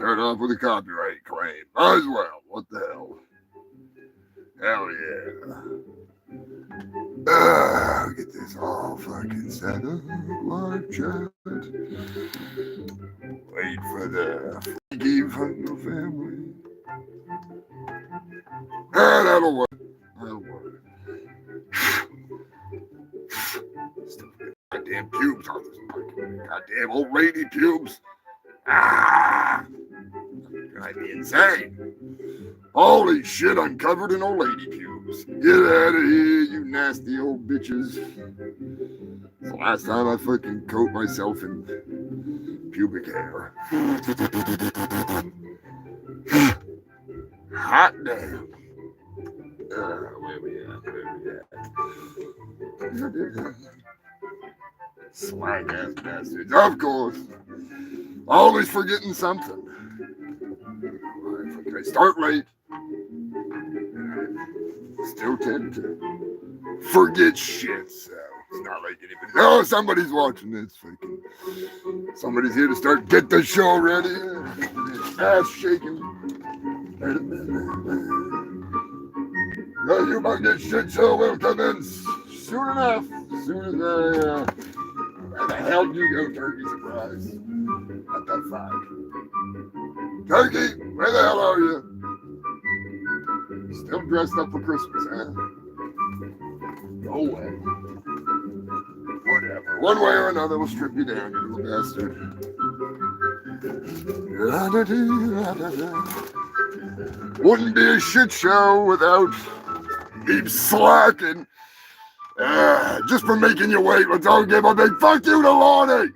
Start off with a copyright claim. Might as well. What the hell? Hell yeah. Get this all fucking set up. Live chat. Wait for the freaky from the family. That'll work. That'll work. Still get goddamn pubes off this fucking goddamn old lady pubes. I'd be insane. Holy shit, I'm covered in old lady pubes. Get out of here, you nasty old bitches. It's the last time I fucking coat myself in pubic hair. Hot damn. Where we at? Slag ass bastards. Of course. Always forgetting something. I start late. Still tend to forget shit, so it's not like anybody. Oh, somebody's watching this. Somebody's here to start. Get the show ready. Ass shaking. You might get shit show. Will come in soon enough. As soon as where the hell do you go, turkey surprise? At that 5. Turkey, where the hell are you? Still dressed up for Christmas, huh? No way. Whatever. One way or another, we'll strip you down, you little bastard. Wouldn't be a shit show without me slacking. Just for making you wait, let's all give a big fuck you to Lonnie.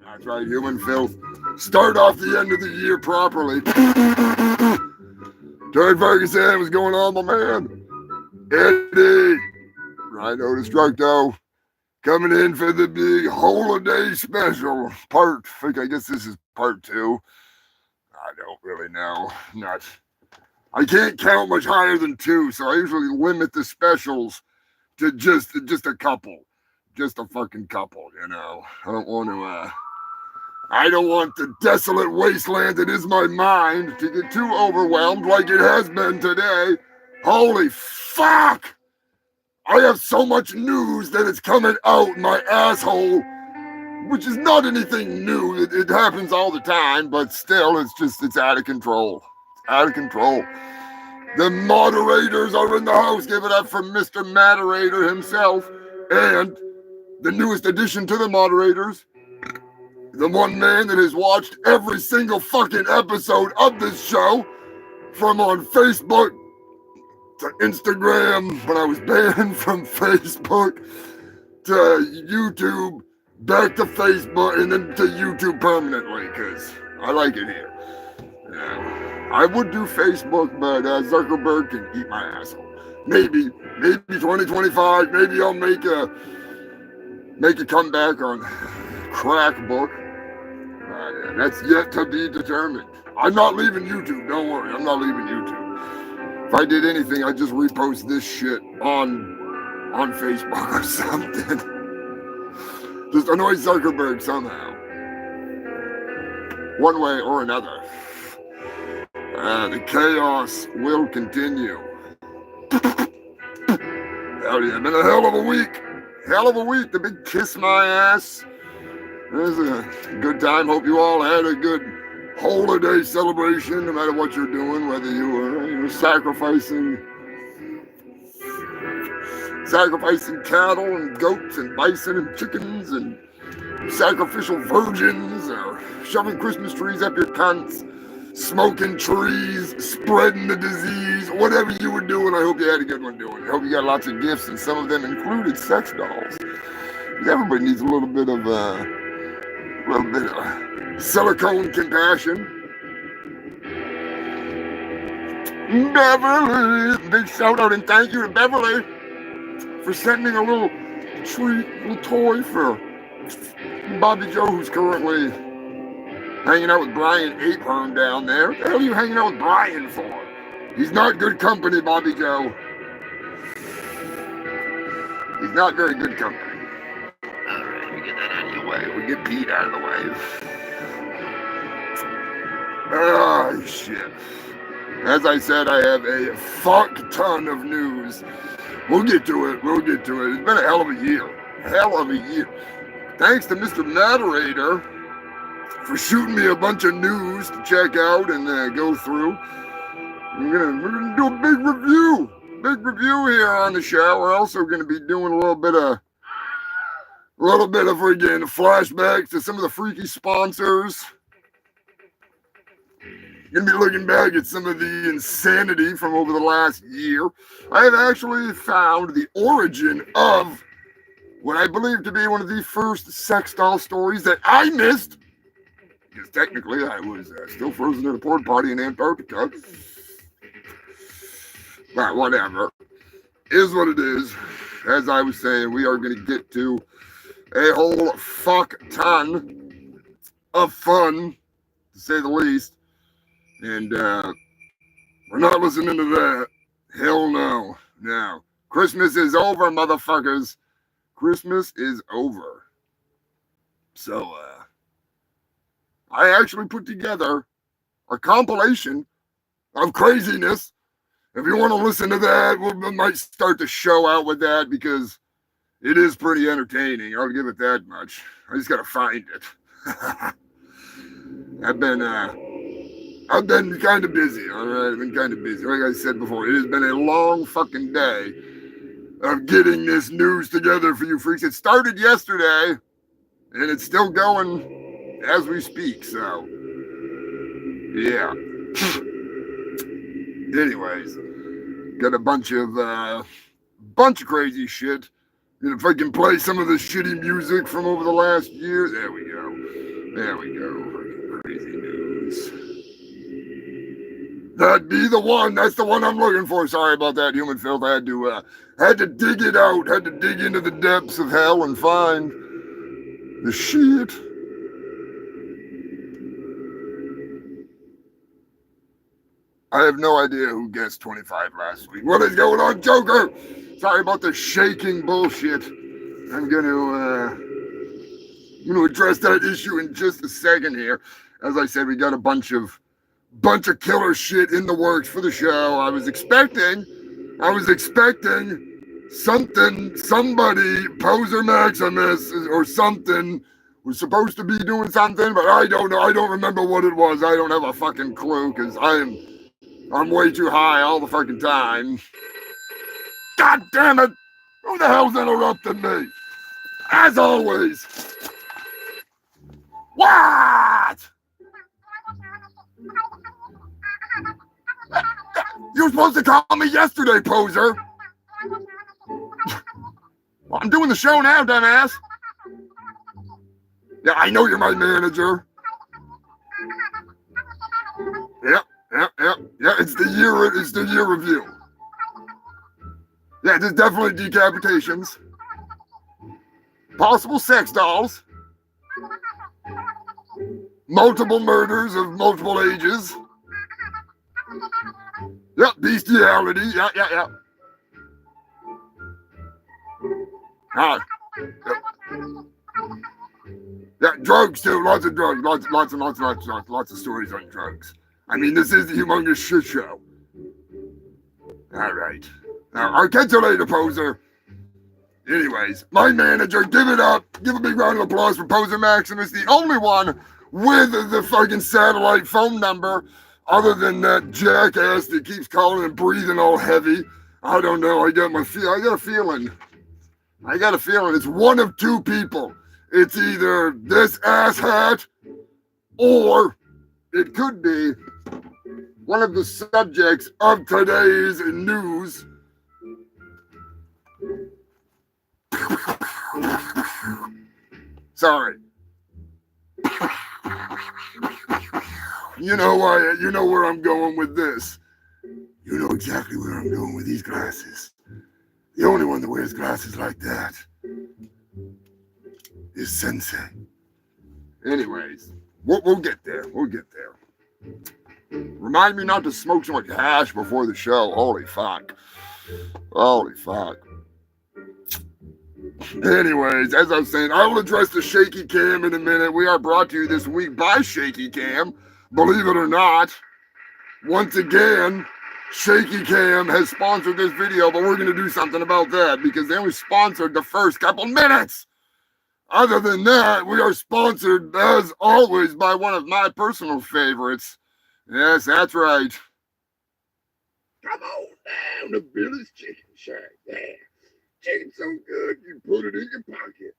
That's right, human filth. Start off the end of the year properly. Terry Ferguson, what's going on, my man? Eddie, Rhino Destructo, coming in for the big holiday special. I guess this is part 2. I don't really know. I can't count much higher than 2, so I usually limit the specials to just a couple. Just a fucking couple, you know. I don't want the desolate wasteland that is my mind to get too overwhelmed like it has been today. Holy fuck! I have so much news that it's coming out my asshole, which is not anything new. It happens all the time, but still, it's out of control. It's out of control. The moderators are in the house. Give it up for Mr. Moderator himself. And the newest addition to the moderators, the one man that has watched every single fucking episode of this show, from on Facebook to Instagram, when I was banned from Facebook, to YouTube, back to Facebook, and then to YouTube permanently, because I like it here. I would do Facebook, but Zuckerberg can eat my asshole. Maybe 2025, maybe I'll make a comeback on Crackbook. That's yet to be determined. I'm not leaving YouTube, don't worry, I'm not leaving YouTube. If I did anything, I'd just repost this shit on Facebook or something. Just annoy Zuckerberg somehow. One way or another. The chaos will continue. Hell yeah, been a hell of a week. Hell of a week, the big kiss my ass. It was a good time. Hope you all had a good holiday celebration, no matter what you're doing, whether you were sacrificing cattle and goats and bison and chickens and sacrificial virgins, or shoving Christmas trees up your cunts, smoking trees, spreading the disease, whatever you were doing. I hope you had a good one doing it. I hope you got lots of gifts, and some of them included sex dolls. Everybody needs a little bit of silicone compassion. Beverly, big shout out and thank you to Beverly for sending a little treat, little toy for Bobby Joe, who's currently hanging out with Brian Apehorn down there. What the hell are you hanging out with Brian for? He's not good company, Bobby Joe. He's not very good company. Alright, we get that out of your way. We get Pete out of the way. Ah, shit. As I said, I have a fuck ton of news. We'll get to it. We'll get to it. It's been a hell of a year. Hell of a year. Thanks to Mr. Moderator for shooting me a bunch of news to check out and go through. We're gonna do a big review here on the show. We're also gonna be doing a little bit of again flashbacks to some of the freaky sponsors. Gonna be looking back at some of the insanity from over the last year. I have actually found the origin of what I believe to be one of the first sex doll stories that I missed. Because technically I was still frozen at a porta potty in Antarctica. But whatever. Is what it is. As I was saying, we are going to get to a whole fuck ton of fun, to say the least. And we're not listening to that. Hell no. No. Christmas is over, motherfuckers. Christmas is over. So, I actually put together a compilation of craziness. If you want to listen to that, we might start the show out with that because it is pretty entertaining. I'll give it that much. I just got to find it. I've been kind of busy, all right? I've been kind of busy. Like I said before, it has been a long fucking day of getting this news together for you freaks. It started yesterday, and it's still going as we speak, so yeah. Anyways, got a bunch of crazy shit. And if I can play some of the shitty music from over the last year, there we go. Crazy news. That'd be the one. That's the one I'm looking for. Sorry about that, human filth. I had to dig it out. Had to dig into the depths of hell and find the shit. I have no idea who guessed 25 last week. What is going on, Joker? Sorry about the shaking bullshit. I'm going to address that issue in just a second here. As I said, we got a bunch of killer shit in the works for the show. I was expecting somebody, Poser Maximus or something, was supposed to be doing something, but I don't know. I don't remember what it was. I don't have a fucking clue because I'm way too high all the fucking time. God damn it! Who the hell's interrupting me? As always. What? You were supposed to call me yesterday, Poser. Well, I'm doing the show now, dumbass. Yeah, I know you're my manager. Yep. Yeah, it's the year review. Yeah, there's definitely decapitations. Possible sex dolls. Multiple murders of multiple ages. Yep, bestiality. Yeah. All right. Yep. Yeah, drugs too. Lots of drugs. Lots of stories on drugs. I mean, this is the humongous shit show. All right. Now, I'll catch you later, Poser. Anyways, my manager, give it up. Give a big round of applause for Poser Maximus, the only one with the fucking satellite phone number, other than that jackass that keeps calling and breathing all heavy. I don't know. I got a feeling. It's one of two people. It's either this asshat or it could be one of the subjects of today's news. Sorry. You know where I'm going with this. You know exactly where I'm going with these glasses. The only one that wears glasses like that is Sensei. Anyways, we'll get there. Remind me not to smoke so much hash before the show. Holy fuck. Anyways, as I was saying, I will address the shaky cam in a minute. We are brought to you this week by Shaky Cam, believe it or not, once again, Shaky Cam has sponsored this video, but we're going to do something about that because they only sponsored the first couple minutes. Other than that, we are sponsored, as always, by one of my personal favorites. Yes, that's right. Come on down to Billy's Chicken Shack. Yeah, chicken's so good, you put it in your pocket.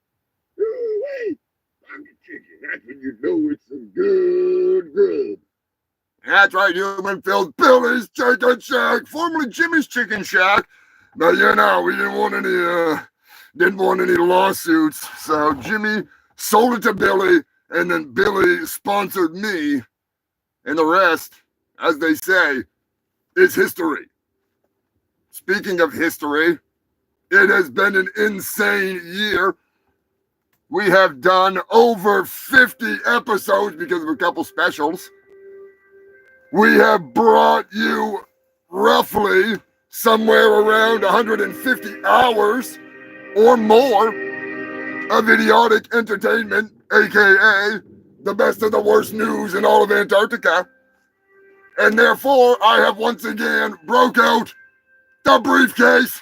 Ooh, wait, pocket chicken. That's when you know it's some good grub. That's right, human filled Billy's Chicken Shack, formerly Jimmy's Chicken Shack. But you know, we didn't want any lawsuits, so Jimmy sold it to Billy, and then Billy sponsored me, and the rest, as they say, is history. Speaking of history, it has been an insane year. We have done over 50 episodes because of a couple specials. We have brought you roughly somewhere around 150 hours or more of idiotic entertainment, aka the best of the worst news in all of Antarctica. And therefore, I have once again broke out the briefcase.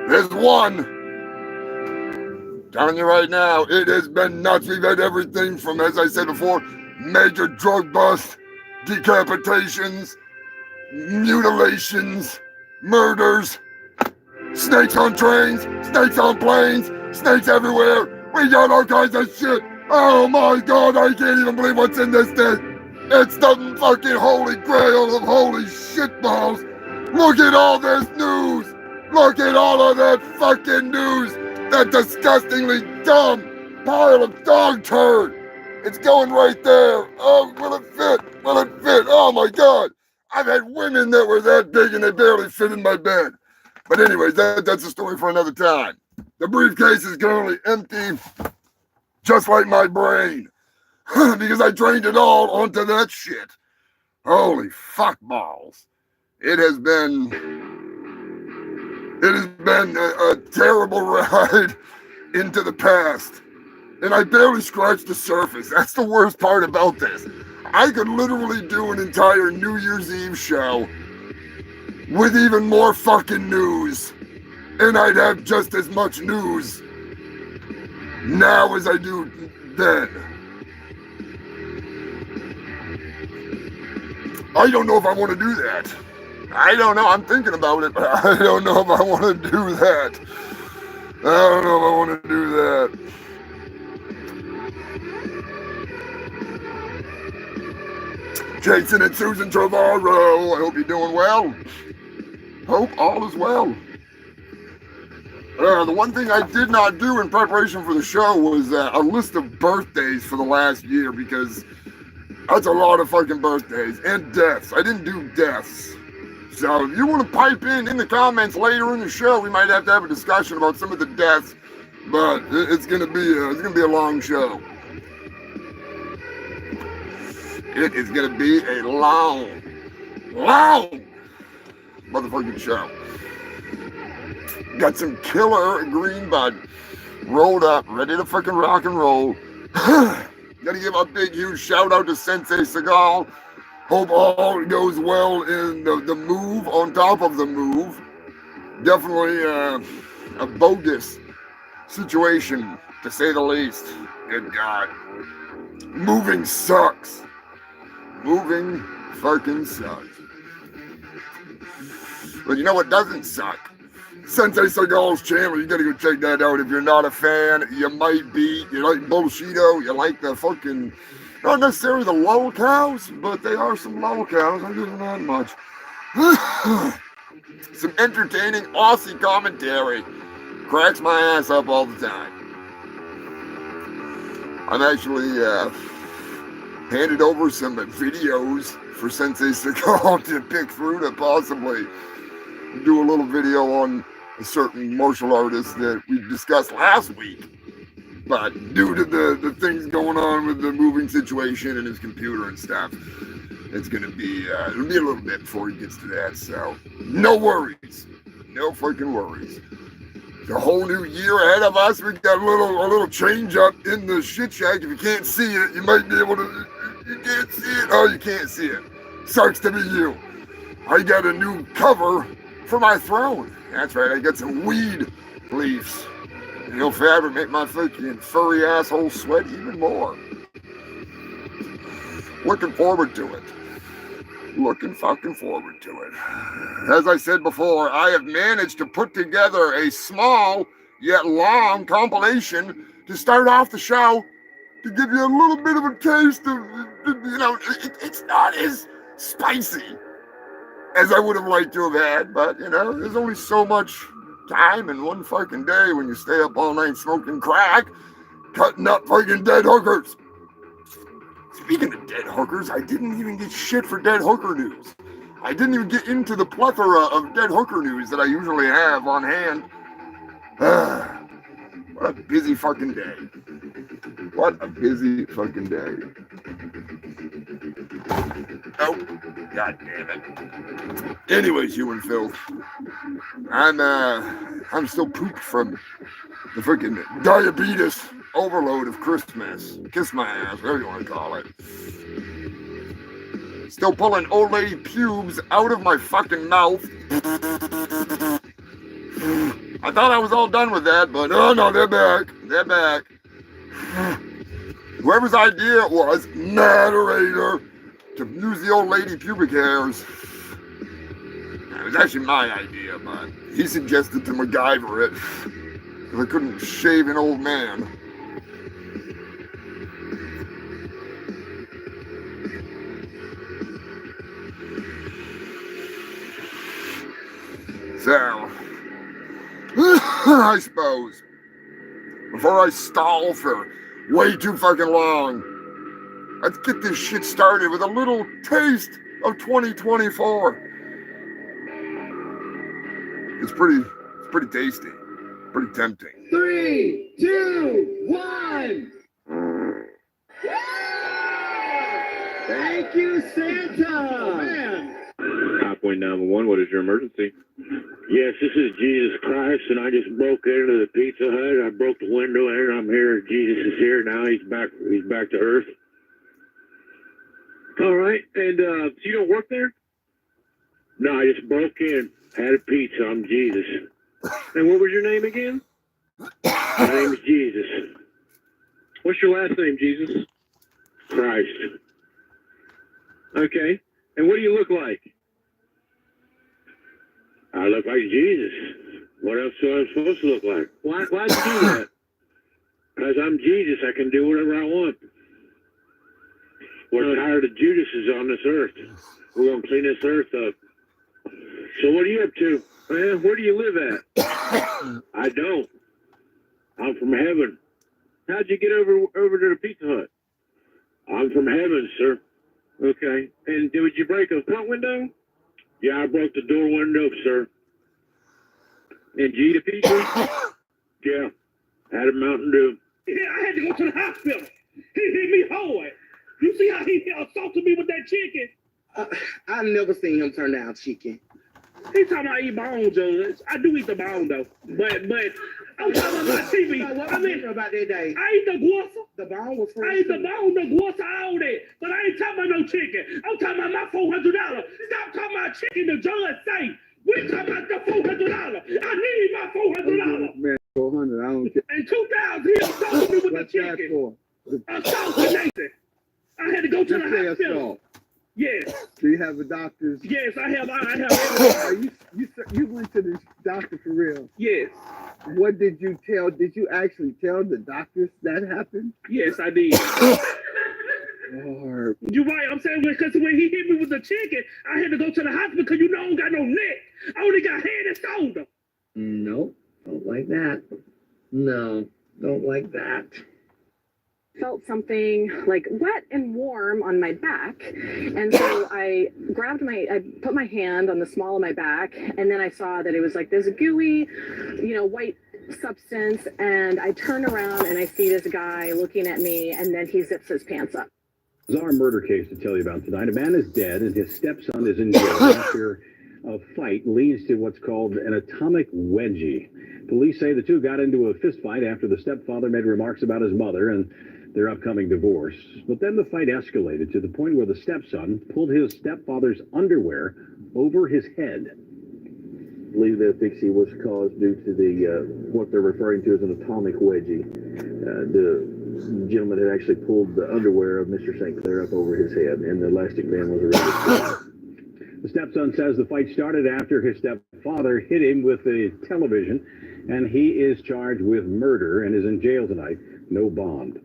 There's one. Telling you right now, it has been nuts. We've had everything from, as I said before, major drug busts, decapitations, mutilations, murders, snakes on trains, snakes on planes, snakes everywhere. We got all kinds of shit. Oh my God, I can't even believe what's in this thing. It's the fucking holy grail of holy shitballs. Look at all this news. Look at all of that fucking news. That disgustingly dumb pile of dog turd. It's going right there. Oh, will it fit? Will it fit? Oh my God. I've had women that were that big and they barely fit in my bed. But anyways, that's a story for another time. The briefcase is currently empty, just like my brain, because I drained it all onto that shit. Holy fuck balls. It has been a terrible ride into the past. And I barely scratched the surface. That's the worst part about this. I could literally do an entire New Year's Eve show with even more fucking news. And I'd have just as much news now as I do then. I don't know if I want to do that. I don't know. I'm thinking about it, but I don't know if I want to do that. I don't know if I want to do that. Jason and Susan Trevorrow, I hope you're doing well. Hope all is well. The one thing I did not do in preparation for the show was a list of birthdays for the last year, because that's a lot of fucking birthdays and deaths. I didn't do deaths. So if you want to pipe in the comments later in the show, we might have to have a discussion about some of the deaths, but it's gonna be a long show. It is gonna be a long motherfucking show. Got some killer green bud rolled up, ready to fucking rock and roll. Gotta give a big, huge shout out to Sensei Seagal. Hope all goes well in the move, on top of the move. Definitely a bogus situation, to say the least. Good God. Moving sucks. Moving fucking sucks. But you know what doesn't suck? Sensei Seagal's channel. You gotta go check that out. If you're not a fan, you might be. You like Bullshito, you like the fucking... Not necessarily the lol cows, but they are some lol cows. I'll give them that much. Some entertaining Aussie commentary. Cracks my ass up all the time. I've actually handed over some videos for Sensei Seagal to pick through to possibly do a little video on a certain martial artist that we discussed last week. But due to the things going on with the moving situation and his computer and stuff, it's gonna be it'll be a little bit before he gets to that. So no worries, no fucking worries. a whole new year ahead of us. We got a little change up in the shit shack. If you can't see it, you might be able to. You can't see it. Oh, you can't see it. Sucks to be you. I got a new cover for my throne. That's right. I got some weed leaves. You know, fabric make my fucking furry asshole sweat even more. Looking forward to it. Looking fucking forward to it. As I said before, I have managed to put together a small yet long compilation to start off the show to give you a little bit of a taste of, you know, it's not as spicy as I would have liked to have had, but, you know, there's only so much time in one fucking day when you stay up all night smoking crack, cutting up fucking dead hookers. Speaking of dead hookers, I didn't even get shit for dead hooker news. I didn't even get into the plethora of dead hooker news that I usually have on hand. What a busy fucking day. What a busy fucking day. Oh, god damn it. Anyways, human filth. I'm still pooped from the freaking diabetes overload of Christmas. Kiss my ass, whatever you want to call it. Still pulling old lady pubes out of my fucking mouth. I thought I was all done with that, but oh no, they're back. They're back. Whoever's idea it was, moderator, to use the old lady pubic hairs. It was actually my idea, but he suggested to MacGyver it, because I couldn't shave an old man. So, I suppose, before I stall for way too fucking long, let's get this shit started with a little taste of 2024. It's pretty tasty, pretty tempting. 3, 2, 1. Thank you, Santa. Oh, man. Point 911, what is your emergency? Yes, this is Jesus Christ, and I just broke into the Pizza Hut. I broke the window in, and I'm here. Jesus is here now. He's back to Earth. All right, and so you don't work there? No, I just broke in, had a pizza. I'm Jesus. And what was your name again? My name is Jesus. What's your last name, Jesus? Christ. Okay, and what do you look like? I look like Jesus. What else am I supposed to look like? Why'd you do that? Because I'm Jesus. I can do whatever I want. We're tired of Judases on this earth. We're going to clean this earth up. So what are you up to? Where do you live at? I don't. I'm from heaven. How'd you get over to the Pizza Hut? I'm from heaven, sir. Okay, and did you break a front window? Yeah, I broke the door window, sir. And you eat a pizza? Yeah, had a Mountain Dew. Yeah, I had to go to the hospital. He hit me hard. You see how he assaulted me with that chicken? I've never seen him turn down chicken. He talking about eat bone, Judge. I do eat the bone, though. But I'm talking about my TV. What I mean about that day? I eat the guasa. The bone was free. I eat the bone, the guasa, all that. But I ain't talking about no chicken. I'm talking about my $400. Stop talking about chicken, the judge say. We talking about the $400. I need my $400. Man, 400, I don't care. In 2000, he assaulted me with What's the that chicken. for? Assaulted Nathan. I had to go to the hospital. Assault. Yes. Do you have a doctor's? Yes, I have everything. You went to the doctor for real? Yes. What did you tell? Did you actually tell the doctors that happened? Yes, I did. Lord. You're right. I'm saying because when he hit me with the chicken, I had to go to the hospital because you know I don't got no neck. I only got head and shoulder. No, don't like that. No, don't like that. Felt something like wet and warm on my back, and so I put my hand on the small of my back, and then I saw that it was like there's a gooey, white substance, and I turn around and I see this guy looking at me, and then he zips his pants up. Bizarre murder case to tell you about tonight. A man is dead and his stepson is in jail after a fight leads to what's called an atomic wedgie. Police say the two got into a fist fight after the stepfather made remarks about his mother and their upcoming divorce. But then the fight escalated to the point where the stepson pulled his stepfather's underwear over his head. I believe the asphyxia was caused due to the what they're referring to as an atomic wedgie. The gentleman had actually pulled the underwear of Mr. St. Clair up over his head, and the elastic band was arrested. The stepson says the fight started after his stepfather hit him with a television, and he is charged with murder and is in jail tonight. No bond.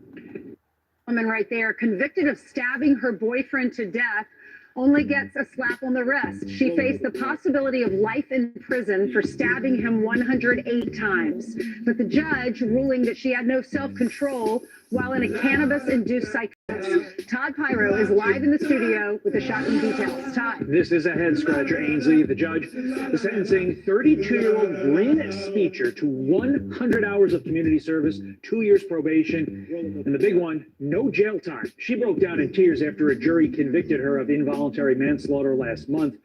Woman right there, convicted of stabbing her boyfriend to death, only gets a slap on the wrist. She faced the possibility of life in prison for stabbing him 108 times. But the judge ruling that she had no self-control while in a cannabis-induced psychosis. Todd Pyro is live in the studio with the shocking details. Todd. This is a head-scratcher, Ainsley. The judge is sentencing 32-year-old Bryn Speecher to 100 hours of community service, 2 years probation, and the big one, no jail time. She broke down in tears after a jury convicted her of involuntary manslaughter last month.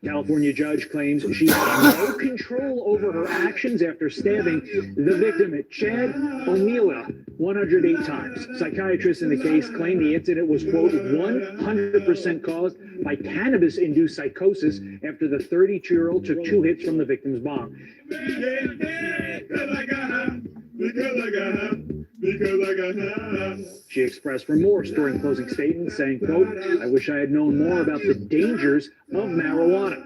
California judge claims she had no control over her actions after stabbing the victim, Chad O'Neill, 108 times. Psychiatrists in the case claim the incident was, quote, 100% caused by cannabis-induced psychosis after the 32-year-old took 2 hits from the victim's bong. She expressed remorse during closing statements, saying, quote, I wish I had known more about the dangers of marijuana.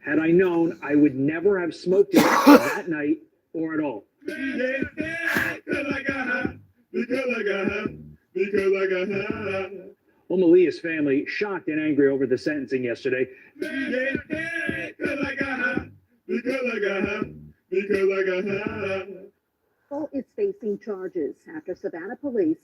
Had I known, I would never have smoked it that night or at all. Omalia's family shocked and angry over the sentencing yesterday. Is facing charges after Savannah police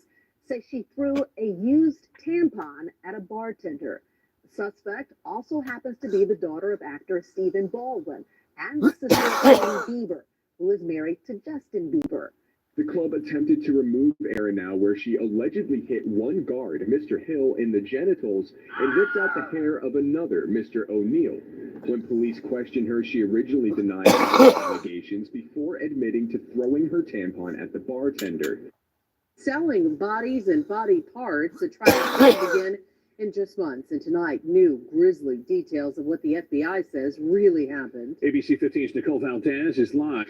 say she threw a used tampon at a bartender. The suspect also happens to be the daughter of actor Stephen Baldwin and the sister of Hailey Bieber, who is married to Justin Bieber. The club attempted to remove Erin now, where she allegedly hit one guard, Mr. Hill, in the genitals and ripped out the hair of another, Mr. O'Neill. When police questioned her, she originally denied the allegations before admitting to throwing her tampon at the bartender. Selling bodies and body parts, the trial will begin in just months. And tonight, new grisly details of what the FBI says really happened. ABC 15's Nicole Valdez is live.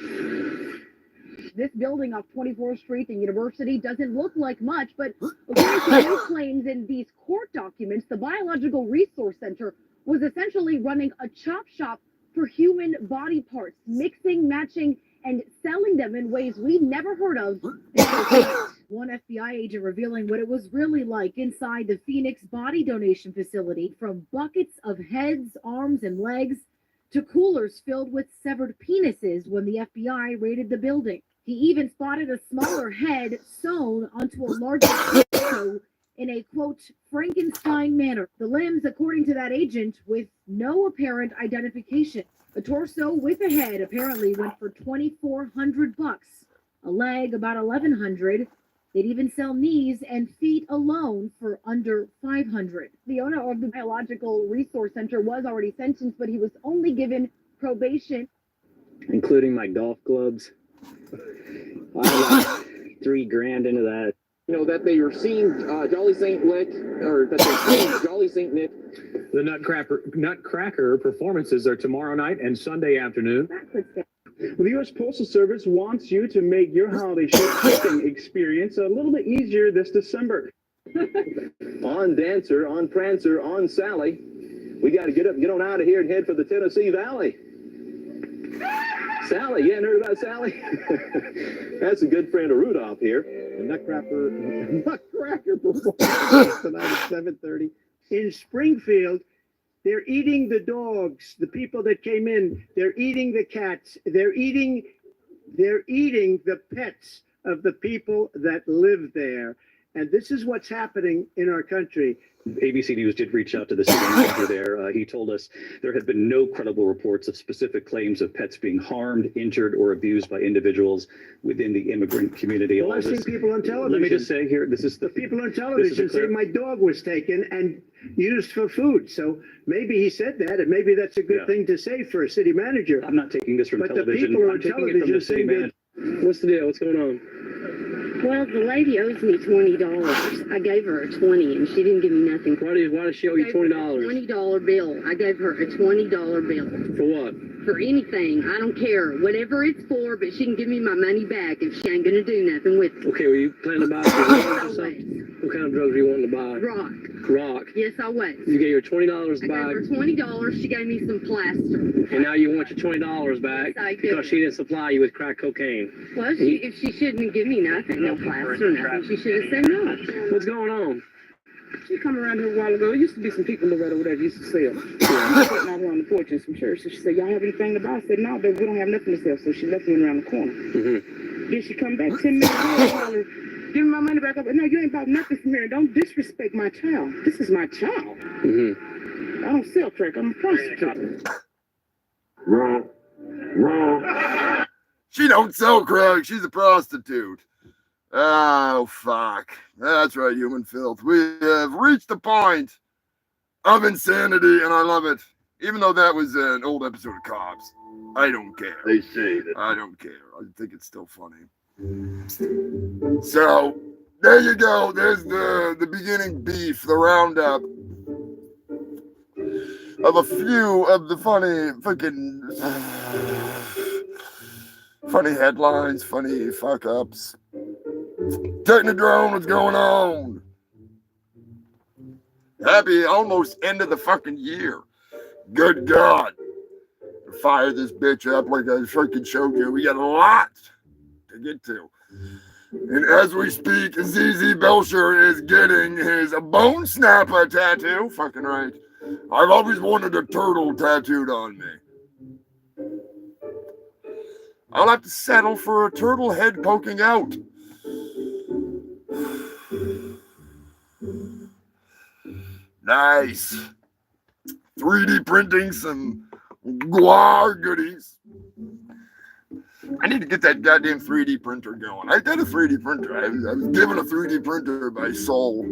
This building off 24th Street and University doesn't look like much, but according to new claims in these court documents, the Biological Resource Center was essentially running a chop shop for human body parts, mixing, matching, and selling them in ways we'd never heard of. One FBI agent revealing what it was really like inside the Phoenix body donation facility, from buckets of heads, arms, and legs to coolers filled with severed penises when the FBI raided the building. He even spotted a smaller head sewn onto a larger torso in a, quote, Frankenstein manner. The limbs, according to that agent, with no apparent identification. A torso with a head apparently went for $2,400. A leg about $1,100. They'd even sell knees and feet alone for under $500. The owner of the Biological Resource Center was already sentenced, but he was only given probation. Including my golf clubs. I got $3,000 into that. You know, that they are seeing Jolly St. Nick, or that they're seeing Jolly St. Nick. The Nutcracker performances are tomorrow night and Sunday afternoon. Well, the U.S. Postal Service wants you to make your holiday shipping experience a little bit easier this December. On Dancer, on Prancer, on Sally. We got to get up, get on out of here and head for the Tennessee Valley. Sally, you hadn't heard about Sally? That's a good friend of Rudolph here. The Nutcracker performance tonight at 7:30 in Springfield. They're eating the dogs, the people that came in. They're eating the cats. They're eating the pets of the people that live there. And this is what's happening in our country. ABC News did reach out to the city manager there. He told us there have been no credible reports of specific claims of pets being harmed, injured, or abused by individuals within the immigrant community. Well, I've seen people on television. Let me just say here, this is the people on television say my dog was taken and used for food. So maybe he said that, and maybe that's a good thing to say for a city manager. I'm not taking this from but television. The people I'm on taking it from television the city saying manager. What's the deal? What's going on? Well, the lady owes me $20. I gave her a $20, and she didn't give me nothing. Why does she owe you $20? $20 bill. I gave her a $20 bill. For what? For anything. I don't care. Whatever it's for, but she can give me my money back if she ain't gonna do nothing with it. Okay, were you planning to buy some drugs or something? What kind of drugs were you wanting to buy? Rock. Rock. Yes, I was. You gave her $20 I back. gave her $20. She gave me some plaster. And now you want your $20 back Yes, I because do. she didn't supply you with crack cocaine. Well, if she shouldn't give me nothing, no plaster, nothing, she should have said no. What's going on? She come around here a while ago. There used to be some people right over there that used to sell. Sitting out here on the porch in some church. So she said, y'all have anything to buy? I said, no, baby, we don't have nothing to sell. So she left me around the corner. Then she come back 10 minutes later, give me my money back up. No, you ain't bought nothing from here. Don't disrespect my child. This is my child. I don't sell crack. I'm a prostitute. Wrong. Wrong. She don't sell crack. She's a prostitute. Oh, fuck. That's right, human filth. We have reached the point of insanity, and I love it. Even though that was an old episode of Cops, I don't care. They say that. I don't care. I think it's still funny. So, there you go. There's the beginning beef, the roundup of a few of the funny headlines, funny fuck-ups. Technodrome, what's going on? Happy almost end of the fucking year. Good God. Fire this bitch up like I freaking showed you. We got a lot to get to. And as we speak, ZZ Belcher is getting his bone snapper tattoo. Fucking right. I've always wanted a turtle tattooed on me. I'll have to settle for a turtle head poking out. Nice. 3D printing some guar goodies. I need to get that goddamn 3D printer going. I did a 3D printer. I was given a 3D printer by Soul.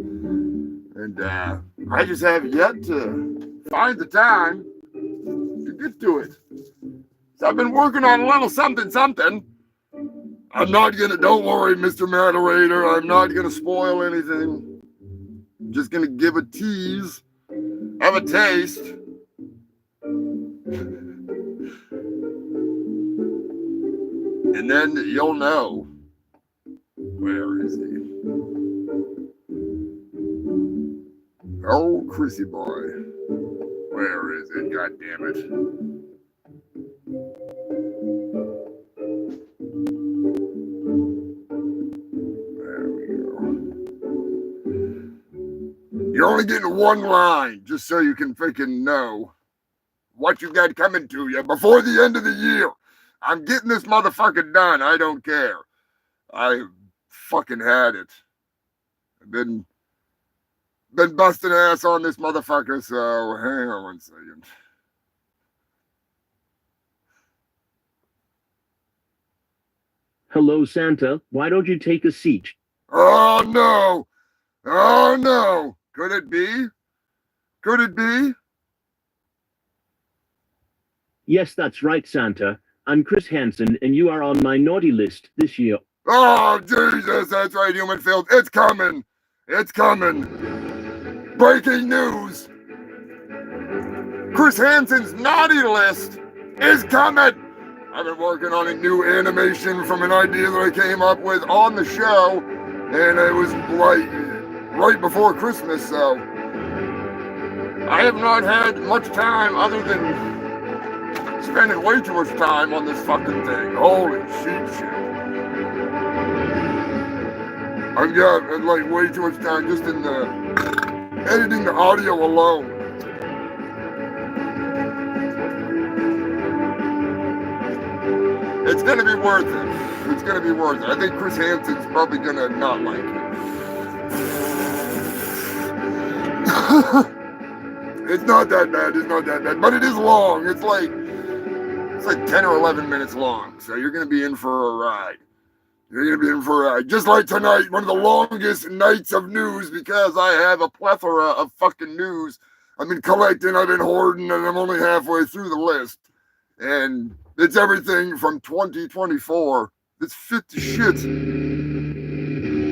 And I just have yet to find the time to get to it. So I've been working on a little something. I'm not gonna, don't worry, Mr. Moderator, I'm not gonna spoil anything. I'm just gonna give a tease, have a taste. And then you'll know. Where is he? Oh, Chrissy boy. Where is it? God damn it. There we go. You're only getting one line, just so you can freaking know what you got coming to you before the end of the year. I'm getting this motherfucker done. I don't care. I fucking had it. I've been busting ass on this motherfucker, so hang on one second. Hello, Santa. Why don't you take a seat? Oh, no. Oh, no. Could it be? Could it be? Yes, that's right, Santa. I'm Chris Hansen, and you are on my naughty list this year. Oh, Jesus, that's right, human filth. It's coming. It's coming. Breaking news. Chris Hansen's naughty list is coming. I've been working on a new animation from an idea that I came up with on the show, and it was like right before Christmas, so I have not had much time other than spending way too much time on this fucking thing. Holy shit. I've got like way too much time just in the editing the audio alone. It's gonna be worth it. It's gonna be worth it. I think Chris Hansen's probably gonna not like it. It's not that bad. It's not that bad, but it is long. It's like 10 or 11 minutes long. So you're gonna be in for a ride. You're gonna be in for a ride. Just like tonight, one of the longest nights of news because I have a plethora of fucking news. I've been collecting, I've been hoarding, and I'm only halfway through the list. And it's everything from 2024. It's fit to shit.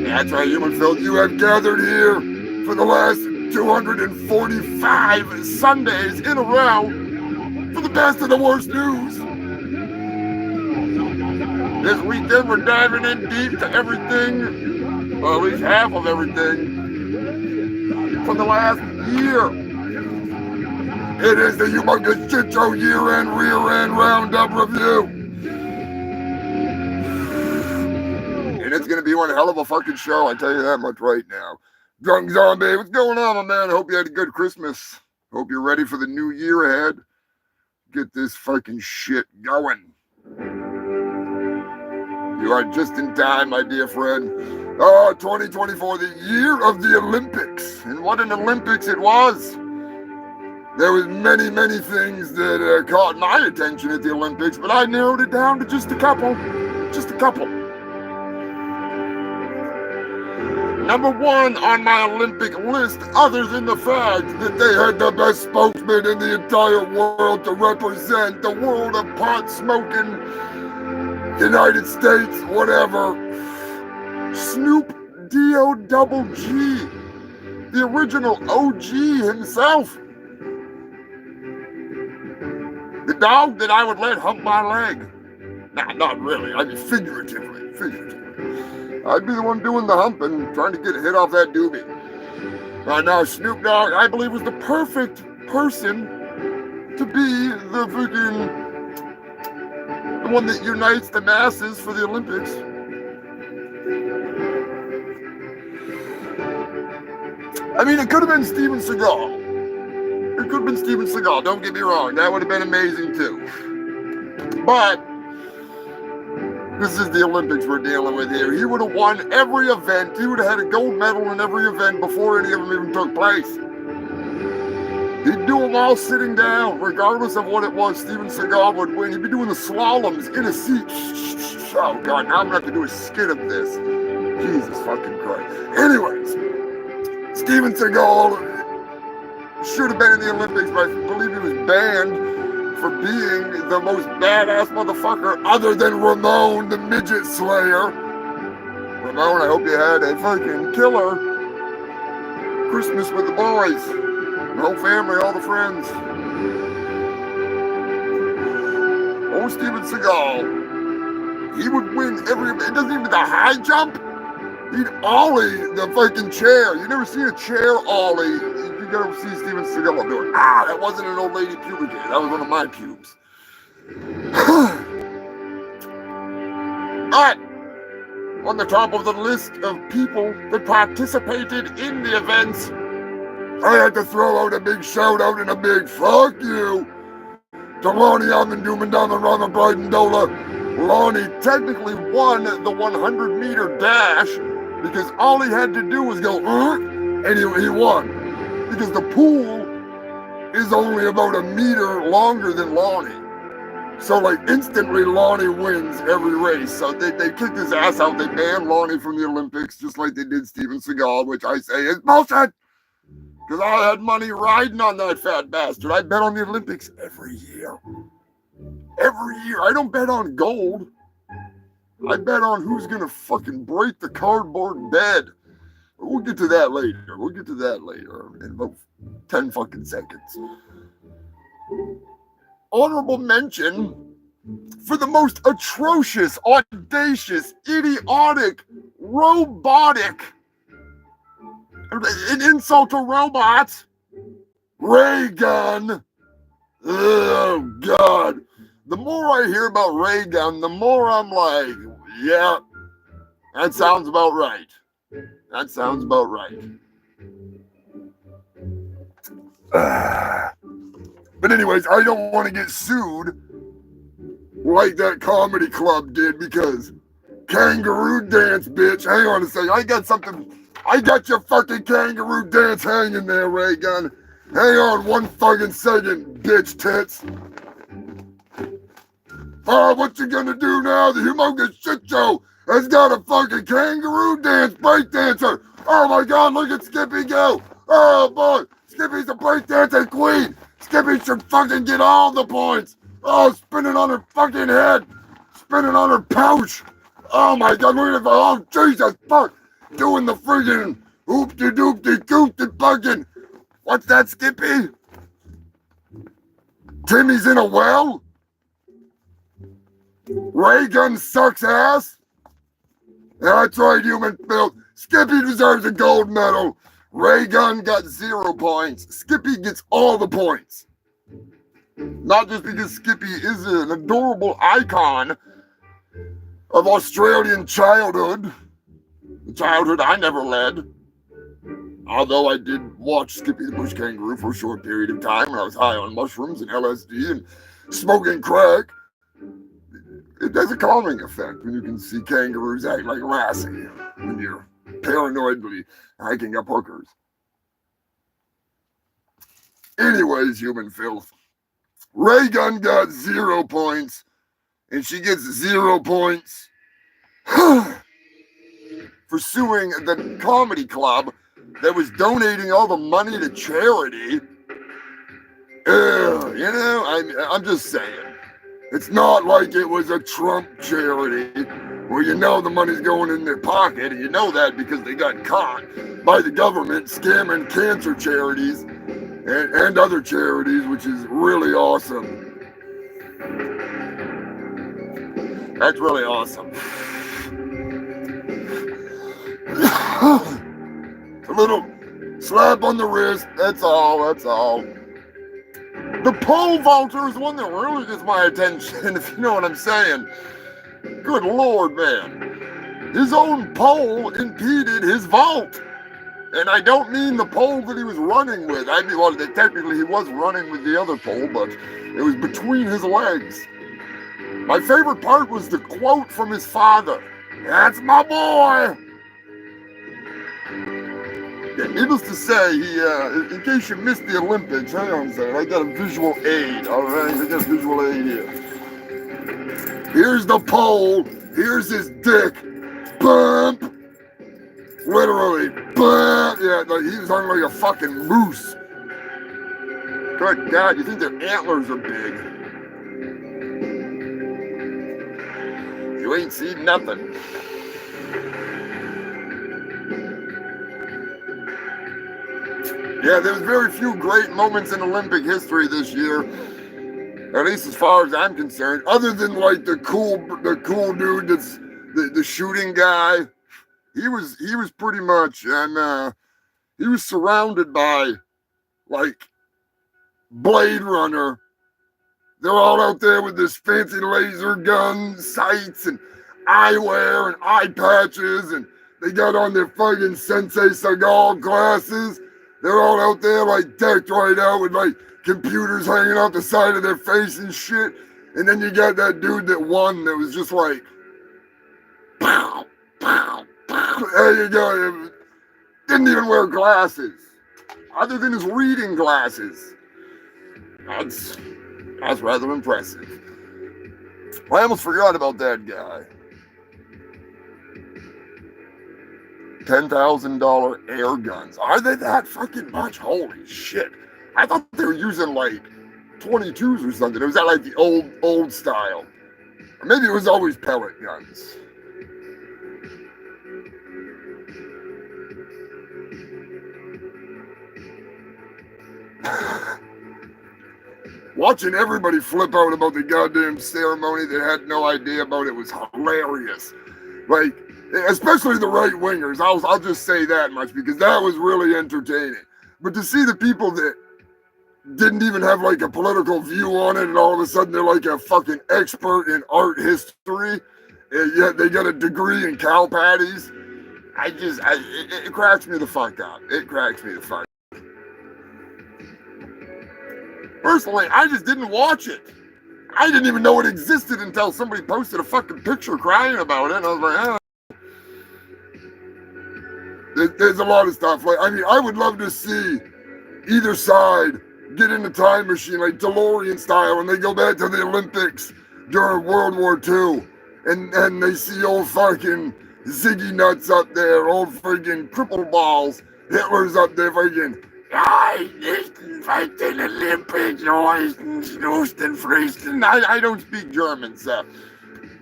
That's right, human filth. You have gathered here for the last 245 Sundays in a row for the best and the worst news. This weekend we're diving in deep to everything, or at least half of everything, for the last year. It is the Humongous Shit Show year-end, rear-end roundup review. And it's going to be one hell of a fucking show, I tell you that much right now. Drunk Zombie, what's going on, my man? I hope you had a good Christmas. Hope you're ready for the new year ahead. Get this fucking shit going. You are just in time, my dear friend. Oh, 2024, the year of the Olympics. And what an Olympics it was. There was many, many things that caught my attention at the Olympics, but I narrowed it down to just a couple. Just a couple. Number one on my Olympic list, other than the fact that they had the best spokesman in the entire world to represent the world of pot-smoking United States, whatever. Snoop D-O-double-G, the original OG himself. The dog that I would let hump my leg. Nah, not really. I mean, figuratively. I'd be the one doing the humping, trying to get a hit off that doobie. Right now, Snoop Dogg, I believe, was the perfect person to be the one that unites the masses for the Olympics. I mean, it could have been Steven Seagal. It could have been Steven Seagal, don't get me wrong. That would have been amazing too. But this is the Olympics we're dealing with here. He would have won every event. He would have had a gold medal in every event before any of them even took place. He'd do them all sitting down, regardless of what it was. Steven Seagal would win. He'd be doing the slaloms in a seat. Oh God, now I'm gonna have to do a skit of this. Jesus fucking Christ. Anyways, Steven Seagal should have been in the Olympics, but I believe he was banned for being the most badass motherfucker other than Ramon, the midget slayer. Ramon, I hope you had a fucking killer Christmas with the boys. The whole family, all the friends. Oh, Steven Seagal. He would win every, it doesn't even the high jump. He'd ollie the fucking chair. You never seen a chair ollie. You gotta see Steven Seagal do it. Ah, that wasn't an old lady pubic hair. That was one of my pubes. Alright. On the top of the list of people that participated in the events, I had to throw out a big shout out and a big fuck you to Lonnie Almondum and Dama Rama Bridendola. Lonnie technically won the 100-meter dash because all he had to do was go, and he won. Because the pool is only about a meter longer than Lonnie. So, like, instantly Lonnie wins every race. So they kicked his ass out. They banned Lonnie from the Olympics, just like they did Steven Seagal, which I say is bullshit. Because I had money riding on that fat bastard. I bet on the Olympics every year. Every year. I don't bet on gold. I bet on who's going to fucking break the cardboard bed. We'll get to that later. We'll get to that later in about 10 fucking seconds. Honorable mention for the most atrocious, audacious, idiotic, robotic, an insult to robots, ray gun. Oh, God. The more I hear about ray gun, the more I'm like, yeah, that sounds about right. That sounds about right. But anyways, I don't want to get sued like that comedy club did because kangaroo dance, bitch. Hang on a second. I got something I got your fucking kangaroo dance hanging there, Ray Gun. Hang on one fucking second, bitch tits. What you gonna do now? The Humongous Shit Show has got a fucking kangaroo dance break dancer. Oh my god, look at Skippy go. Oh boy, Skippy's a break dancing queen. Skippy should fucking get all the points. Oh, spinning on her fucking head. Spinning on her pouch. Oh my god, look at the, oh Jesus fuck. Doing the friggin' hoop-de-doop-de-goop-de fucking. What's that, Skippy? Timmy's in a well? Ray Gun sucks ass? Yeah, that's right, human filth. Skippy deserves a gold medal. Ray Gun got 0 points. Skippy gets all the points. Not just because Skippy is an adorable icon of Australian childhood. The childhood I never led. Although I did watch Skippy the Bush Kangaroo for a short period of time when I was high on mushrooms and LSD and smoking crack. It has a calming effect when you can see kangaroos act like Lassie when you're paranoidly hiking up hookers. Anyways, human filth. Ray Gun got 0 points, and she gets 0 points for suing the comedy club that was donating all the money to charity. You know, I'm just saying. It's not like it was a Trump charity where you know the money's going in their pocket, and you know that because they got caught by the government scamming cancer charities and other charities, which is really awesome. That's really awesome. A little slap on the wrist, that's all. The pole vaulter is one that really gets my attention, if you know what I'm saying. Good Lord, man. His own pole impeded his vault. And I don't mean the pole that he was running with. I mean, well, technically he was running with the other pole, but it was between his legs. My favorite part was the quote from his father. That's my boy. Yeah, needless to say, he, in case you missed the Olympics, hang on a second, I got a visual aid, all right? I got a visual aid here. Here's the pole, here's his dick, bump, literally, bump, yeah, like he was on like a fucking moose. Good God, you think their antlers are big? You ain't seen nothing. Yeah, there's very few great moments in Olympic history this year, at least as far as I'm concerned, other than like the cool dude that's the shooting guy. He was pretty much, and he was surrounded by like Blade Runner. They're all out there with this fancy laser gun sights and eyewear and eye patches, and they got on their fucking Sensei Seagal glasses. They're all out there like decked right out with like computers hanging off the side of their face and shit. And then you got that dude that won that was just like, pow, pow, pow. There you go. Didn't even wear glasses, other than his reading glasses. That's rather impressive. I almost forgot about that guy. $10,000 air guns. Are they that fucking much? Holy shit. I thought they were using like 22s or something. It was that like the old style. Or maybe it was always pellet guns. Watching everybody flip out about the goddamn ceremony that had no idea about it was hilarious. Like, especially the right-wingers. I'll just say that much because that was really entertaining. But to see the people that didn't even have like a political view on it and all of a sudden they're like a fucking expert in art history and yet they got a degree in cow patties. It cracks me the fuck up. It cracks me the fuck up. Personally, I just didn't watch it. I didn't even know it existed until somebody posted a fucking picture crying about it, and I was like, there's a lot of stuff. Like, I mean, I would love to see either side get in the time machine, like DeLorean style, and they go back to the Olympics during World War II, and they see old fucking Ziggy Nuts up there, old freaking cripple balls. Hitler's up there freaking, I don't speak German, so,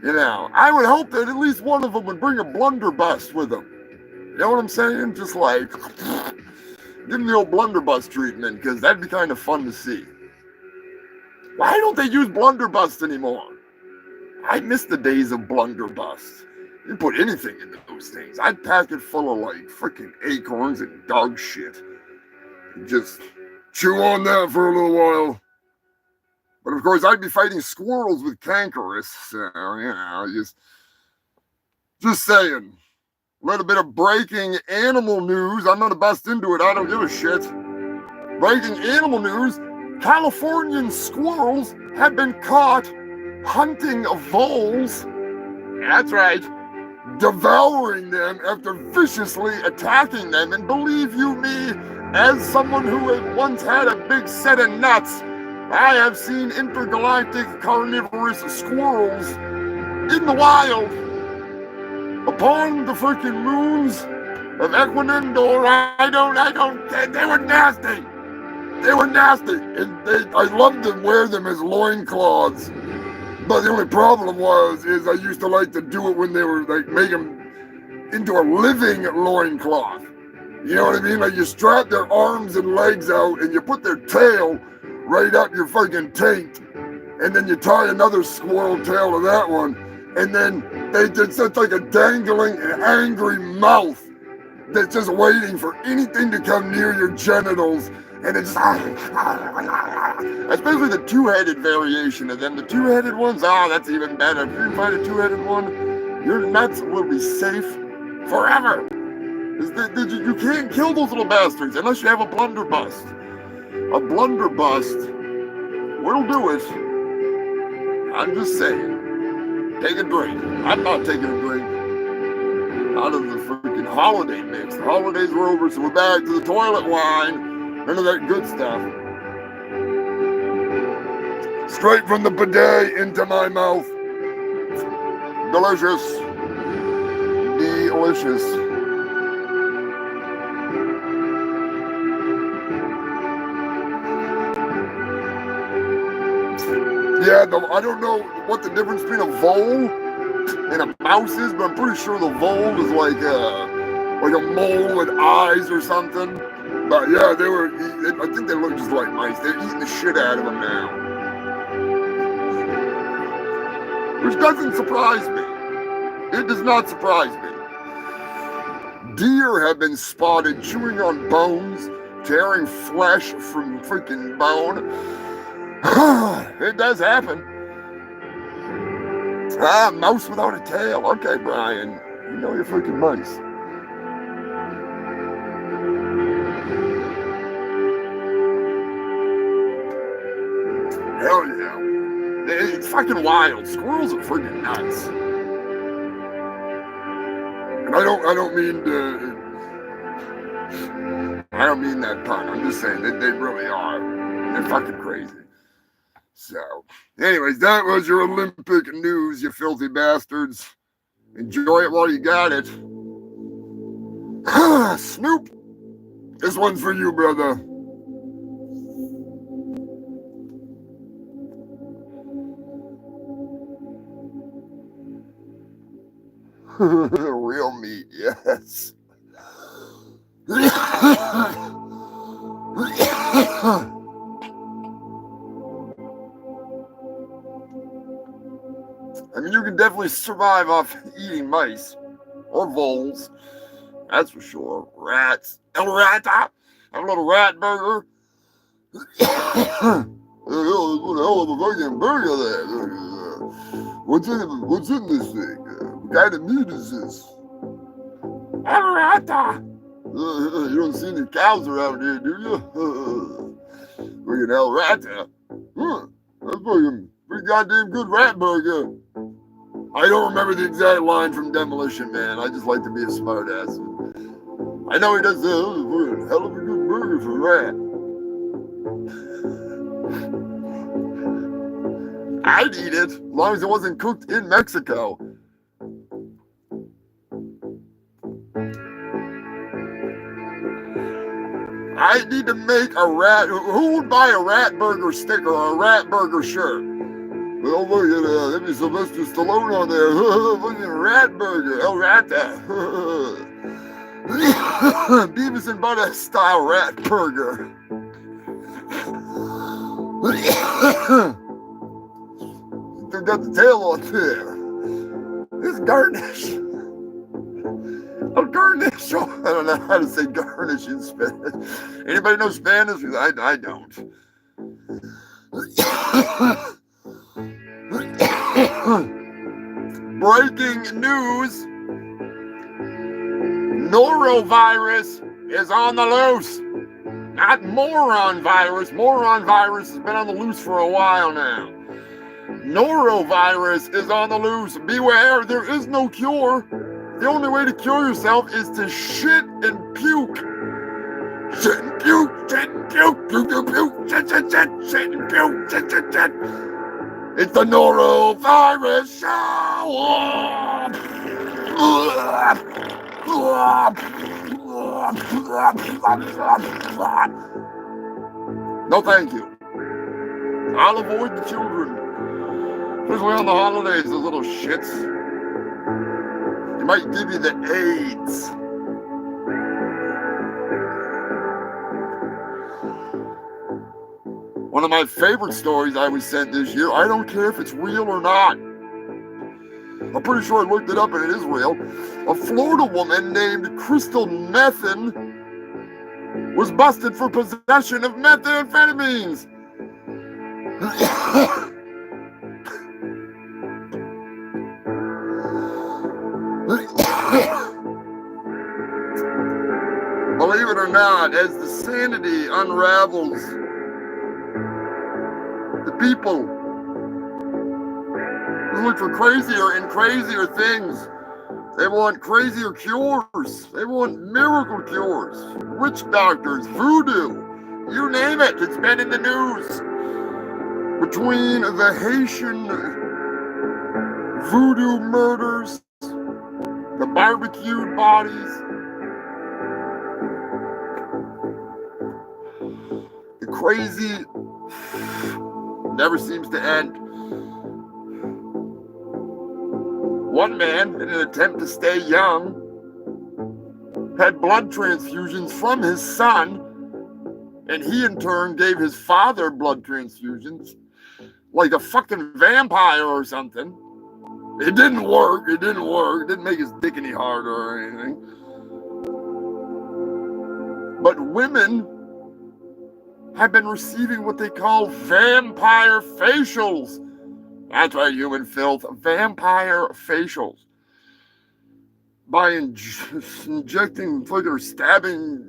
you know, I would hope that at least one of them would bring a blunderbuss with them. You know what I'm saying? Just like, give them the old blunderbuss treatment, because that'd be kind of fun to see. Why don't they use blunderbuss anymore? I miss the days of blunderbuss. You put anything into those things. I'd pack it full of like freaking acorns and dog shit. And just chew on that for a little while. But of course, I'd be fighting squirrels with cankerous. So, you know, just saying. A little bit of breaking animal news. I'm going to bust into it. I don't give a shit. Breaking animal news. Californian squirrels have been caught hunting voles. That's right. Devouring them after viciously attacking them. And believe you me, as someone who had once had a big set of nuts, I have seen intergalactic carnivorous squirrels in the wild upon the freaking moons of Equinendor. They were nasty. They were nasty. And I loved them, wear them as loincloths. But the only problem is I used to like to do it when they were like, make them into a living loincloth. You know what I mean? Like you strap their arms and legs out and you put their tail right up your fucking taint. And then you tie another squirrel tail to that one. And then it's like a dangling, angry mouth that's just waiting for anything to come near your genitals. And it's especially the two-headed variation of them. The two-headed ones, that's even better. If you can find a two-headed one, your nuts will be safe forever. You can't kill those little bastards unless you have a blunderbuss. A blunderbuss will do it. I'm just saying. Take a drink. I'm not taking a drink out of the freaking holiday mix. The holidays were over, so we're back to the toilet wine. None of that good stuff. Straight from the bidet into my mouth. Delicious. Delicious. Yeah, I don't know what the difference between a vole and a mouse is, but I'm pretty sure the vole is like a mole with eyes or something. But yeah, I think they look just like mice. They're eating the shit out of them now. Which doesn't surprise me. It does not surprise me. Deer have been spotted chewing on bones, tearing flesh from freaking bone. It does happen. Mouse without a tail. Okay, Brian. You know you're freaking mice. Hell yeah. It's fucking wild. Squirrels are freaking nuts. And I don't mean that pun. I'm just saying that they really are. They're fucking crazy. So, anyways, that was your Olympic news, you filthy bastards. Enjoy it while you got it. Snoop, this one's for you, brother. Real meat, yes. I mean, you can definitely survive off eating mice or voles. That's for sure. Rats. El Rata. Have a little rat burger. What the hell of a fucking burger there? What's in this thing? What kind of meat is this? El Rata. You don't see any cows around here, do you? Fucking El Rata. That's fucking pretty goddamn good rat burger. I don't remember the exact line from Demolition Man. I just like to be a smartass. I know he does a hell of a good burger for that. I'd eat it as long as it wasn't cooked in Mexico. I need to make a rat. Who would buy a rat burger sticker or a rat burger shirt? Well, look at that. That'd be Sylvester Stallone on there. Look at rat burger. El Rata. Beavis and Butthead style rat burger. They got the tail on there. This garnish. Oh, garnish. Oh, I don't know how to say garnish in Spanish. Anybody know Spanish? I don't. Breaking news. Norovirus is on the loose. Not moron virus. Moron virus has been on the loose for a while now. Norovirus is on the loose. Beware, there is no cure. The only way to cure yourself is to shit and puke. Shit and puke, shit and puke, puke, puke, puke, shit, shit, shit, shit and puke, shit, shit, shit. It's the norovirus show. No, thank you. I'll avoid the children. Especially on the holidays, those little shits. It might give you the AIDS. One of my favorite stories I was sent this year, I don't care if it's real or not. I'm pretty sure I looked it up and it is real. A Florida woman named Crystal Methan was busted for possession of methamphetamines. Believe it or not, as the sanity unravels, the people look for crazier and crazier things. They want crazier cures. They want miracle cures. Witch doctors, voodoo, you name it. It's been in the news. Between the Haitian voodoo murders, the barbecued bodies, the crazy never seems to end. One man, in an attempt to stay young, had blood transfusions from his son, and he in turn gave his father blood transfusions like a fucking vampire or something. It didn't work. It didn't work. It didn't make his dick any harder or anything. But women have been receiving what they call vampire facials. That's right, human filth. Vampire facials. By injecting, fucking, or stabbing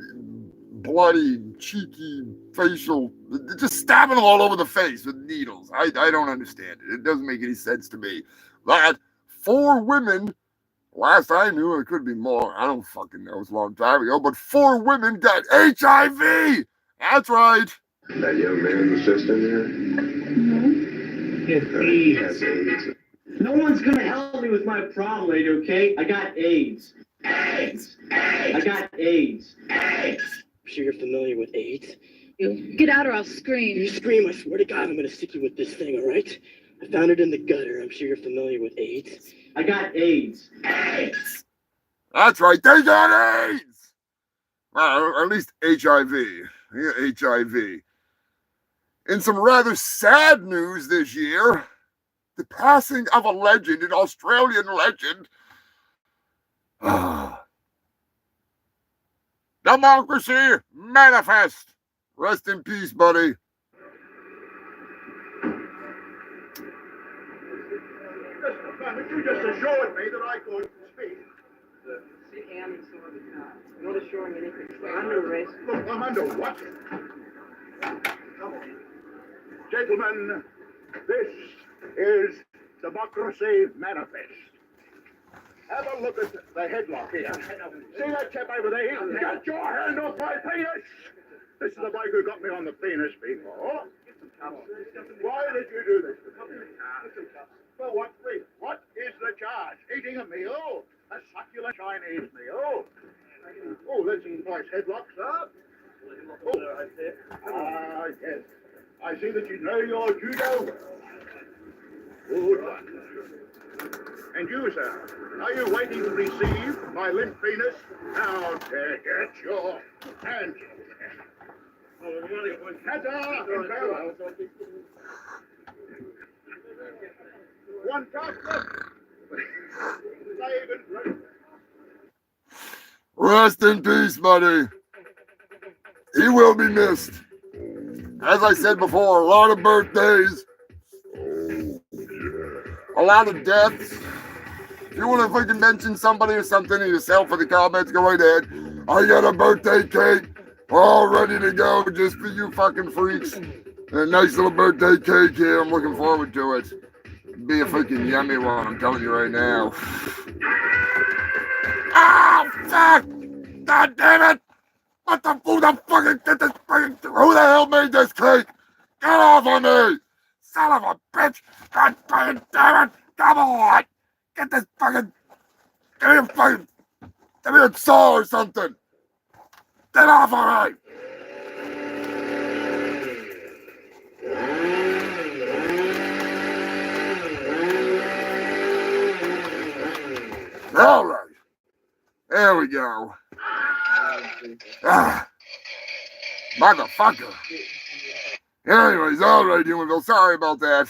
bloody, cheeky facial, just stabbing all over the face with needles. I don't understand it. It doesn't make any sense to me. That 4 women, last I knew, it could be more. I don't fucking know. It was a long time ago. But 4 women got HIV. That's right. That young man's system there? It's AIDS. No one's gonna help me with my problem, lady, okay? I got AIDS. AIDS! AIDS! I got AIDS. AIDS! I'm sure you're familiar with AIDS. You get out or I'll scream. You scream, I swear to God, I'm gonna stick you with this thing, all right? I found it in the gutter. I'm sure you're familiar with AIDS. I got AIDS. AIDS! That's right, they got AIDS! Or at least HIV. Yeah, HIV. In some rather sad news this year, the passing of a legend, an Australian legend. Democracy manifest. Rest in peace, buddy. You just assured me that I could speak. Not assuring anything. Under arrest. Look, I'm under what? Come on. Gentlemen, this is Democracy Manifest. Have a look at the headlock here. See that chap over there? He's got your hand off my penis. This is the bloke who got me on the penis before. Why did you do this? For what reason? What is the charge? Eating a meal? A succulent Chinese meal? Oh, there's some nice headlocks, sir. Oh, yes. I see that you know your judo. Good one. And you, sir, are you waiting to receive my limp penis? Now take it, your hand. One cup. Rest in peace, buddy. He will be missed. As I said before, a lot of birthdays, a lot of deaths. If you want to fucking mention somebody or something in yourself for the comments, go right ahead. I got a birthday cake all ready to go just for you fucking freaks. A nice little birthday cake here. I'm looking forward to it. It'll be a freaking yummy one, I'm telling you right now. Oh, fuck! God damn it! What the fucking did this fucking... Who the hell made this cake? Get off of me! Son of a bitch! God fucking damn it! Come on! Get this fucking... Give me a saw or something! Get off of me! All right. There we go. Motherfucker. Anyways, all right, Humanville. Sorry about that.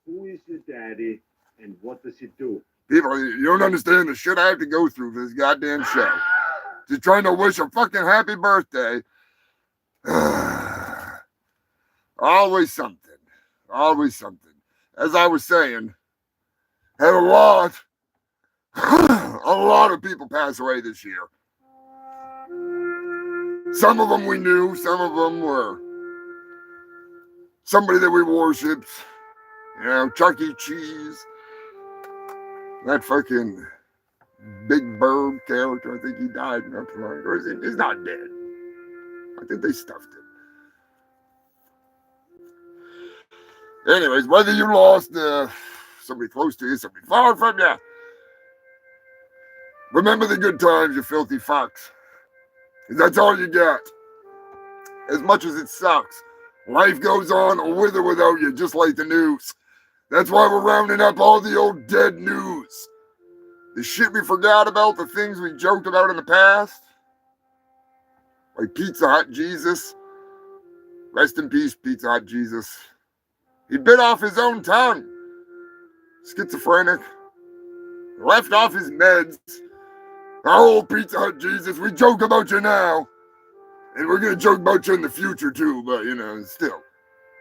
Who is your daddy and what does he do? People, you don't understand the shit I have to go through for this goddamn show. Just trying to wish a fucking happy birthday. Always something. Always something. As I was saying, had a lot of people pass away this year. Some of them we knew, some of them were somebody that we worshipped. You know, Chuck E. Cheese. That fucking Big Bird character, I think he died not too long ago. He's not dead. I think they stuffed him. Anyways, whether you lost somebody close to you, somebody far from you, remember the good times, you filthy fucks. That's all you got. As much as it sucks, life goes on with or without you, just like the news. That's why we're rounding up all the old dead news. The shit we forgot about, the things we joked about in the past. Like Pizza Hut Jesus. Rest in peace, Pizza Hut Jesus. He bit off his own tongue. Schizophrenic. Left off his meds. Our old Pizza Hut Jesus, we joke about you now. And we're going to joke about you in the future too, but you know, still.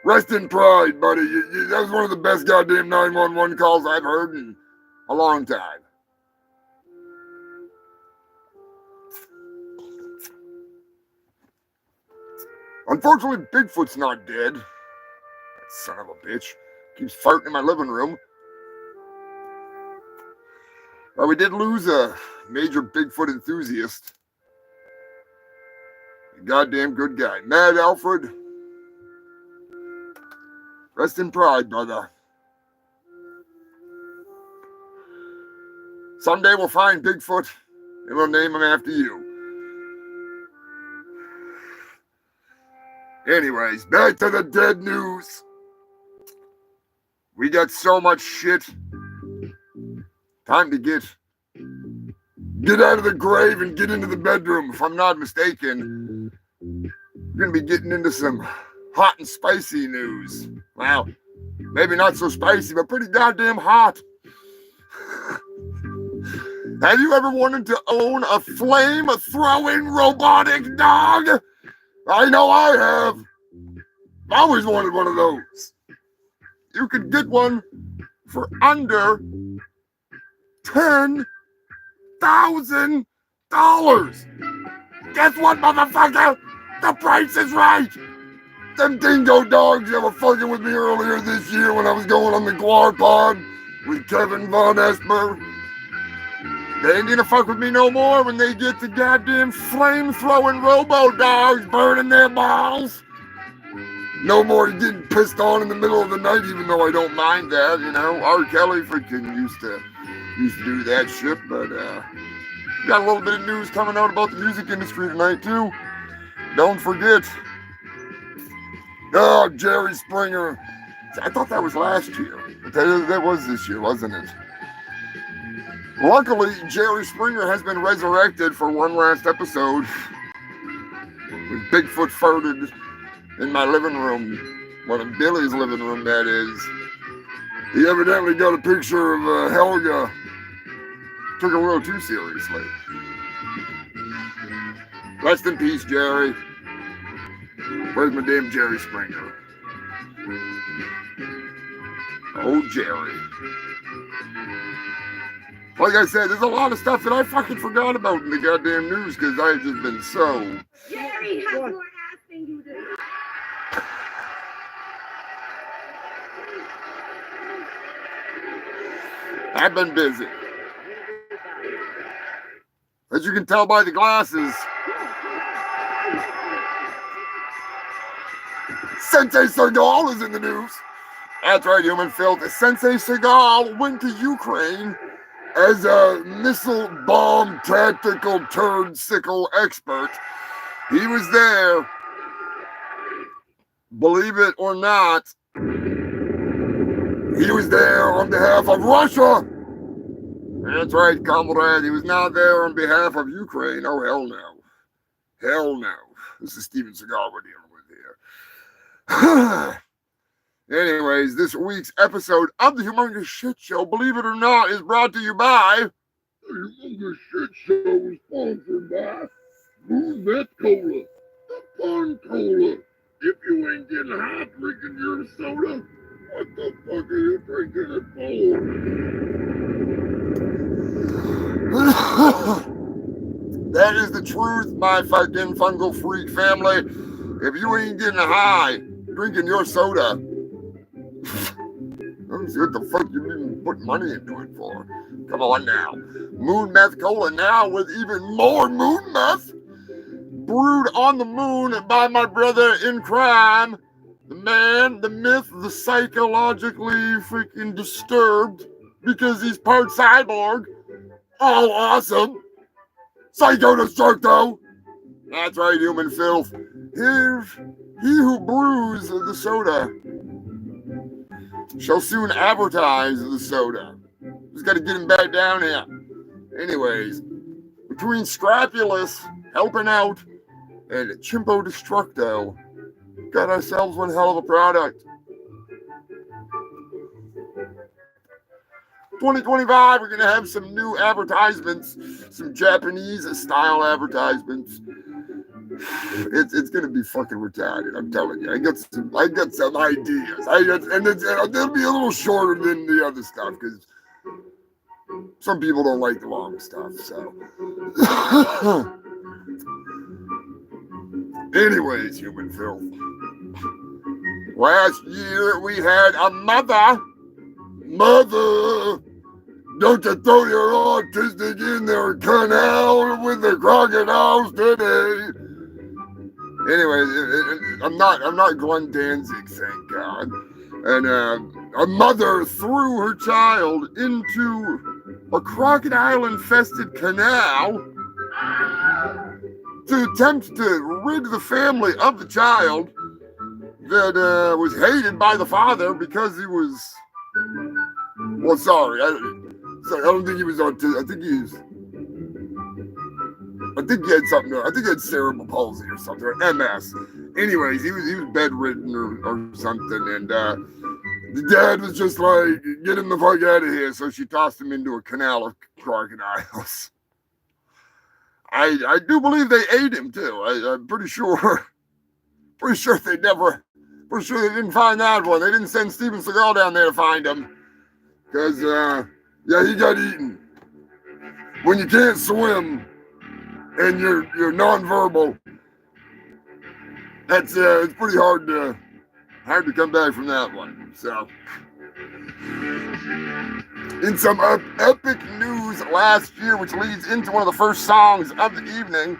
Rest in pride, buddy. That was one of the best goddamn 911 calls I've heard in a long time. Unfortunately, Bigfoot's not dead. That son of a bitch. Keeps farting in my living room. Well, we did lose a major Bigfoot enthusiast. A goddamn good guy. Mad Alfred. Rest in pride, brother. Someday we'll find Bigfoot and we'll name him after you. Anyways, back to the dead news. We got so much shit. Time to get out of the grave and get into the bedroom. If I'm not mistaken, we're going to be getting into some hot and spicy news. Well, maybe not so spicy, but pretty goddamn hot. Have you ever wanted to own a flame-throwing robotic dog? I know I have. I always wanted one of those. You could get one for under $10,000. Guess what, motherfucker? The price is right. Them dingo dogs that were fucking with me earlier this year when I was going on the Guar Pod with Kevin Von Esper. They ain't gonna fuck with me no more when they get the goddamn flame-throwing robo-dogs burning their balls. No more getting pissed on in the middle of the night, even though I don't mind that, you know. R. Kelly freaking used to do that shit, but got a little bit of news coming out about the music industry tonight, too. Don't forget. Oh, Jerry Springer. I thought that was last year, but that was this year, wasn't it? Luckily, Jerry Springer has been resurrected for one last episode. When Bigfoot farted in my living room, one of Billy's living room, that is. He evidently got a picture of Helga. Took it a little too seriously. Rest in peace, Jerry. Where's my damn Jerry Springer? Oh, Jerry. Like I said, there's a lot of stuff that I fucking forgot about in the goddamn news because I've just been so... Jerry has more ass than you do. I've been busy. As you can tell by the glasses, Sensei Seagal is in the news. That's right, human filth. Sensei Seagal went to Ukraine as a missile bomb tactical turd sickle expert. He was there. Believe it or not, he was there on behalf of Russia. That's right, comrade. He was not there on behalf of Ukraine. Oh, hell no. Hell no. This is Steven Seagal we're dealing with here. Anyways, this week's episode of the Humongous Shit Show, believe it or not, is brought to you by... The Humongous Shit Show is sponsored by Moon Meth Cola, the fun cola. If you ain't getting high drinking your soda, what the fuck are you drinking it for? That is the truth, my fucking fungal freak family. If you ain't getting high drinking your soda, let's see what the fuck you even put money into it for. Come on now. Moon Meth Cola now with even more moon meth. Brewed on the moon by my brother in crime. The man, the myth, the psychologically freaking disturbed because he's part cyborg. All awesome. Psycho Destructo. That's right, human filth. Here's he who brews the soda shall soon advertise the soda. Just got to get him back down here. Anyways, between Scrapulous helping out and Chimpo Destructo, got ourselves one hell of a product. 2025, we're going to have some new advertisements, some Japanese style advertisements. It's going to be fucking retarded, I'm telling you. I got some ideas. And they'll be a little shorter than the other stuff because some people don't like the long stuff, so. Anyways, human filth. Last year we had a mother, don't you throw your autistic in their canal with the crocodiles today. Anyways, I'm not Glenn Danzig, thank God. And a mother threw her child into a crocodile-infested canal to attempt to rid the family of the child that was hated by the father because he was... Well, sorry, I don't think he was autistic. I think he had something. I think he had cerebral palsy or something, or MS. Anyways, he was bedridden or something, and the dad was just like, "Get him the fuck out of here!" So she tossed him into a canal of crocodiles. I do believe they ate him too. I'm pretty sure. Pretty sure they didn't find that one. They didn't send Steven Seagal down there to find him. Because, yeah, he got eaten. When you can't swim and you're nonverbal, it's pretty hard to come back from that one. So, in some epic news news last year, which leads into one of the first songs of the evening.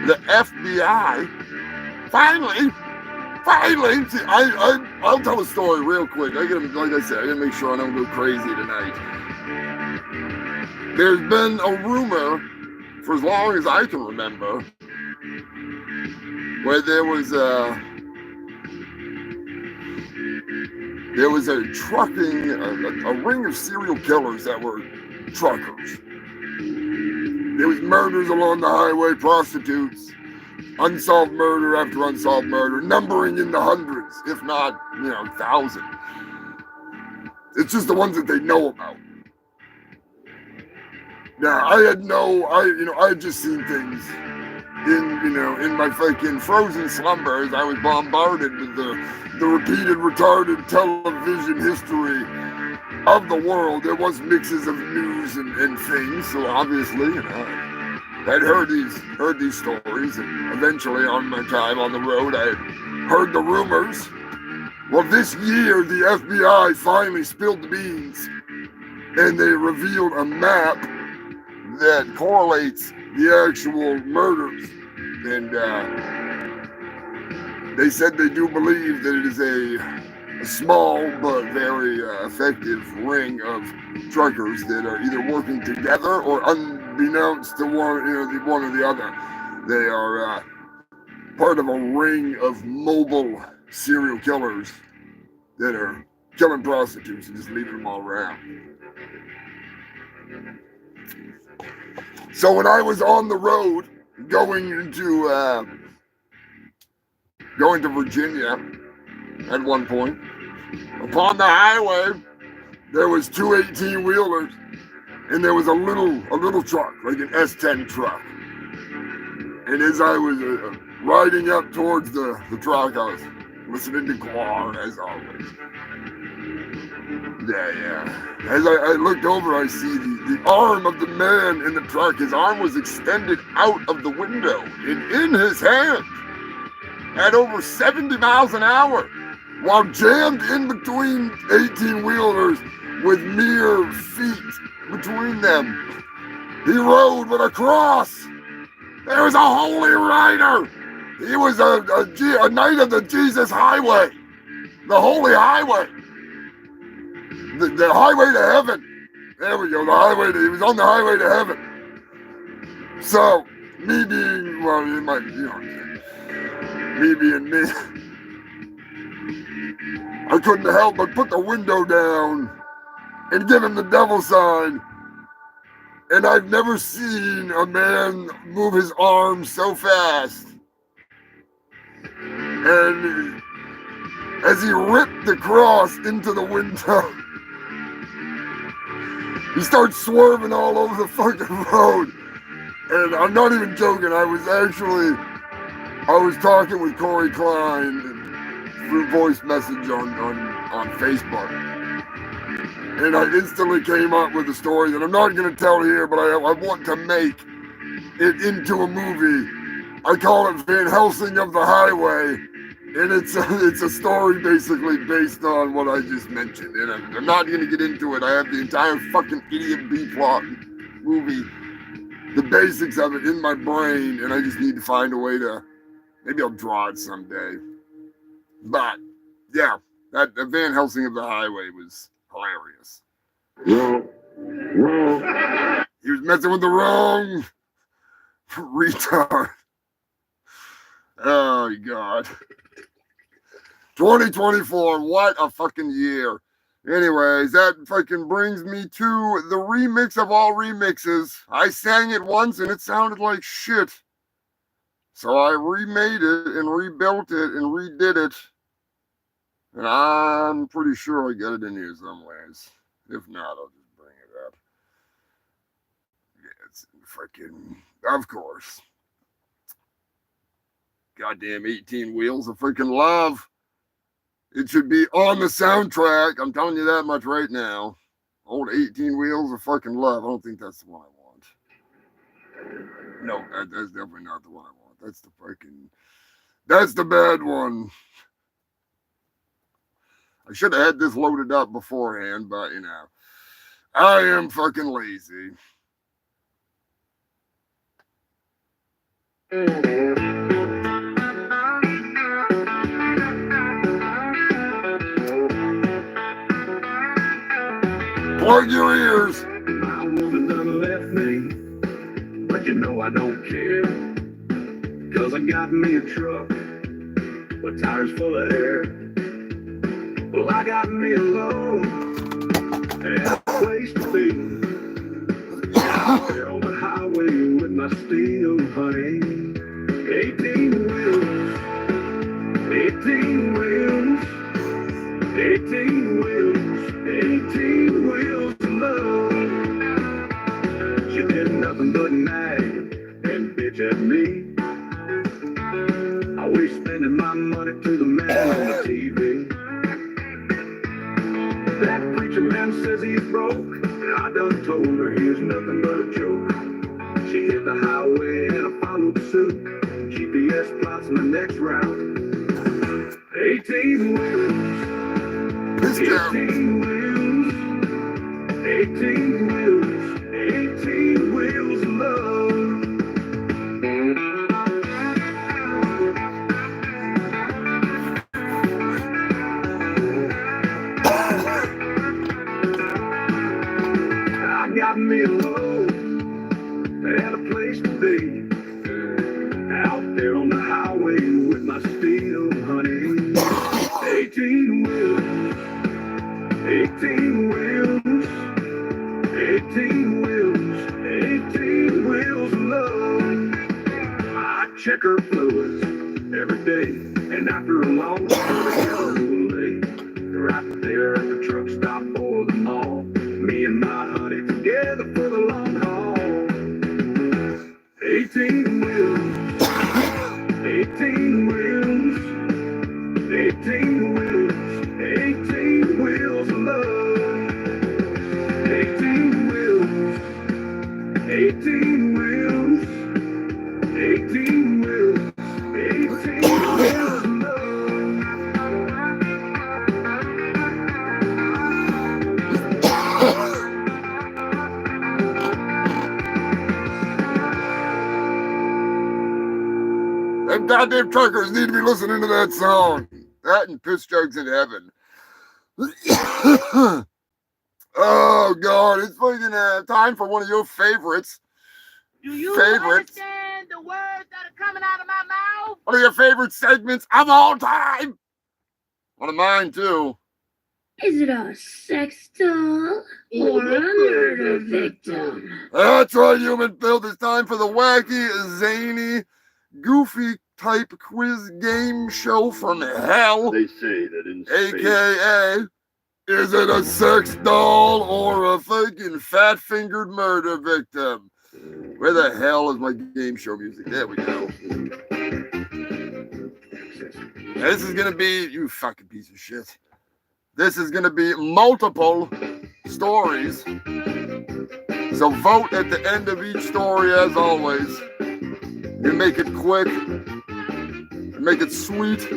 The FBI finally, see, I'll tell a story real quick. Like I said, I gotta make sure I don't go crazy tonight. There's been a rumor for as long as I can remember where there was a trucking, a ring of serial killers that were truckers. There was murders along the highway, prostitutes, unsolved murder after unsolved murder, numbering in the hundreds, if not, thousands. It's just the ones that they know about. Now, I had just seen things in my fucking frozen slumbers. I was bombarded with the repeated, retarded television history of the world. There was mixes of news and things, so obviously, I'd heard these stories, and eventually on my time on the road, I had heard the rumors. Well, this year, the FBI finally spilled the beans, and they revealed a map that correlates the actual murders, and they said they do believe that it is a small but very effective ring of truckers that are either working together or unbeknownst to one or the other. They are part of a ring of mobile serial killers that are killing prostitutes and just leaving them all around. So when I was on the road going to Virginia at one point, upon the highway, there was two 18-wheelers, and there was a little truck, like an S10 truck. And as I was riding up towards the truck, I was listening to Guar, as always. Yeah. As I looked over, I see the arm of the man in the truck. His arm was extended out of the window and in his hand at over 70 miles an hour, while jammed in between 18-wheelers with mere feet between them. He rode with a cross. There was a holy rider. He was a knight of the Jesus Highway, the holy highway, the highway to heaven. There we go, he was on the highway to heaven. So, me being me, I couldn't help but put the window down and give him the devil sign. And I've never seen a man move his arms so fast. And as he ripped the cross into the window, he starts swerving all over the fucking road. And I'm not even joking, I was talking with Corey Klein through voice message on Facebook. And I instantly came up with a story that I'm not going to tell here, but I want to make it into a movie. I call it Van Helsing of the Highway, and it's a story basically based on what I just mentioned. And I'm not going to get into it. I have the entire fucking Idiot B-plot movie, the basics of it in my brain, and I just need to find a way to, maybe I'll draw it someday. But, yeah, that Van Helsing of the Highway was hilarious. He was messing with the wrong retard. Oh, God. 2024, what a fucking year. Anyways, that fucking brings me to the remix of all remixes. I sang it once and it sounded like shit. So I remade it and rebuilt it and redid it. And I'm pretty sure I got it in here somewheres. If not, I'll just bring it up. Yeah, it's freaking, of course. Goddamn 18 Wheels of freaking Love. It should be on the soundtrack. I'm telling you that much right now. Old 18 Wheels of fucking Love. I don't think that's the one I want. No, that's definitely not the one I want. That's the bad one. I should have had this loaded up beforehand, but I am fucking lazy. Plug your ears. My woman done left me, but you know I don't care. Cause I got me a truck with tires full of air. Well, I got me a load and a place to be. Out there on the highway with my steel, honey. 18 wheels, 18 wheels, 18 wheels, 18 wheels of love. She did nothing but nag and bitch at me. Always spending my money to the man on the TV. That preacher man says he's broke. I done told her he's nothing but a joke. She hit the highway and I followed suit. GPS plots my next route. 18 wheels. 18 wheels. 18 wheels. 18 wheels of love. I got me a load and a place to be. Out there on the highway with my steel, honey. 18 wheels, 18 wheels, 18 wheels, 18 wheels of love. I check her fluids every day, and after a long day, right there at the truck stop or the mall, me and my honey together for the long haul. 18 wheels, 18 wheels, 18 wheels, 18 wheels of love. 18 wheels, 18 wheels, 18 wheels, 18 wheels of Them goddamn truckers need to be listening to that song. That and Piss Jugs in Heaven. Oh, God. It's fucking time for one of your favorites. Do you Favorites. understand the words that are coming out of my mouth? One of your favorite segments of all time. One of mine, too. Is it a sex doll or a murder victim? That's right, human filth. It's time for the wacky, zany, goofy type quiz game show from hell. They say that in space. AKA, is it a sex doll or a fucking fat-fingered murder victim? Where the hell is my game show music? There we go. This is gonna be, you fucking piece of shit. This is gonna be multiple stories. So vote at the end of each story as always. You make it quick. Make it sweet.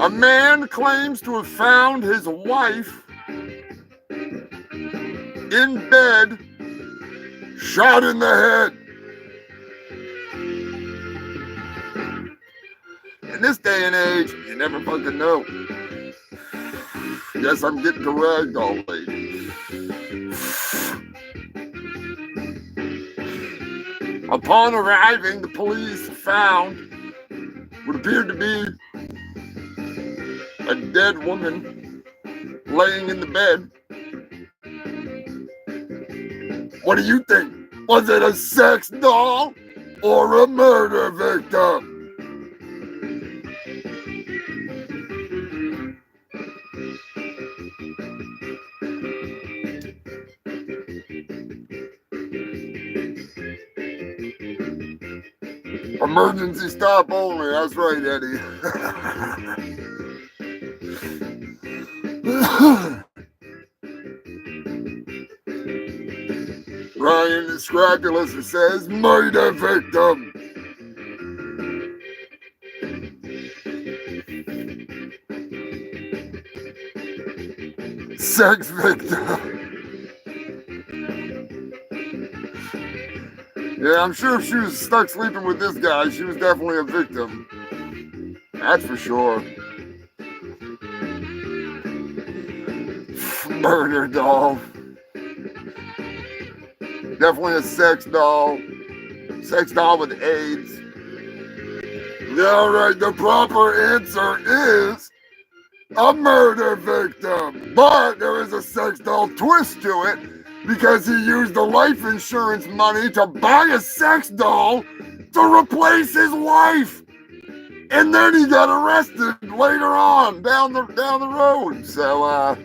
A man claims to have found his wife in bed, shot in the head. In this day and age, you never fucking know. Yes, I'm getting to ragdoll lady. Upon arriving, the police found what appeared to be a dead woman laying in the bed. What do you think? Was it a sex doll or a murder victim? Emergency stop only. That's right, Eddie. Ryan the Scrapulous says murder victim. sex victim. Yeah, I'm sure if she was stuck sleeping with this guy, she was definitely a victim. That's for sure. Murder doll. Definitely a sex doll. Sex doll with AIDS. All right, the proper answer is a murder victim. But there is a sex doll twist to it because he used the life insurance money to buy a sex doll to replace his wife. And then he got arrested later on down the road. So,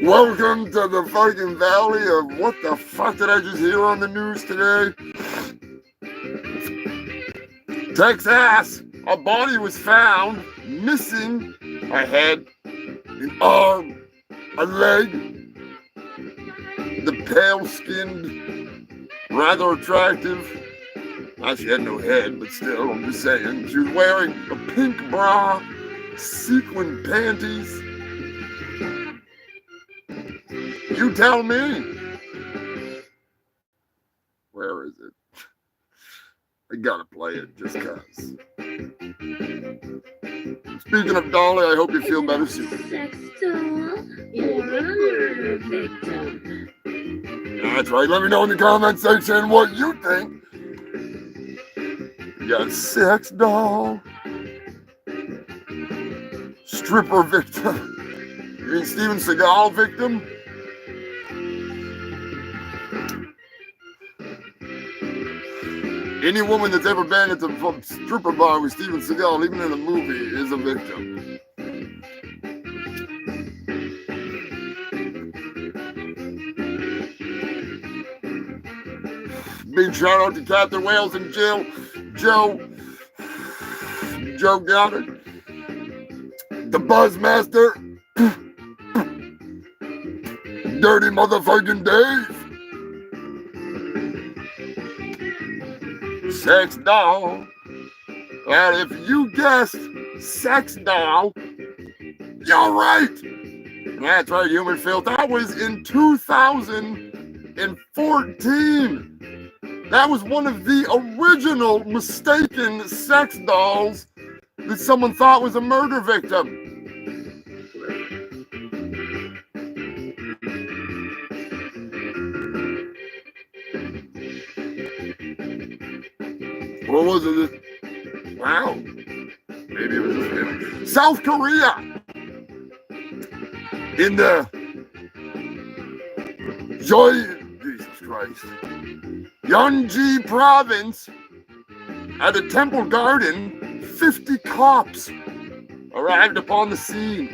welcome to the fucking valley of what the fuck did I just hear on the news today? Texas, a body was found missing a head, an arm, a leg. The pale-skinned, rather attractive. She had no head, but still, I'm just saying. She was wearing a pink bra, sequin panties. You tell me. Where is it? I gotta play it just cause. Speaking of Dolly, I hope you feel better soon. Sex doll or a murder victim? That's right. Let me know in the comment section what you think. You got sex doll, stripper victim. You mean Steven Seagal victim? Any woman that's ever been at the stripper bar with Steven Seagal, even in a movie, is a victim. Big shout out to Captain Wales and Jill. Joe got it. The Buzzmaster. Dirty motherfucking Dave. Sex doll. And if you guessed sex doll, you're right. That's right, Human Filth. That was in 2014. That was one of the original mistaken sex dolls that someone thought was a murder victim. What was it? Wow. Maybe it was just him. South Korea. In the Jesus Christ. Yeonji province, at a temple garden, 50 cops arrived upon the scene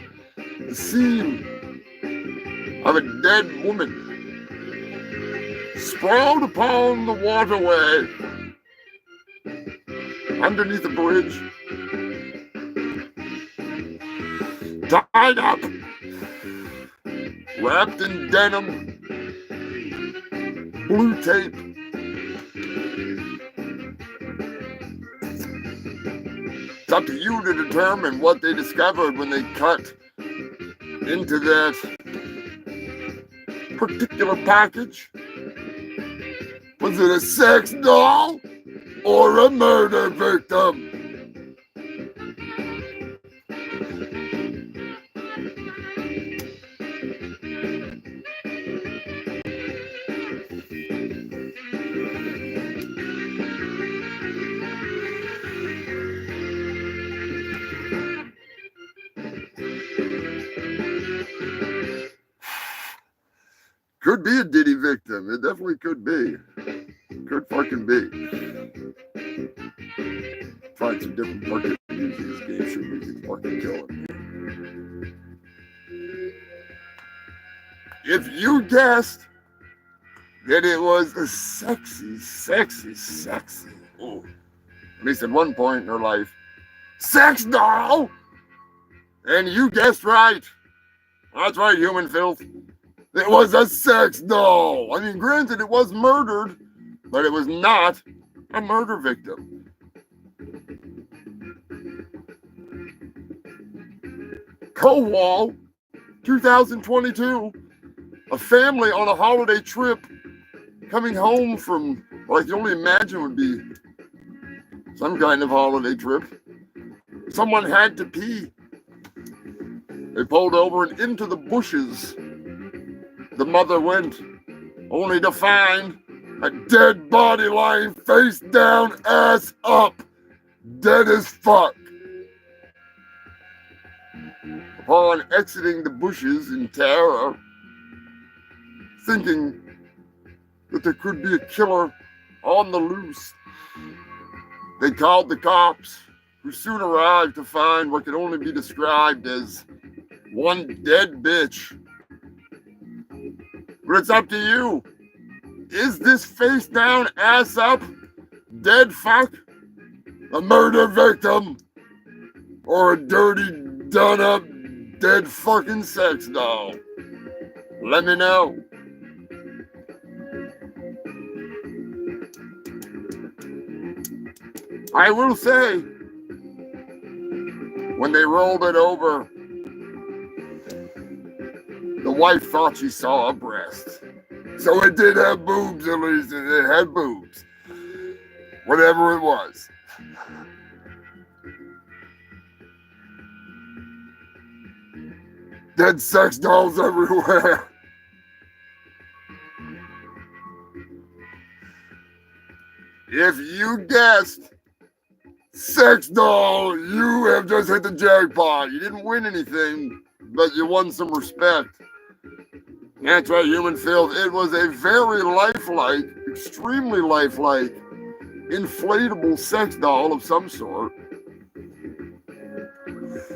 of a dead woman sprawled upon the waterway underneath a bridge, tied up, wrapped in denim, blue tape. It's up to you to determine what they discovered when they cut into that particular package. Was it a sex doll or a murder victim? Could be a Diddy victim. It definitely could be. Could fucking be. Find some different fucking music. This game should be fucking killing me. If you guessed that it was a sexy, ooh, at least at one point in her life, sex doll, and you guessed right. That's right, Human Filth. It was a sex doll. I mean, granted, it was murdered, but it was not a murder victim. Kowal, 2022. A family on a holiday trip coming home from what I can only imagine would be some kind of holiday trip. Someone had to pee. They pulled over and into the bushes. The mother went, only to find a dead body lying face down, ass up, dead as fuck. Upon exiting the bushes in terror, thinking that there could be a killer on the loose, they called the cops, who soon arrived to find what could only be described as one dead bitch. But it's up to you. Is this face down, ass up, dead fuck a murder victim or a dirty, done up, dead fucking sex doll? Let me know. I will say, when they rolled it over, the wife thought she saw a breast. So it did have boobs, at least. It had boobs. Whatever it was. Dead sex dolls everywhere. If you guessed sex doll, you have just hit the jackpot. You didn't win anything, but you won some respect. That's right, human filth. It was a very lifelike, extremely lifelike, inflatable sex doll of some sort.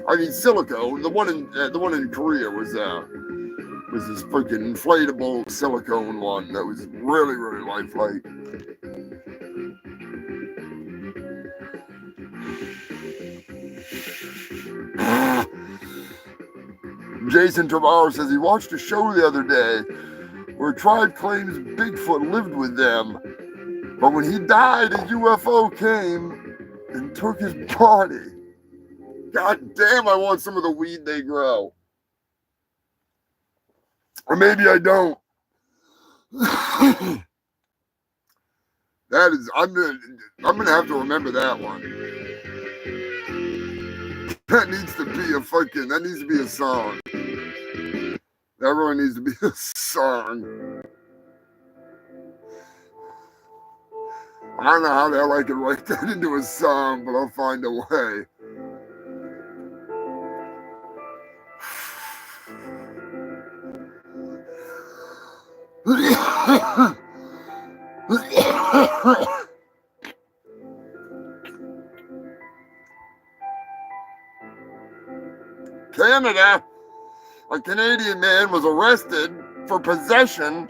I mean, silicone. The one in Korea was this freaking inflatable silicone one that was really, really lifelike. Jason Trevor says he watched a show the other day where a tribe claims Bigfoot lived with them, but when he died, a UFO came and took his body. God damn, I want some of the weed they grow. Or maybe I don't. That is, I'm gonna have to remember that one. That needs to be a song. That really needs to be a song. I don't know how the hell I can write that into a song, but I'll find a way. Canada, a Canadian man was arrested for possession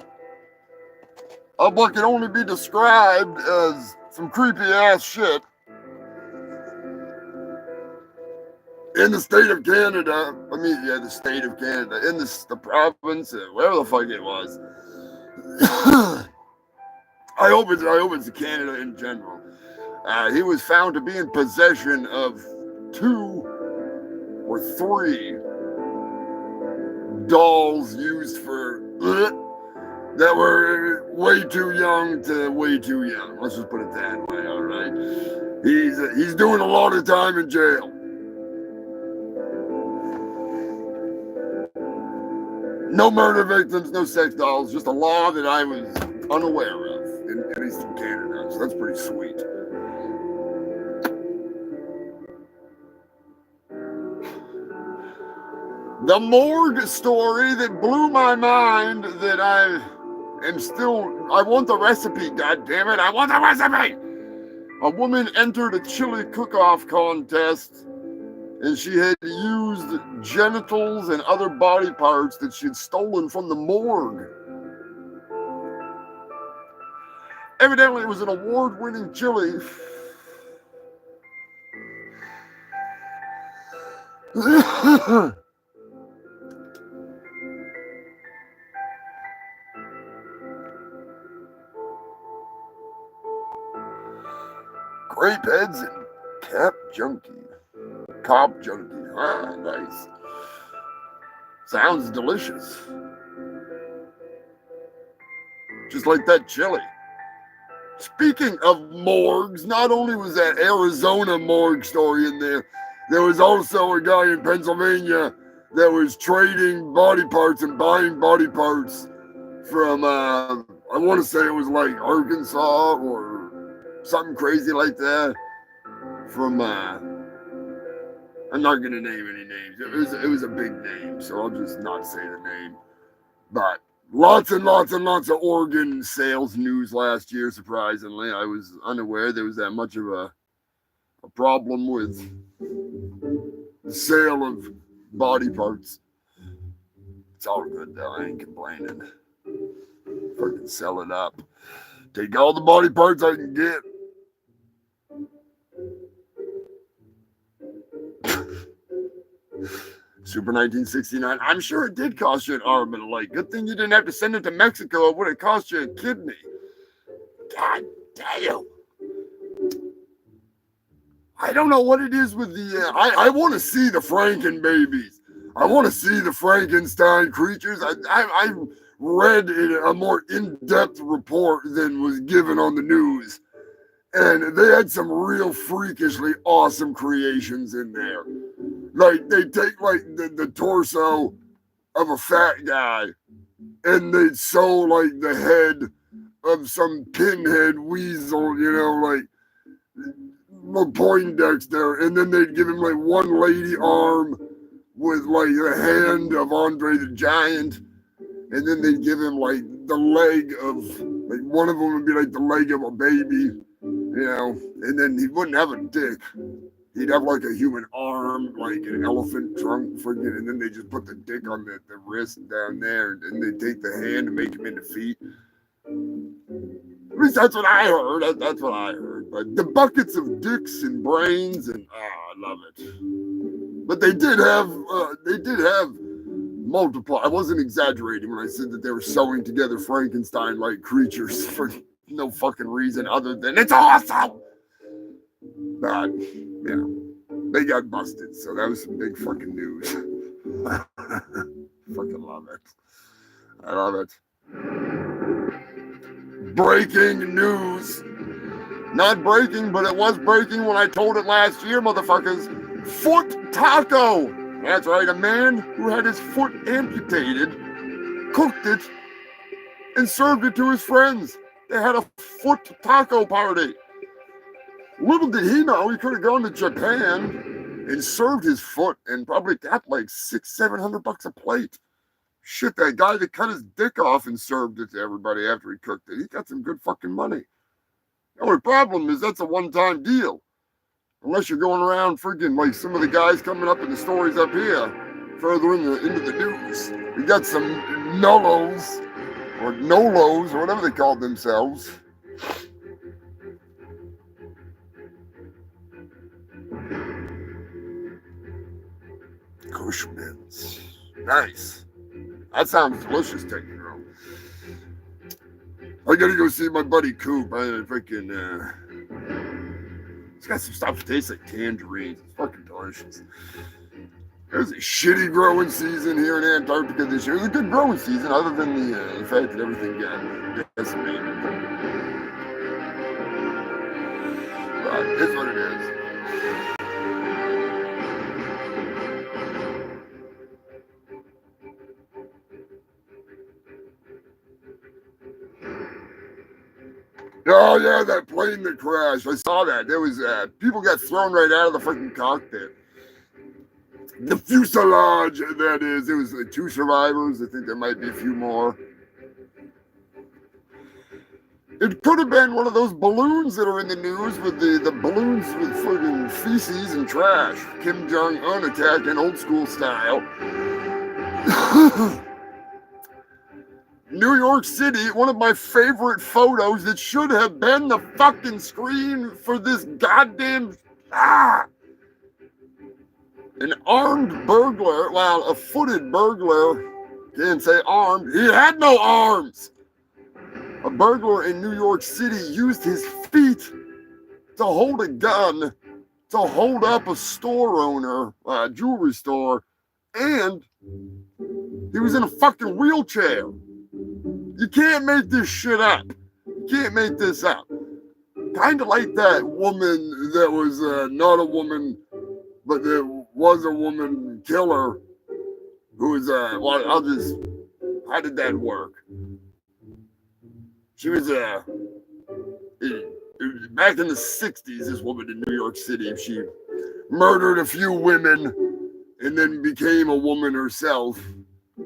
of what can only be described as some creepy ass shit in the state of Canada. The state of Canada, in the province, wherever the fuck it was. I hope it's Canada in general. He was found to be in possession of 2 or 3 dolls used for that were way too young to way too young. Let's just put it that way. All right, he's doing a lot of time in jail. No murder victims, no sex dolls, just a law that I was unaware of, at least in Canada. So that's pretty sweet. The morgue story that blew my mind, that I want the recipe, God damn it, I want the recipe! A woman entered a chili cook-off contest, and she had used genitals and other body parts that she had stolen from the morgue. Evidently, it was an award-winning chili. Grape heads and cob junkie. Ah, nice. Sounds delicious. Just like that chili. Speaking of morgues, not only was that Arizona morgue story in there, there was also a guy in Pennsylvania that was trading body parts and buying body parts from, I want to say it was like Arkansas or something crazy like that. From, I'm not going to name any names. It was a big name, so I'll just not say the name. But lots and lots and lots of organ sales news last year, surprisingly. I was unaware there was that much of a problem with the sale of body parts. It's all good, though. I ain't complaining. Fucking sell it up. Take all the body parts I can get. Super 1969. I'm sure it did cost you an arm and a leg. Good thing you didn't have to send it to Mexico. It would have cost you a kidney. God damn. I don't know what it is with the... I want to see the Franken babies. I want to see the Frankenstein creatures. I read a more in-depth report than was given on the news. And they had some real freakishly awesome creations in there. Like, they take, like, the torso of a fat guy, and they'd sew, like, the head of some pinhead weasel, you know, like, Poindexter, and then they'd give him, like, one lady arm with, like, the hand of Andre the Giant, and then they'd give him, like, the leg of, like, one of them would be, like, the leg of a baby, you know, and then he wouldn't have a dick. He'd have like a human arm, like an elephant trunk, friggin', and then they just put the dick on the wrist down there, and they take the hand and make him into feet. At least that's what I heard. That's what I heard. But the buckets of dicks and brains, and I love it. But they did have multiple. I wasn't exaggerating when I said that they were sewing together Frankenstein-like creatures for no fucking reason other than it's awesome. But, you know, they got busted, so that was some big fucking news. Fucking love it. I love it. Breaking news. Not breaking, but it was breaking when I told it last year, motherfuckers. Foot taco. That's right, a man who had his foot amputated cooked it and served it to his friends. They had a foot taco party. Little did he know he could have gone to Japan and served his foot and probably got like $600-700 a plate. Shit, that guy that cut his dick off and served it to everybody after he cooked it, he got some good fucking money. The only problem is that's a one-time deal. Unless you're going around friggin' like some of the guys coming up in the stories up here, further into the news. We got some Nolos, or Nolos, or whatever they called themselves. Cushmans. Nice. That sounds delicious, take it home. I gotta go see my buddy Coop. I freaking, it's got some stuff that tastes like tangerines. It's fucking delicious. There's a shitty growing season here in Antarctica this year. It was a good growing season, other than the fact that everything got decimated. But it's what it is. Oh yeah, that plane that crashed. I saw that. There was people got thrown right out of the freaking cockpit. The fuselage, that is. There was 2 survivors. I think there might be a few more. It could have been one of those balloons that are in the news with the balloons with friggin' feces and trash. Kim Jong-un attacking old school style. New York City, one of my favorite photos that should have been the fucking screen for this goddamn... An armed burglar, well, a footed burglar, can't say armed, he had no arms. A burglar in New York City used his feet to hold a gun to hold up a store owner, a jewelry store, and He was in a fucking wheelchair. You can't make this shit up. You can't make this up. Kind of like that woman that was not a woman, but there was a woman killer who was, how did that work? She was, back in the 60s, this woman in New York City, she murdered a few women and then became a woman herself.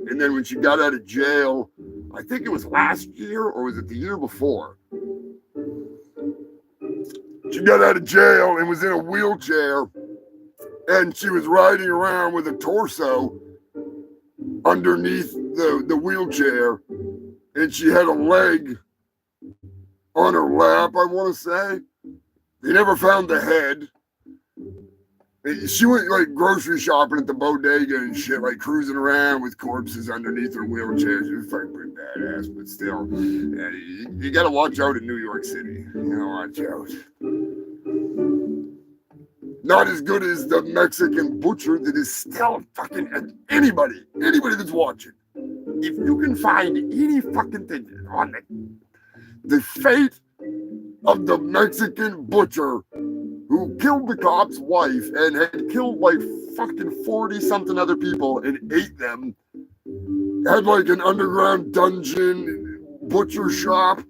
And then when she got out of jail, I think it was last year or was it the year before? She got out of jail and was in a wheelchair, and she was riding around with a torso underneath the wheelchair, and she had a leg on her lap, I want to say. They never found the head. She went like grocery shopping at the bodega and shit, like cruising around with corpses underneath her wheelchair. She was fucking pretty badass, but still, yeah, you gotta watch out in New York City. You gotta watch out. Not as good as the Mexican butcher that is still fucking anybody that's watching. If you can find any fucking thing on the fate of the Mexican butcher who killed the cop's wife and had killed like fucking 40 something other people and ate them, had like an underground dungeon butcher shop.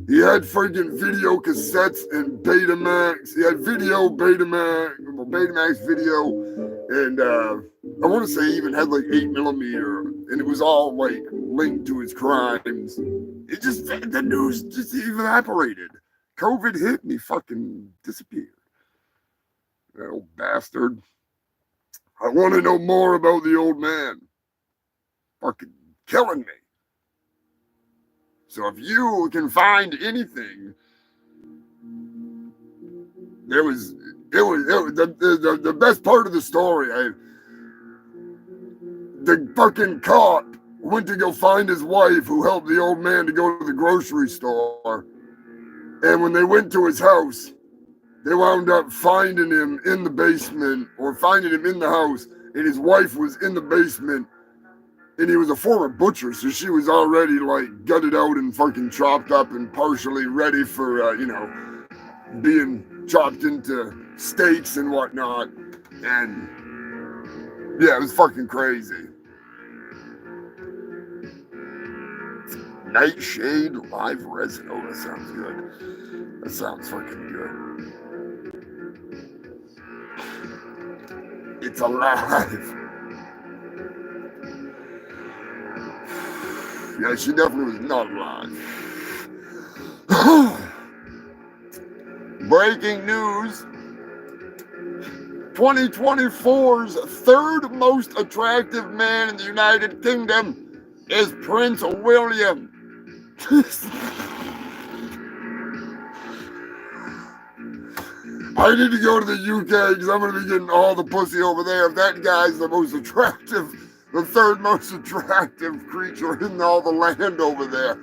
He had freaking video cassettes and Betamax. He had video, Betamax video, and I want to say he even had like 8mm, and it was all like linked to his crimes. It just, the news just evaporated. COVID hit and he fucking disappeared. That old bastard. I want to know more about the old man. Fucking killing me. So if you can find anything, the best part of the story. The fucking cop went to go find his wife who helped the old man to go to the grocery store. And when they went to his house, they wound up finding him in the basement or finding him in the house, and his wife was in the basement, and he was a former butcher, so she was already like gutted out and fucking chopped up and partially ready for, being chopped into steaks and whatnot. And yeah, it was fucking crazy. Nightshade live resin. Oh, that sounds good. That sounds fucking good. It's alive. Yeah, she definitely was not alive. Breaking news. 2024's third most attractive man in the United Kingdom is Prince William. I need to go to the UK because I'm going to be getting all the pussy over there. If that guy's the most attractive, the third most attractive creature in all the land over there.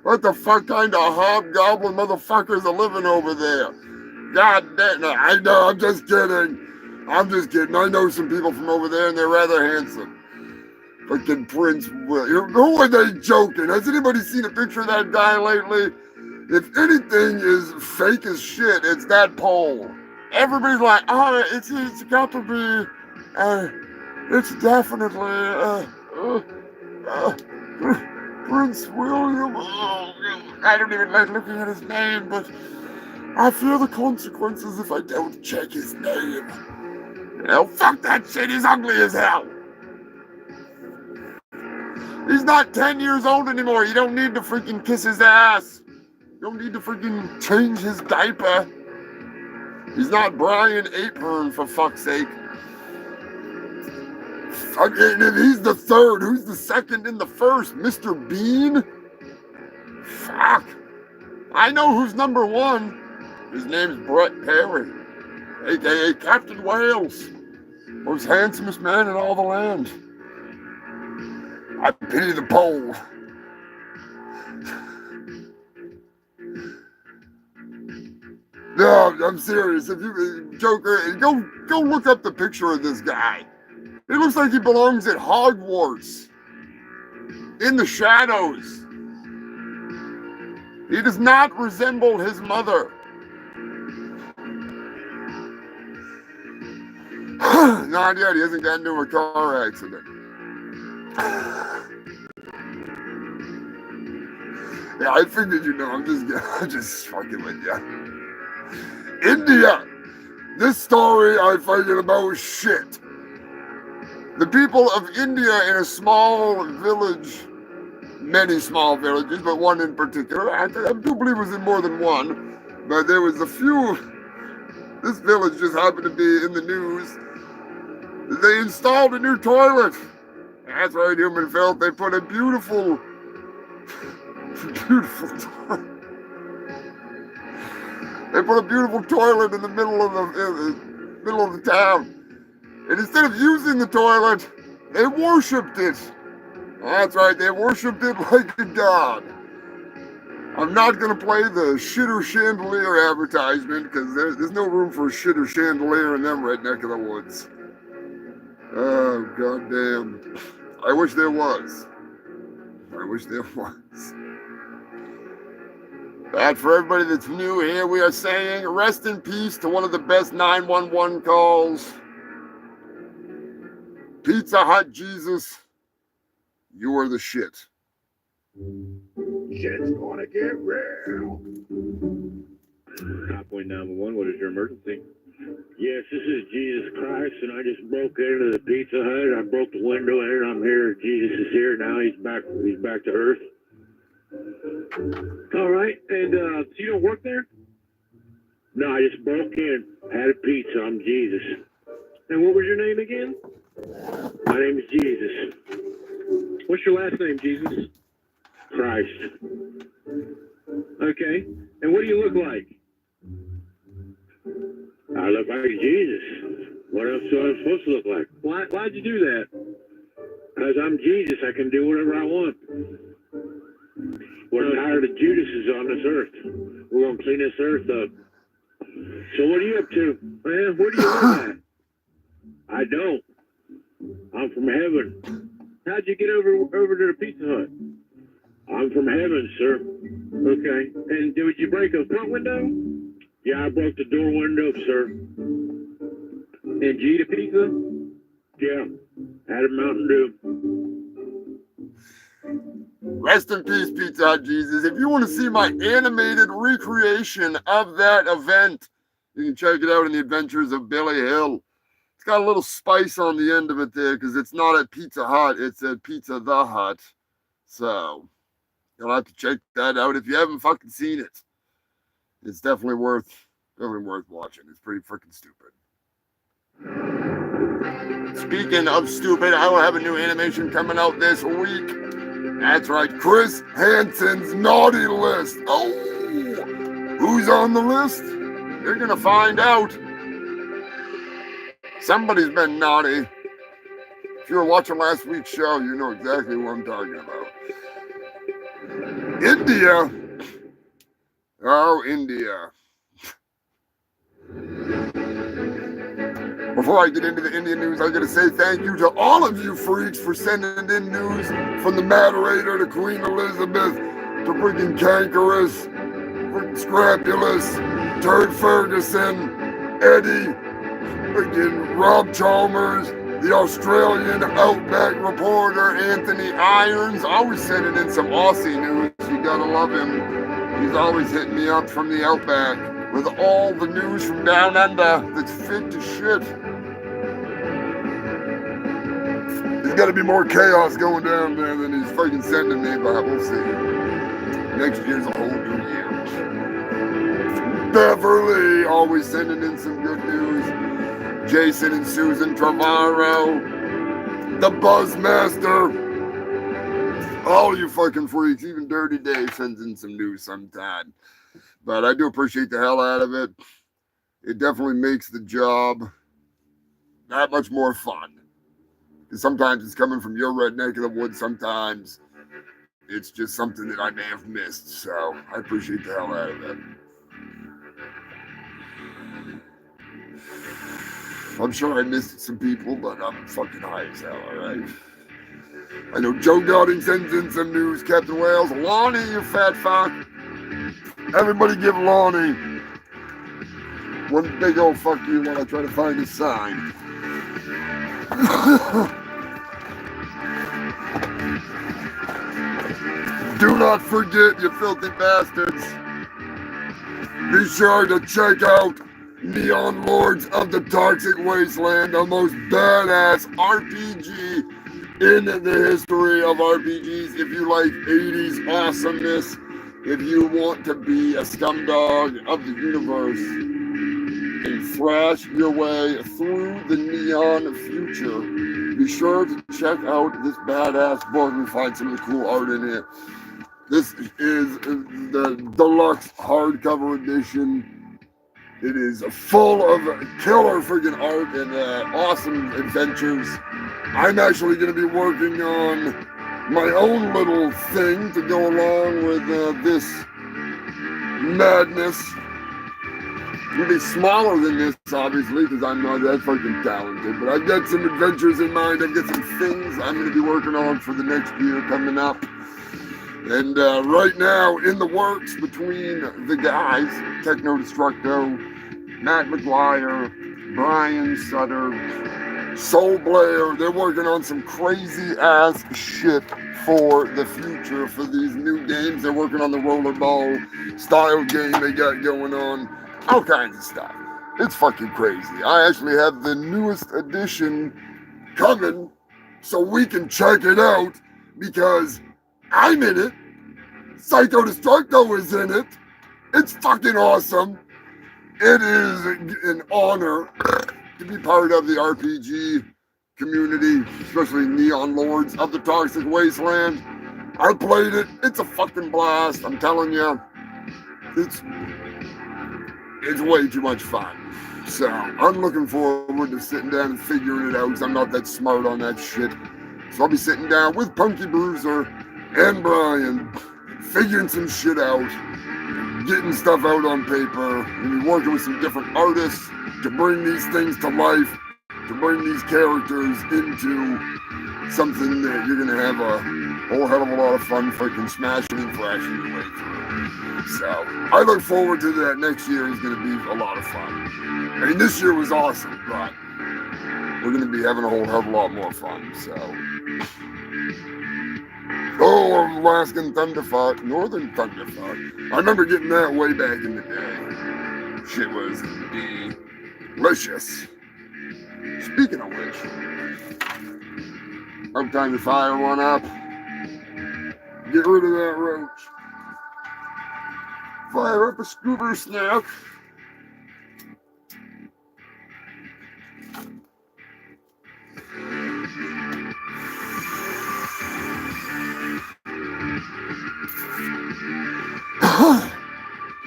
What the fuck kind of hobgoblin motherfuckers are living over there? God damn, no, I know, I'm just kidding. I'm just kidding. I know some people from over there and they're rather handsome. Fucking Prince William. Who are they joking? Has anybody seen a picture of that guy lately? If anything is fake as shit, it's that pole. Everybody's like, oh, it's got to be, it's definitely, Prince William. Oh, I don't even like looking at his name, but I feel the consequences if I don't check his name. Fuck that shit, he's ugly as hell. He's not 10 years old anymore. You don't need to freaking kiss his ass. You don't need to freaking change his diaper. He's not Brian Apern, for fuck's sake. Fucking, if he's the third, who's the second and the first? Mr. Bean? Fuck. I know who's number one. His name's Brett Perry, a.k.a. Captain Wales. Most handsomest man in all the land. I pity the pole. No, I'm serious. If you Joker, go look up the picture of this guy. It looks like he belongs at Hogwarts. in the shadows. He does not resemble his mother. Not yet. He hasn't gotten into a car accident. Yeah, I figured, I'm just fucking with you. India. This story I figured about shit. The people of India in a small village, many small villages, but one in particular, I do believe it was in more than one, but there was a few. This village just happened to be in the news. They installed a new toilet. That's right, human filth. They put a beautiful toilet. They put a beautiful toilet in the middle of the town. And instead of using the toilet, they worshipped it. That's right, they worshipped it like a god. I'm not going to play the shitter chandelier advertisement because there's no room for a shitter chandelier in them right neck of the woods. Oh, goddamn. I wish there was. But for everybody that's new here, we are saying rest in peace to one of the best 911 calls. Pizza Hut Jesus, you are the shit. Shit's gonna get real. Top point 911, what is your emergency? Yes, this is Jesus Christ, and I just broke into the Pizza Hut. I broke the window in. I'm here. Jesus is here now. He's back to earth. All right, and so you don't work there? No, I just broke in. Had a pizza. I'm Jesus. And what was your name again? My name is Jesus. What's your last name, Jesus? Christ. Okay. And what do you look like? I look like Jesus. What else do I supposed to look like? Why'd you do that? Because I'm Jesus. I can do whatever I want. We're tired of Judases on this earth. We're going to clean this earth up. So what are you up to? Man, where do you live at? I don't. I'm from heaven. How'd you get over to the Pizza Hut? I'm from heaven, sir. Okay. And did you break a front window? Yeah, I broke the door window, sir. And did you eat a pizza? Yeah. Had a Mountain Dew. Rest in peace, Pizza Hut Jesus. If you want to see my animated recreation of that event, you can check it out in the Adventures of Billy Hill. It's got a little spice on the end of it there because it's not at Pizza Hut, it's at Pizza the Hut. So you'll have to check that out if you haven't fucking seen it. It's definitely worth watching. It's pretty freaking stupid. Speaking of stupid, I will have a new animation coming out this week. That's right, Chris Hansen's Naughty List. Oh, who's on the list? You're gonna find out. Somebody's been naughty. If you were watching last week's show, you know exactly what I'm talking about. India. Oh, India. Before I get into the Indian news, I gotta say thank you to all of you freaks for sending in news from the Moderator to Queen Elizabeth to freaking Cankerous, freaking Scrapulous, Turd Ferguson, Eddie, freaking Rob Chalmers, the Australian Outback reporter Anthony Irons, always sending in some Aussie news. You gotta love him. He's always hitting me up from the Outback with all the news from down under that's fit to shit. There's got to be more chaos going down there than he's freaking sending me, but we'll see. Next year's a whole new year. Beverly always sending in some good news. Jason and Susan Travaro, the Buzzmaster. All you fucking freaks, even Dirty Dave sends in some news sometime. But I do appreciate the hell out of it. It definitely makes the job that much more fun. Because sometimes it's coming from your red neck of the woods. Sometimes it's just something that I may have missed. So I appreciate the hell out of it. I'm sure I missed some people, but I'm fucking high as hell, all right? I know Joe Godding sends in some news. Captain Wales, Lonnie, you fat fuck. Everybody give Lonnie one big old fuck you while I try to find his sign. Do not forget, you filthy bastards. Be sure to check out Neon Lords of the Toxic Wasteland, the most badass RPG in the history of RPGs. If you like 80s awesomeness, if you want to be a scumdog of the universe and thrash your way through the neon future, be sure to check out this badass book and find some of the cool art in it. This is the deluxe hardcover edition. It is full of killer freaking art and awesome adventures. I'm actually going to be working on my own little thing to go along with this madness. It'll be smaller than this, obviously, because I'm not that fucking talented. But I've got some adventures in mind. I've got some things I'm going to be working on for the next year coming up. And right now, in the works between the guys, Techno Destructo, Matt McGuire, Brian Sutter, Soul Blair, they're working on some crazy ass shit for the future for these new games. They're working on the rollerball style game they got going on. All kinds of stuff. It's fucking crazy. I actually have the newest edition coming so we can check it out because I'm in it. Psycho Destructo is in it. It's fucking awesome. It is an honor to be part of the RPG community, especially Neon Lords of the Toxic Wasteland. I played it. It's a fucking blast. I'm telling you. It's way too much fun. So I'm looking forward to sitting down and figuring it out because I'm not that smart on that shit. So I'll be sitting down with Punky Bruiser and Brian, figuring some shit out, getting stuff out on paper, and be working with some different artists to bring these things to life, to bring these characters into something that you're gonna have a whole hell of a lot of fun freaking smashing and thrashing your way through. So I look forward to that. Next year is gonna be a lot of fun. I mean, this year was awesome, but we're gonna be having a whole hell of a lot more fun. So, Alaskan Thunderfuck, Northern Thunderfuck. I remember getting that way back in the day. Shit was delicious. Speaking of which, I'm time to fire one up. Get rid of that roach. Fire up a scuba snack.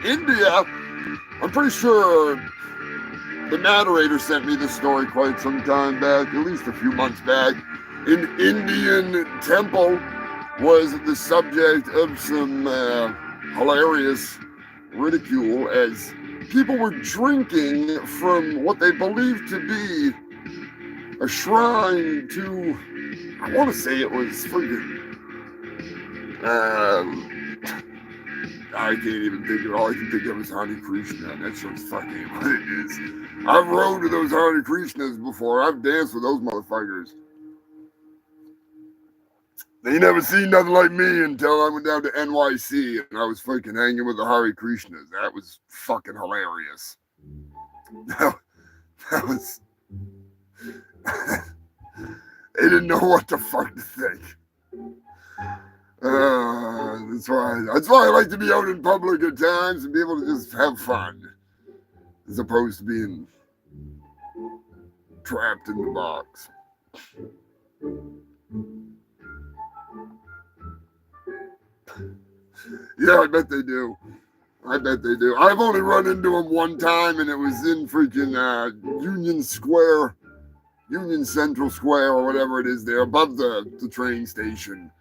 India, I'm pretty sure the narrator sent me this story quite some time back, at least a few months back. An Indian temple was the subject of some hilarious ridicule as people were drinking from what they believed to be a shrine to, I want to say it was friggin', I can't even think of it. All I can think of is Hare Krishna. That's just fucking what it is. I've rode with those Hare Krishnas before. I've danced with those motherfuckers. They never seen nothing like me until I went down to NYC and I was fucking hanging with the Hare Krishnas. That was fucking hilarious. That was... They didn't know what the fuck to think. That's why I like to be out in public at times and be able to just have fun, as opposed to being trapped in the box. Yeah, I bet they do. I bet they do. I've only run into them one time, and it was in freaking Union Square, Union Central Square, or whatever it is there, above the train station.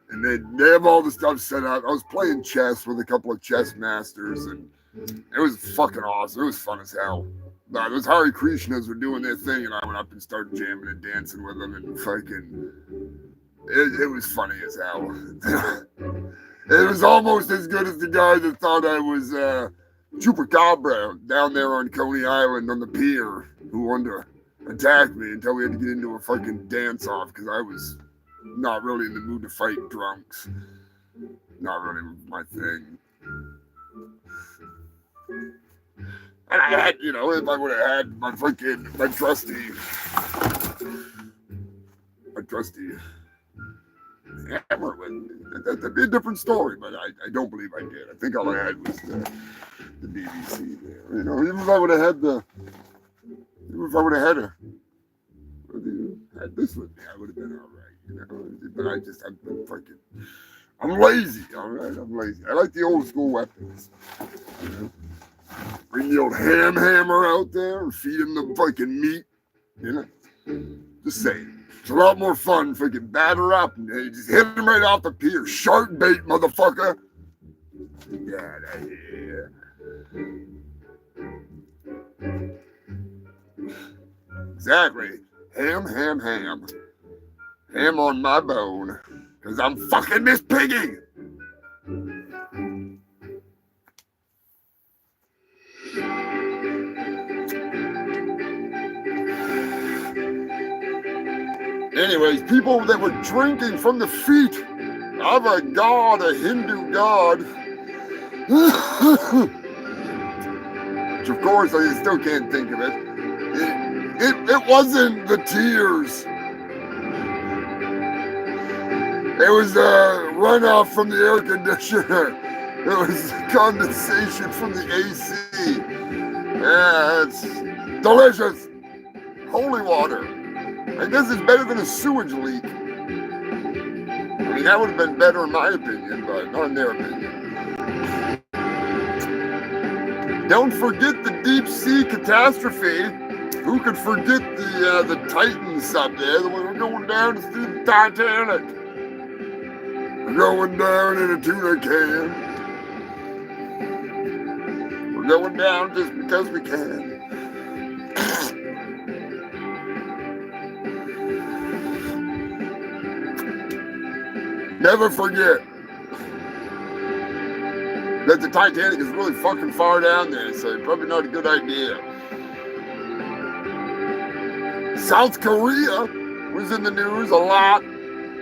And they have all the stuff set up. I was playing chess with a couple of chess masters, and it was fucking awesome. It was fun as hell. But those Hare Krishnas were doing their thing, and I went up and started jamming and dancing with them, and fucking It was funny as hell. It was almost as good as the guy that thought I was Chupacabra down there on Coney Island on the pier, who wanted to attack me until we had to get into a fucking dance-off because I was not really in the mood to fight drunks. Not really my thing. And I had, you know, if I would have had my trusty hammer, that'd be a different story, but I don't believe I did. I think all I had was the BBC there. You know, even if I would have had had this with me, I would have been all right, you know. But I'm lazy, all right? I'm lazy. I like the old school weapons. You know? Bring the old hammer out there and feed him the fucking meat, you know? Just saying. It's a lot more fun freaking batter up and just hit him right off the pier. Shark bait, motherfucker. Get out of here. Exactly. Ham. Ham on my bone. Because I'm fucking Miss Piggy. Anyways, people that were drinking from the feet of a god, a Hindu god, which of course I still can't think of it. It wasn't the tears. It was runoff from the air conditioner. It was condensation from the AC. Yeah, it's delicious. Holy water. I guess it's better than a sewage leak. I mean, that would have been better in my opinion, but not in their opinion. Don't forget the deep sea catastrophe. Who could forget the Titans up there? We're going down to see the Titanic. We're going down in a tuna can. We're going down just because we can. Never forget that the Titanic is really fucking far down there, so probably not a good idea. South Korea was in the news a lot.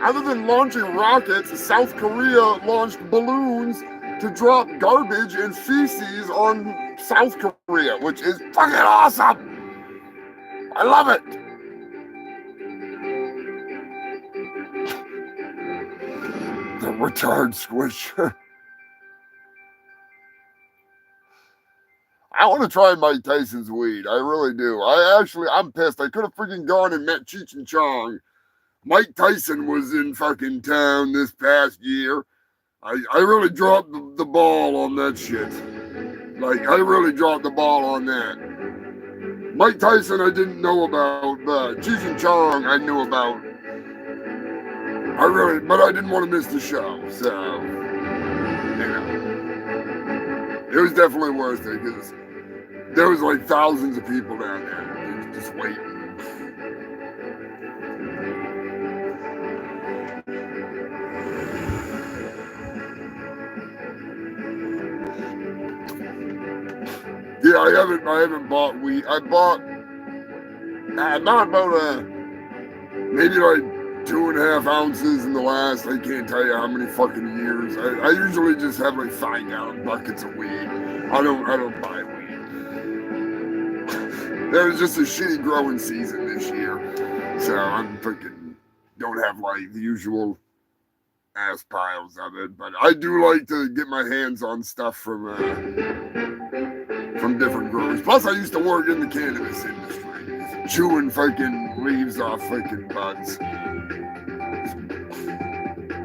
Other than launching rockets, South Korea launched balloons to drop garbage and feces on South Korea, which is fucking awesome. I love it. The retard squish. I want to try Mike Tyson's weed. I really do. I'm pissed. I could have freaking gone and met Cheech and Chong. Mike Tyson was in fucking town this past year. I really dropped the ball on that shit. Like, I really dropped the ball on that. Mike Tyson I didn't know about, but Cheech and Chong I knew about. But I didn't want to miss the show, so, you know. It was definitely worth it, because there was like thousands of people down there just waiting. Yeah, I haven't bought weed. I bought about maybe like 2.5 ounces in the last, I can't tell you how many fucking years. I usually just have like 5-gallon buckets of weed. I don't buy weed. There was just a shitty growing season this year. So I'm freaking don't have like the usual ass piles of it. But I do like to get my hands on stuff from different growers. Plus I used to work in the cannabis industry, chewing fucking leaves off fucking buds. A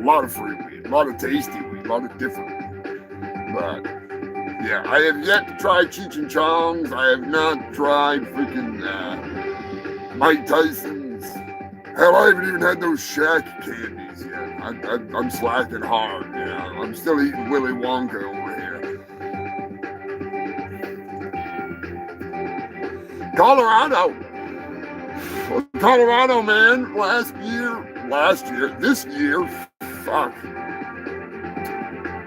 lot of free weed, a lot of tasty weed, a lot of different weed. But yeah, I have yet to try Cheech and Chong's. I have not tried freaking Mike Tyson's. Hell, I haven't even had those Shack candies yet. I'm slacking hard, you know. I'm still eating Willy Wonka over here. Colorado, man, last year last year, this year, fuck,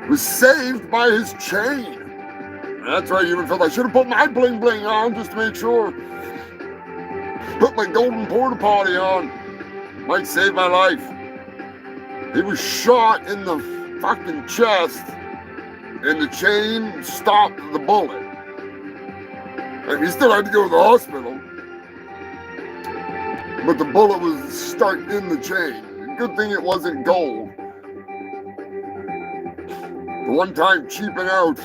was saved by his chain. That's right, even felt I should have put my bling bling on just to make sure. Put my golden porta potty on. Might save my life. He was shot in the fucking chest and the chain stopped the bullet. And he still had to go to the hospital. But the bullet was stuck in the chain. Good thing it wasn't gold. The one time cheaping out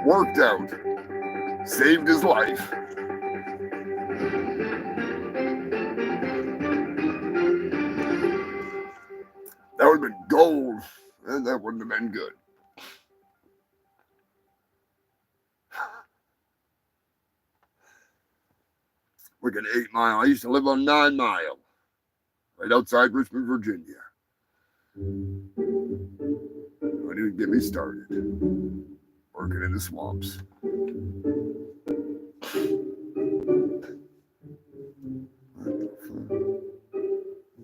worked out. Saved his life. That would have been gold, and that wouldn't have been good. Like an 8 Mile. I used to live on 9 Mile, right outside Richmond, Virginia. Don't even get me started. Working in the swamps.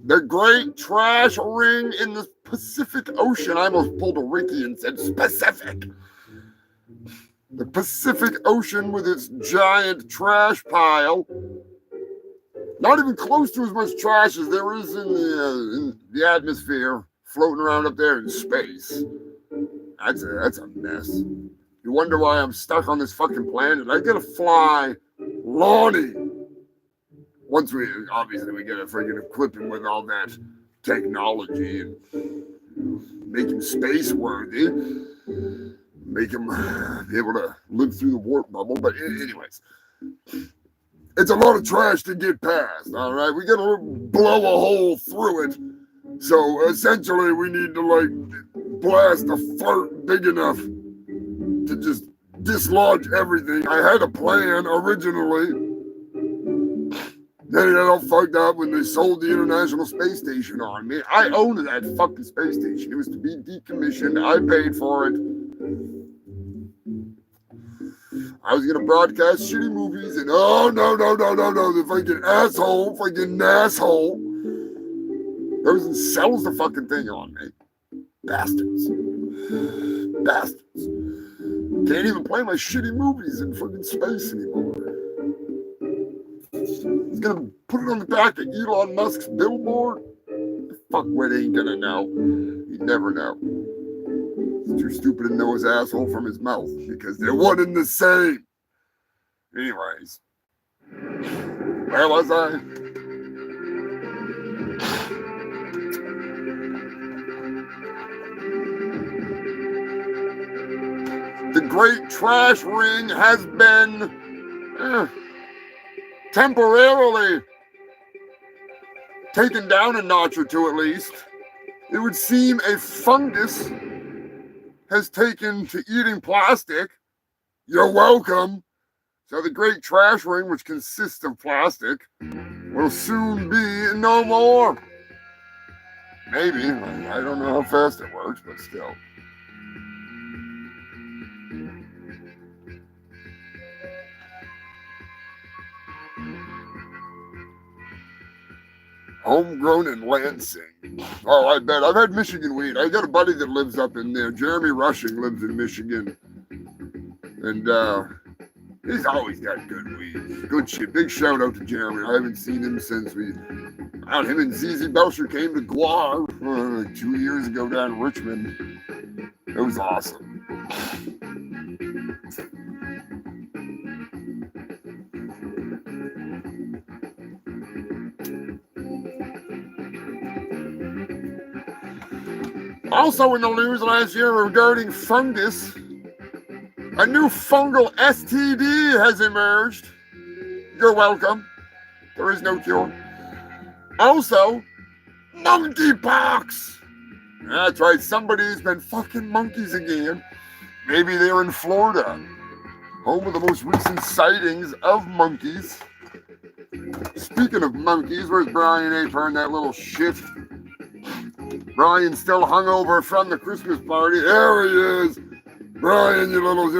The Great Trash Ring in the Pacific Ocean. I almost pulled a Ricky and said Pacific. The Pacific Ocean with its giant trash pile. Not even close to as much trash as there is in the atmosphere floating around up there in space. That's a mess. You wonder why I'm stuck on this fucking planet. I gotta fly Lonnie. Once we get a friggin' equipping with all that technology and make him space worthy, make him be able to live through the warp bubble. But anyways, it's a lot of trash to get past. All right, we gotta blow a hole through it. So essentially, we need to like blast a fart big enough to just dislodge everything. I had a plan originally. Then it got all fucked up when they sold the International Space Station on me. I owned that fucking space station. It was to be decommissioned. I paid for it. I was gonna broadcast shitty movies and no, the fucking asshole goes and sells the fucking thing on me. Bastards. Can't even play my shitty movies in fucking space anymore. He's gonna put it on the back of Elon Musk's billboard. Fuckwit ain't gonna know. He'd never know. He's too stupid to know his asshole from his mouth because they're one and the same. Anyways, where was I? The Great Trash Ring has been temporarily taken down a notch or two at least. It would seem a fungus has taken to eating plastic. You're welcome. So the Great Trash Ring, which consists of plastic, will soon be no more. Maybe. I don't know how fast it works, but still. Homegrown in Lansing. Oh, I bet. I've had Michigan weed. I got a buddy that lives up in there. Jeremy Rushing lives in Michigan. And he's always got good weed. Good shit. Big shout out to Jeremy. I haven't seen him since him and ZZ Belcher came to Guar like 2 years ago down in Richmond. It was awesome. Also in the news last year regarding fungus, a new fungal STD has emerged. You're welcome. There is no cure. Also, monkeypox. That's right, somebody's been fucking monkeys again. Maybe they're in Florida, home of the most recent sightings of monkeys. Speaking of monkeys, where's Brian Apern, that little shit? Brian's still hungover from the Christmas party. There he is. Brian, you little...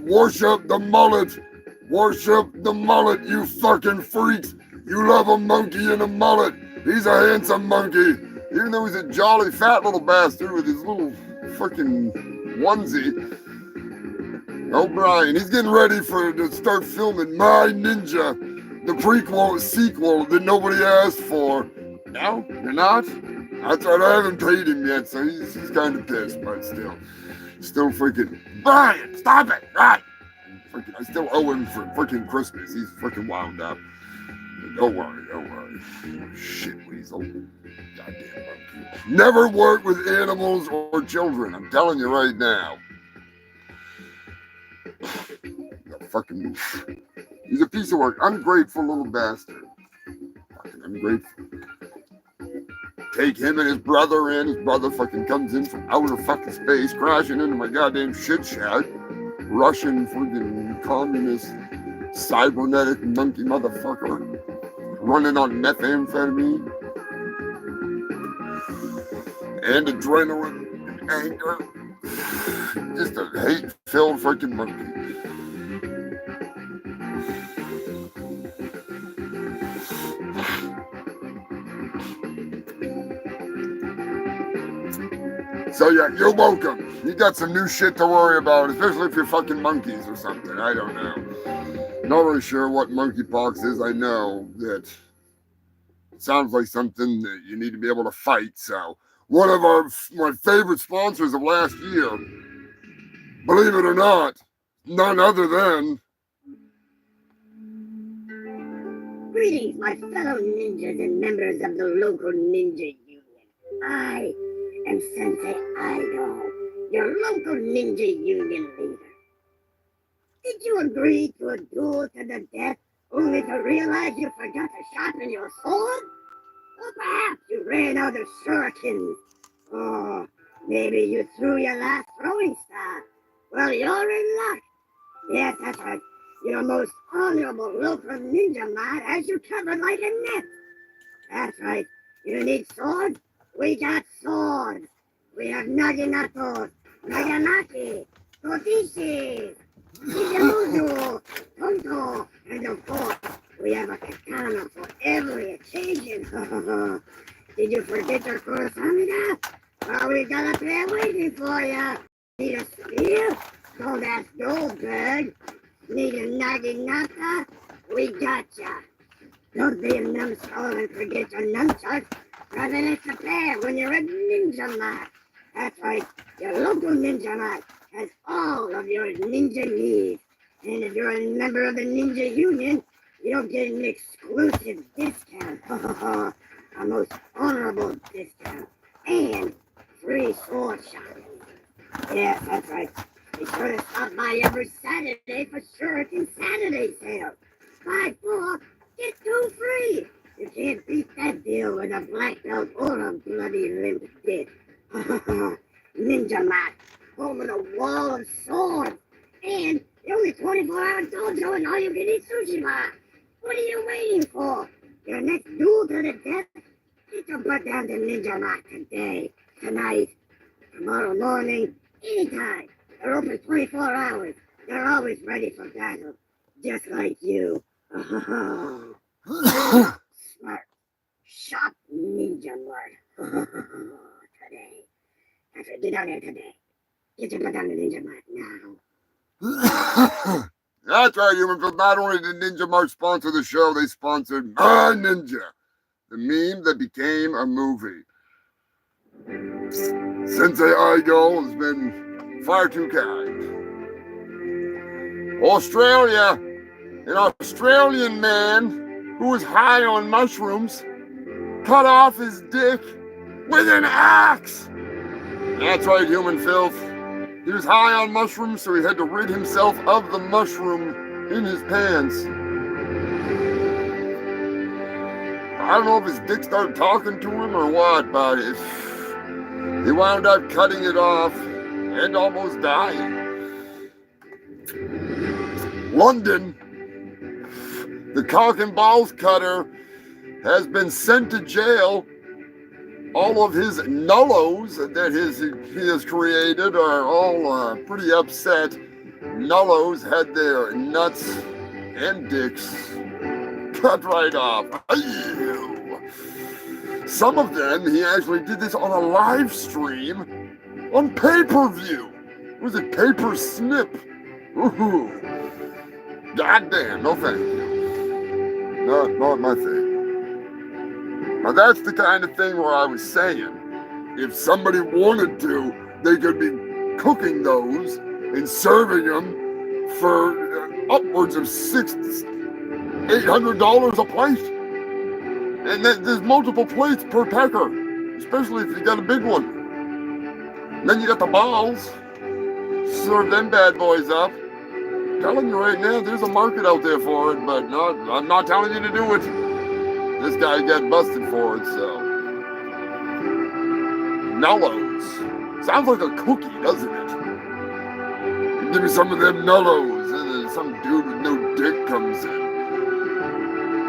Worship the mullet. Worship the mullet, you fucking freaks. You love a monkey and a mullet. He's a handsome monkey, even though he's a jolly fat little bastard with his little fucking onesie. O'Brien, he's getting ready to start filming My Ninja, the sequel that nobody asked for. No, you're not? That's right, I haven't paid him yet, so he's kind of pissed, but still freaking, Brian, stop it, right? Freaking, I still owe him for freaking Christmas. He's freaking wound up. Don't worry. Shit weasel. Goddamn monkey. Never work with animals or children, I'm telling you right now. Fucking, he's a piece of work. Ungrateful little bastard. Fucking ungrateful. Take him and his brother in. His brother fucking comes in from outer fucking space, crashing into my goddamn shit shack. Russian freaking communist cybernetic monkey motherfucker. Running on methamphetamine. And adrenaline and anger. Just a hate-filled freaking monkey. So yeah, you're welcome. You got some new shit to worry about, especially if you're fucking monkeys or something. I don't know. Not really sure what monkeypox is. I know that it sounds like something that you need to be able to fight. So one of my favorite sponsors of last year, believe it or not, none other than... Greetings, my fellow ninjas and members of the local ninja union. I am Sensei Ido, your local ninja union leader. Did you agree to a duel to the death only to realize you forgot to sharpen your sword? Or perhaps you ran out of shurikens? Or maybe you threw your last throwing star? Well, you're in luck. Yes, that's right. Your most honorable local ninja mod has you covered like a net. That's right. You need swords? We got swords. We have Naginato, Naganaki, Kotishi, Ijamuzu, Tonto, and of course, we have a katana for every occasion. Did you forget your Kurosamida? Well, we got a pair waiting for you. Need a spear? Don't ask Goldberg. Need a Naginata? We gotcha. Don't be a numbskull and forget your nunchucks. Grab an extra pair when you're a ninja mod. That's right, your local ninja mod has all of your ninja needs. And if you're a member of the Ninja Union, you'll get an exclusive discount. A most honorable discount. And free sword shopping. Yes, that's right. Be sure to stop by every Saturday for Shuriken Saturday sale. Buy 4, get 2 free. You can't beat that deal with a black belt or a bloody limp dick. Ninja Mat, home of the wall of swords, and the only 24-hour dojo in all-you-can-eat sushi bar. What are you waiting for? Your next duel to the death? Get your butt down to Ninja Mat today, tonight, tomorrow morning, anytime. They're open 24 hours. They're always ready for battle, just like you. Smart, sharp ninja lord. Today. That's right, get out there today. Get your butt down to Ninja Mart now. That's right, humans. But not only did Ninja Mart sponsor the show, they sponsored My Ninja, the meme that became a movie. Sensei Igo has been far too kind. Australia, an Australian man who was high on mushrooms cut off his dick with an axe. That's right, human filth. He was high on mushrooms, so he had to rid himself of the mushroom in his pants. I don't know if his dick started talking to him or what, but he wound up cutting it off and almost dying. London, the cock and balls cutter has been sent to jail. All of his nullos that he has created are all pretty upset. Nullos had their nuts and dicks cut right off. Some of them, he actually did this on a live stream on pay-per-view. Was it Paper Snip? Ooh. Goddamn, no thank you. Not my thing. Now that's the kind of thing where I was saying, if somebody wanted to, they could be cooking those and serving them for upwards of $600-800 a plate. And there's multiple plates per pecker, especially if you got a big one. And then you got the balls. Serve them bad boys up. I'm telling you right now, there's a market out there for it, but no, I'm not telling you to do it. This guy got busted for it, so. Nullos. Sounds like a cookie, doesn't it? Give me some of them nullos, and then some dude with no dick comes in.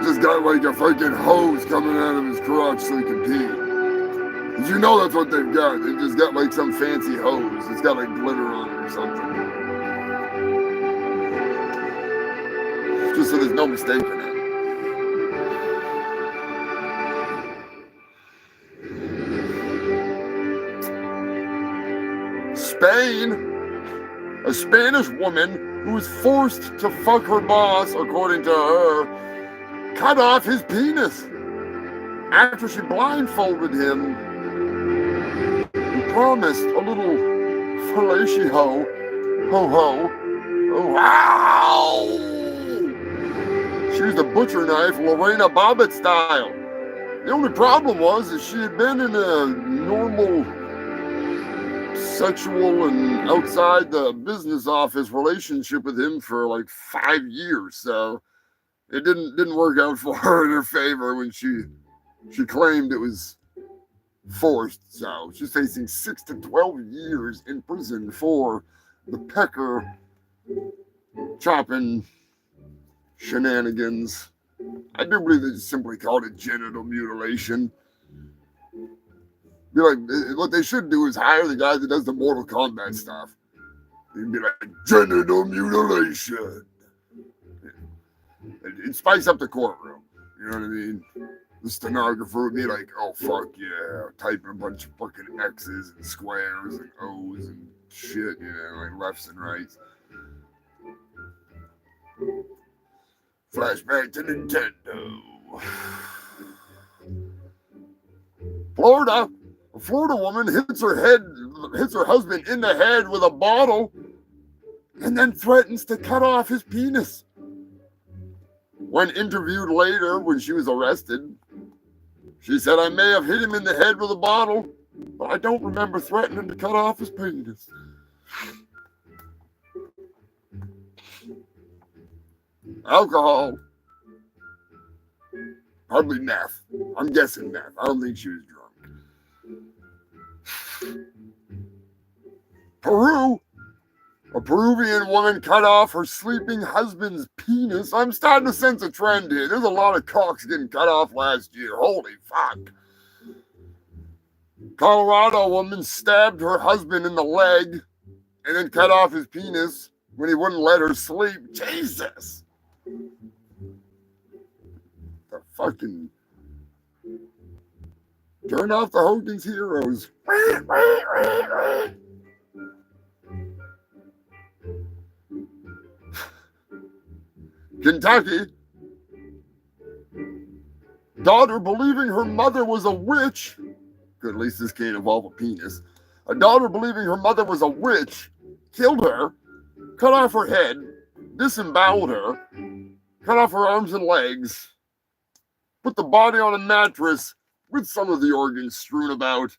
Just got like a fucking hose coming out of his crotch so he can pee. Did you know that's what they've got? They've just got like some fancy hose. It's got like glitter on it or something. Just so there's no mistaking it. Spain. A Spanish woman who was forced to fuck her boss, according to her, cut off his penis after she blindfolded him and promised a little fellatio. Ho-ho. Oh, wow! She used a butcher knife, Lorena Bobbitt style. The only problem was that she had been in a normal sexual and outside the business office relationship with him for like 5 years, so it didn't work out for her in her favor when she claimed it was forced. So she's facing 6 to 12 years in prison for the pecker chopping shenanigans. I do believe they simply called it genital mutilation. Be like, what they should do is hire the guy that does the Mortal Kombat stuff. He'd be like, genital mutilation. It'd spice up the courtroom. You know what I mean? The stenographer would be like, oh, fuck yeah. Typing a bunch of fucking X's and squares and O's and shit, you know, like lefts and rights. Flashback to Nintendo. Florida. A Florida woman hits her husband in the head with a bottle and then threatens to cut off his penis. When interviewed later, when she was arrested, she said, I may have hit him in the head with a bottle, but I don't remember threatening to cut off his penis. Alcohol. Probably meth. I'm guessing meth. I don't think she was drunk. Peru. A Peruvian woman cut off her sleeping husband's penis. I'm starting to sense a trend here. There's a lot of cocks getting cut off last year. Holy fuck. Colorado woman stabbed her husband in the leg and then cut off his penis when he wouldn't let her sleep. Jesus. The fucking... Turn off the Hogan's Heroes. Kentucky. Daughter believing her mother was a witch. Good, at least this can't involve a penis. A daughter believing her mother was a witch killed her, cut off her head, disemboweled her, cut off her arms and legs, put the body on a mattress with some of the organs strewn about,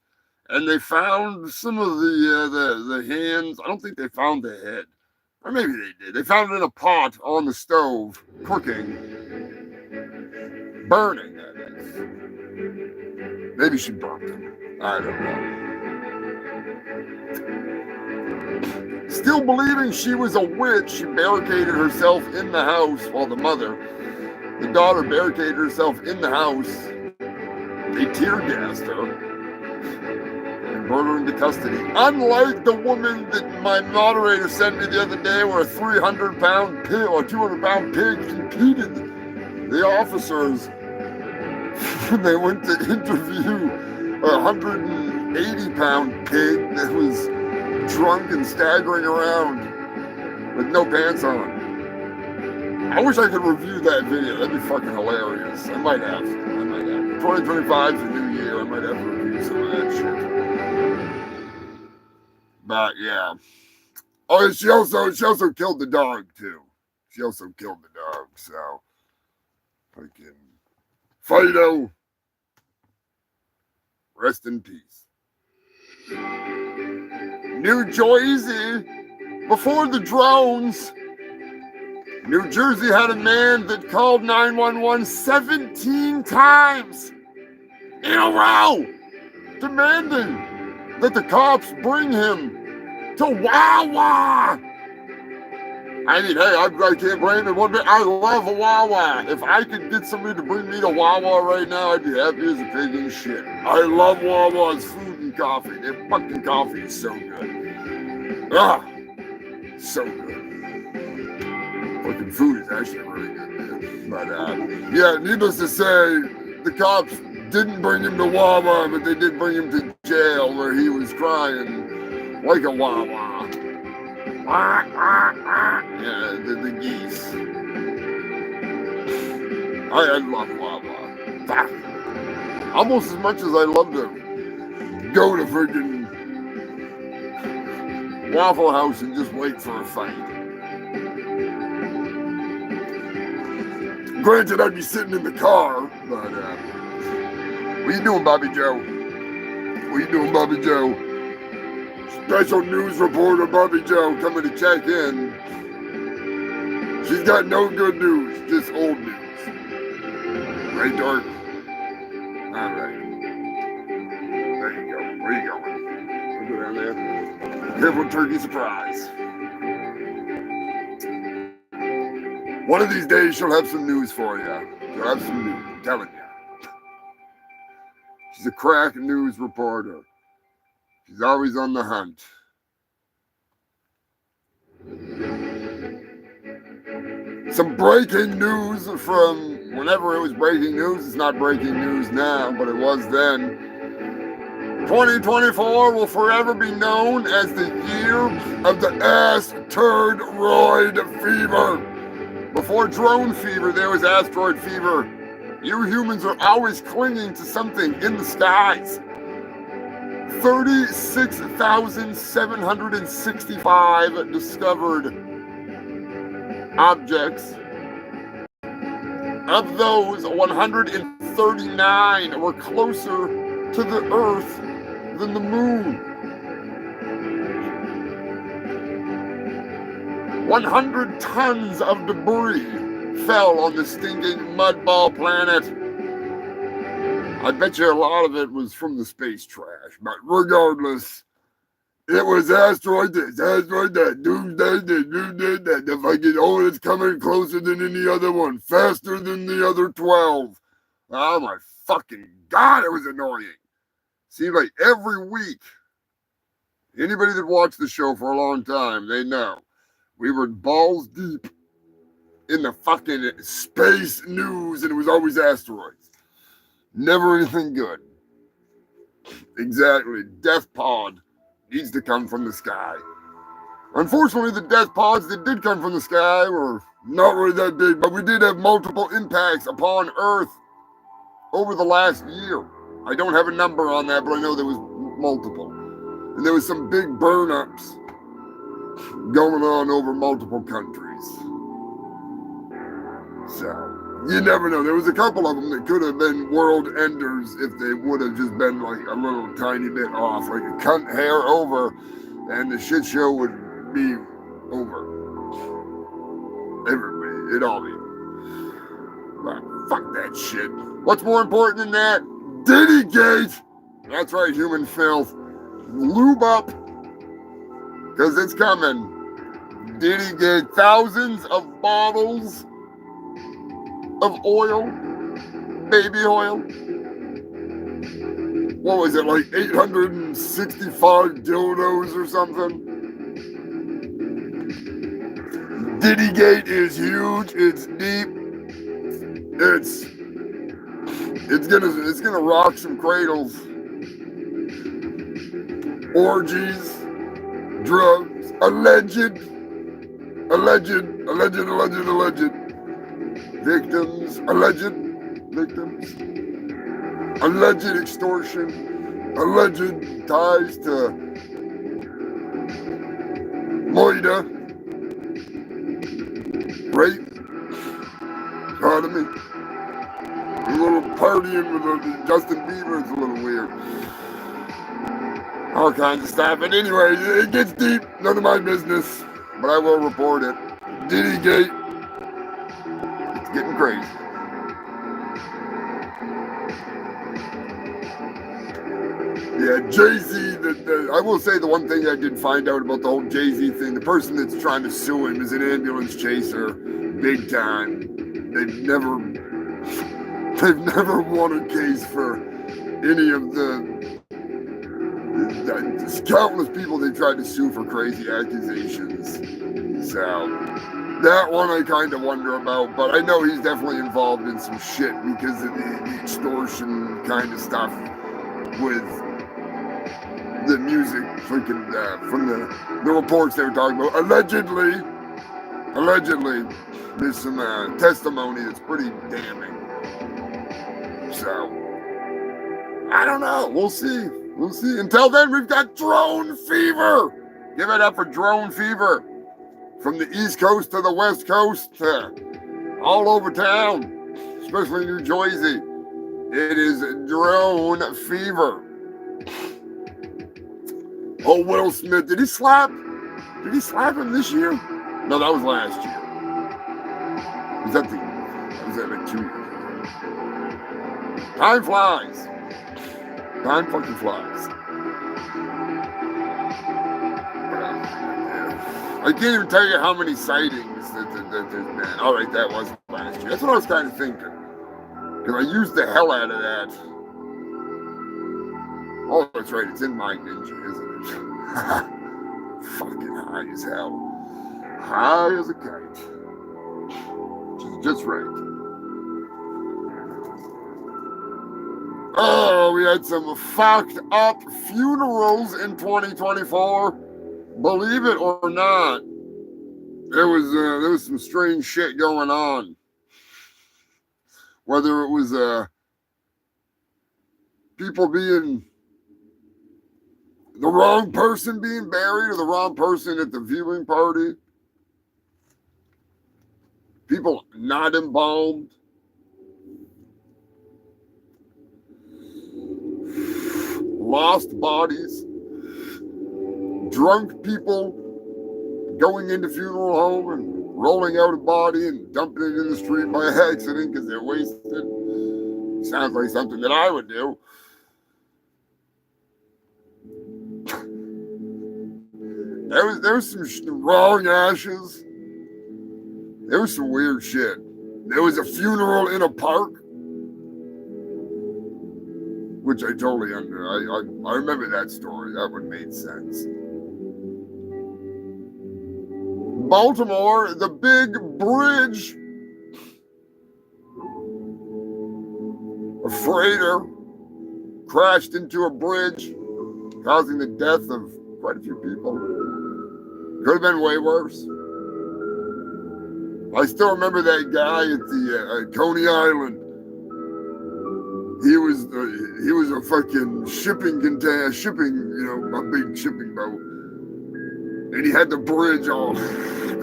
and they found some of the hands. I don't think they found the head. Or maybe they did. They found it in a pot on the stove, cooking, burning, that is. Maybe she burnt them. I don't know. Still believing she was a witch, she barricaded herself in the house, while the daughter barricaded herself in the house. They tear gassed her and brought her into custody. Unlike the woman that my moderator sent me the other day, where a 300-pound pig or 200-pound pig impeded the officers They went to interview a 180-pound pig that was drunk and staggering around with no pants on. I wish I could review that video. That'd be fucking hilarious. I might have. 2025 is a new year. I might have to review some of that shit. But yeah. Oh, she also killed the dog too. She also killed the dog. So, fucking Fido, rest in peace. New Jersey, before the drones, New Jersey had a man that called 911 17 times in a row, demanding that the cops bring him to Wawa. I mean, hey, I can't blame him one bit. I love a Wawa. If I could get somebody to bring me to Wawa right now, I'd be happy as a pig in shit. I love Wawa's food and coffee. Their fucking coffee is so good. Ah, so good. Fucking food is actually really good, man. But, yeah, needless to say, the cops didn't bring him to Wawa, but they did bring him to jail where he was crying like a Wawa. Yeah, the geese. I love Wawa. Almost as much as I love to go to freaking Waffle House and just wait for a fight. Granted, I'd be sitting in the car, but what you doing, Bobby Joe? What you doing, Bobby Joe? Special news reporter Bobby Joe coming to check in. She's got no good news, just old news. Right, Dark? All right. There you go. Where you going? We'll go down there. Careful, turkey surprise. One of these days, she'll have some news for you. She'll have some news, I'm telling you. She's a crack news reporter. She's always on the hunt. Some breaking news from whenever it was breaking news. It's not breaking news now, but it was then. 2024 will forever be known as the year of the asteroid fever. Before drone fever, there was asteroid fever. You humans are always clinging to something in the skies. 36,765 discovered objects. Of those, 139 were closer to the Earth than the Moon. 100 tons of debris fell on the stinking mudball planet. I bet you a lot of it was from the space trash, but regardless, it was asteroid this, asteroid that, doomsday this, doomsday that. The fucking, oh, it's coming closer than any other one, faster than the other 12. Oh my fucking God, it was annoying. Seemed like every week, anybody that watched the show for a long time, they know. We were balls deep in the fucking space news, and it was always asteroids. Never anything good. Exactly. Death pod needs to come from the sky. Unfortunately, the death pods that did come from the sky were not really that big, but we did have multiple impacts upon Earth over the last year. I don't have a number on that, but I know there was multiple. And there was some big burn-ups going on over multiple countries. So, you never know. There was a couple of them that could have been world enders if they would have just been like a little tiny bit off, like a cunt hair over, and the shit show would be over. Everybody, it'd all be. But fuck that shit. What's more important than that? Diddygate! That's right, human filth. Lube up, because it's coming. Diddygate, thousands of bottles of oil, baby oil. What was it, like 865 dildos or something? Diddygate is huge, it's deep, it's It's gonna rock some cradles. Orgies, drugs, alleged victims, alleged extortion, alleged ties to Moida, rape, sodomy, a little partying with Justin Bieber is a little weird. All kinds of stuff. But anyway, it gets deep. None of my business, but I will report it. Diddy Gate. It's getting crazy. Yeah, Jay-Z, I will say the one thing I did find out about the whole Jay-Z thing, the person that's trying to sue him is an ambulance chaser, big time. They've never won a case for any of there's countless people they tried to sue for crazy accusations. So that one I kind of wonder about, but I know he's definitely involved in some shit because of the extortion kind of stuff with the music freaking from the reports they were talking about. Allegedly, there's some testimony that's pretty damning. So I don't know. We'll see. Until then, we've got drone fever. Give it up for drone fever. From the East Coast to the West Coast, all over town, especially New Jersey. It is drone fever. Oh, Will Smith, did he slap him this year? No, that was last year. Was that like 2 years ago? Time flies. Time fucking flies. I can't even tell you how many sightings that there's been. All right, that was last year. That's what I was kind of thinking. Because I used the hell out of that. Oh, that's right. It's in my Ninja, isn't it? Fucking high as hell. High as a kite. Just right. Oh, we had some fucked up funerals in 2024. Believe it or not, there was some strange shit going on. Whether it was people being the wrong person being buried or the wrong person at the viewing party. People not embalmed. Lost bodies. Drunk people going into funeral home and rolling out a body and dumping it in the street by accident because they're wasted. Sounds like something that I would do. There was some wrong ashes. There was some weird shit. There was a funeral in a park, which I totally I remember that story. That one made sense. Baltimore, the big bridge. A freighter crashed into a bridge, causing the death of quite a few people. Could have been way worse. I still remember that guy at the Coney Island. He was a fucking shipping container, a big shipping boat. And he had the bridge all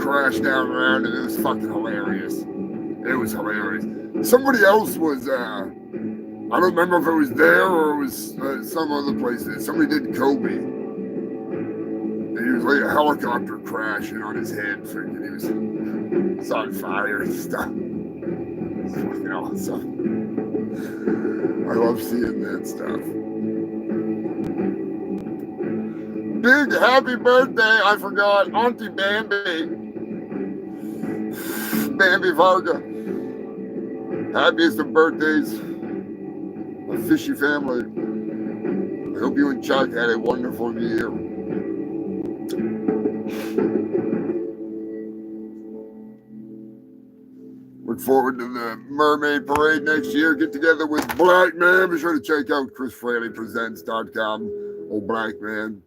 crashed down around it. It was fucking hilarious. It was hilarious. Somebody else was, I don't remember if it was there or it was some other place. Somebody did Kobe. And he was like a helicopter crashing on his head. Freaking, he was on fire and stuff. It's fucking awesome. I love seeing that stuff. Big happy birthday, I forgot, Auntie Bambi. Bambi Varga. Happiest of birthdays. A fishy family. I hope you and Chuck had a wonderful year. We're forward to the Mermaid Parade next year. Get together with Black Man. Be sure to check out ChrisFraleyPresents.com. Old Black Man.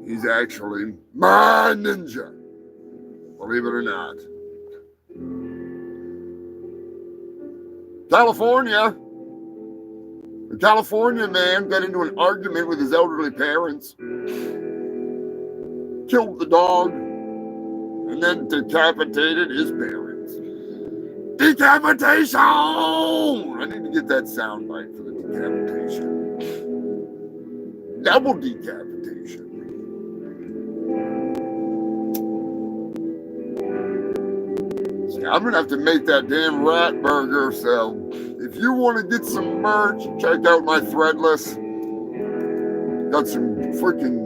He's actually my ninja. Believe it or not. California. A California man got into an argument with his elderly parents. Killed the dog. And then decapitated his parents. Decapitation! I need to get that sound bite for the decapitation. Double decapitation. See, I'm gonna have to make that damn rat burger, so if you want to get some merch, check out my Threadless. Got some freaking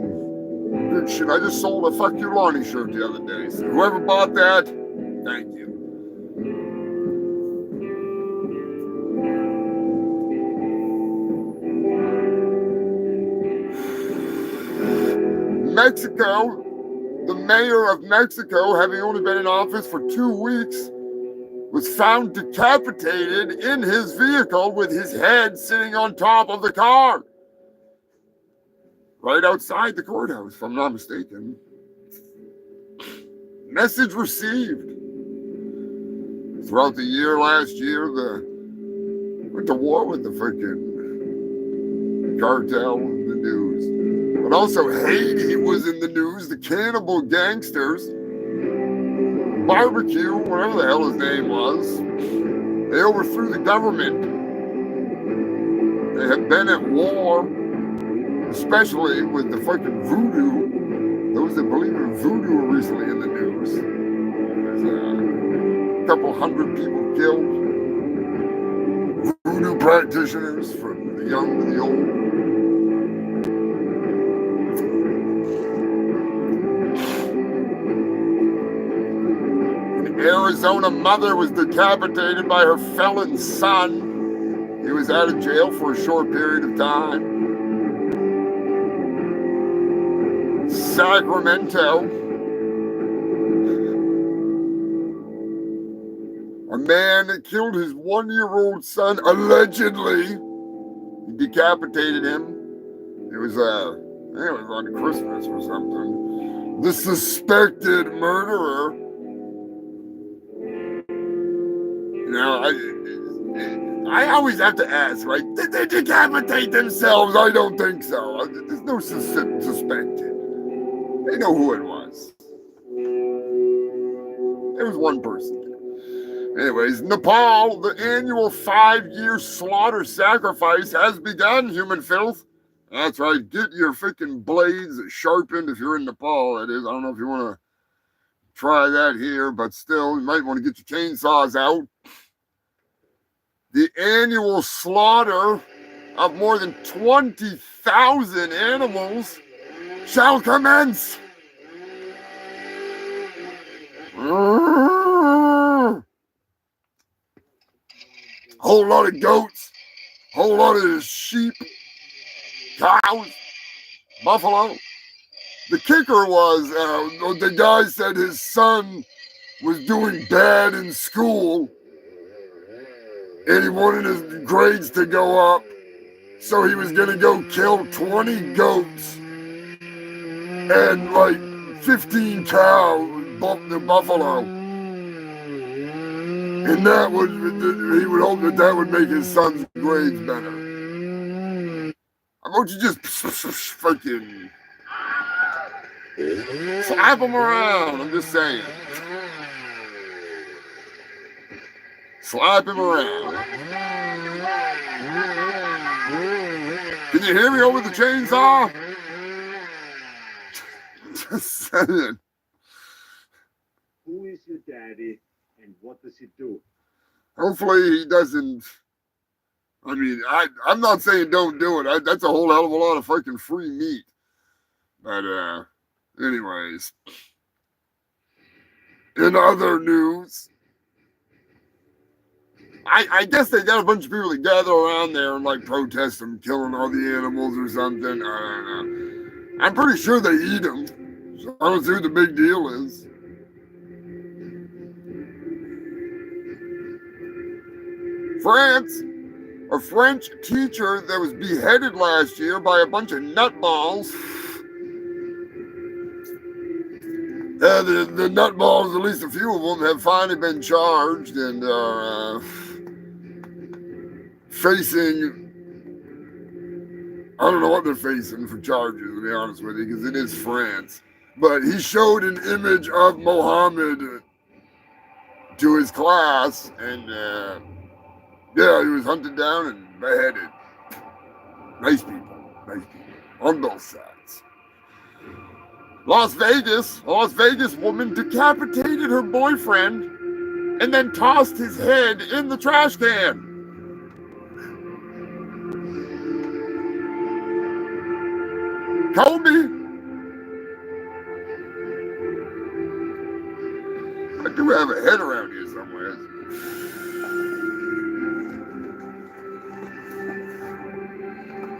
good shit. I just sold a Fuck You Lonnie shirt the other day. So whoever bought that, thank you. Mexico, the mayor of Mexico, having only been in office for 2 weeks, was found decapitated in his vehicle with his head sitting on top of the car. Right outside the courthouse, if I'm not mistaken. Message received. Throughout the year, last year, went to war with the freaking cartel in the news. But also Haiti was in the news, the cannibal gangsters. Barbecue, whatever the hell his name was. They overthrew the government. They had been at war, especially with the fucking voodoo. Those that believe in voodoo were recently in the news. There's a couple hundred people killed. Voodoo practitioners, from the young to the old. An Arizona mother was decapitated by her felon son. He was out of jail for a short period of time. Sacramento. A man that killed his 1-year-old son, allegedly. He decapitated him. It was, I think it was on Christmas or something. The suspected murderer. You know, I always have to ask, right? Did they decapitate themselves? I don't think so. There's no suspected. They know who it was. It was one person. Anyways, Nepal, the annual 5-year slaughter sacrifice has begun, human filth. That's right. Get your freaking blades sharpened if you're in Nepal, that is. I don't know if you want to try that here, but still, you might want to get your chainsaws out. The annual slaughter of more than 20,000 animals shall commence. Whole lot of goats, whole lot of sheep, cows, buffalo. The kicker was the guy said his son was doing bad in school and he wanted his grades to go up, so he was gonna go kill 20 goats and like 15 cows, the buffalo. And that would, he would hope that would make his son's grades better. How about you just fucking slap him around? I'm just saying. Slap him around. Can you hear me over the chainsaw? Just saying. Who is your daddy and what does he do? Hopefully he doesn't. I mean, I'm not saying don't do it. That's a whole hell of a lot of freaking free meat. But anyways. In other news, I guess they got a bunch of people that gather around there and like protest them killing all the animals or something. I don't know. I'm pretty sure they eat them. So I don't see what the big deal is. France, a French teacher that was beheaded last year by a bunch of nutballs. The nutballs, at least a few of them, have finally been charged and are facing, I don't know what they're facing for charges, to be honest with you, because it is France. But he showed an image of Mohammed to his class, and yeah, he was hunted down and beheaded. Nice people on both sides. A Las Vegas woman decapitated her boyfriend and then tossed his head in the trash can. Kobe. I do have a head around here somewhere.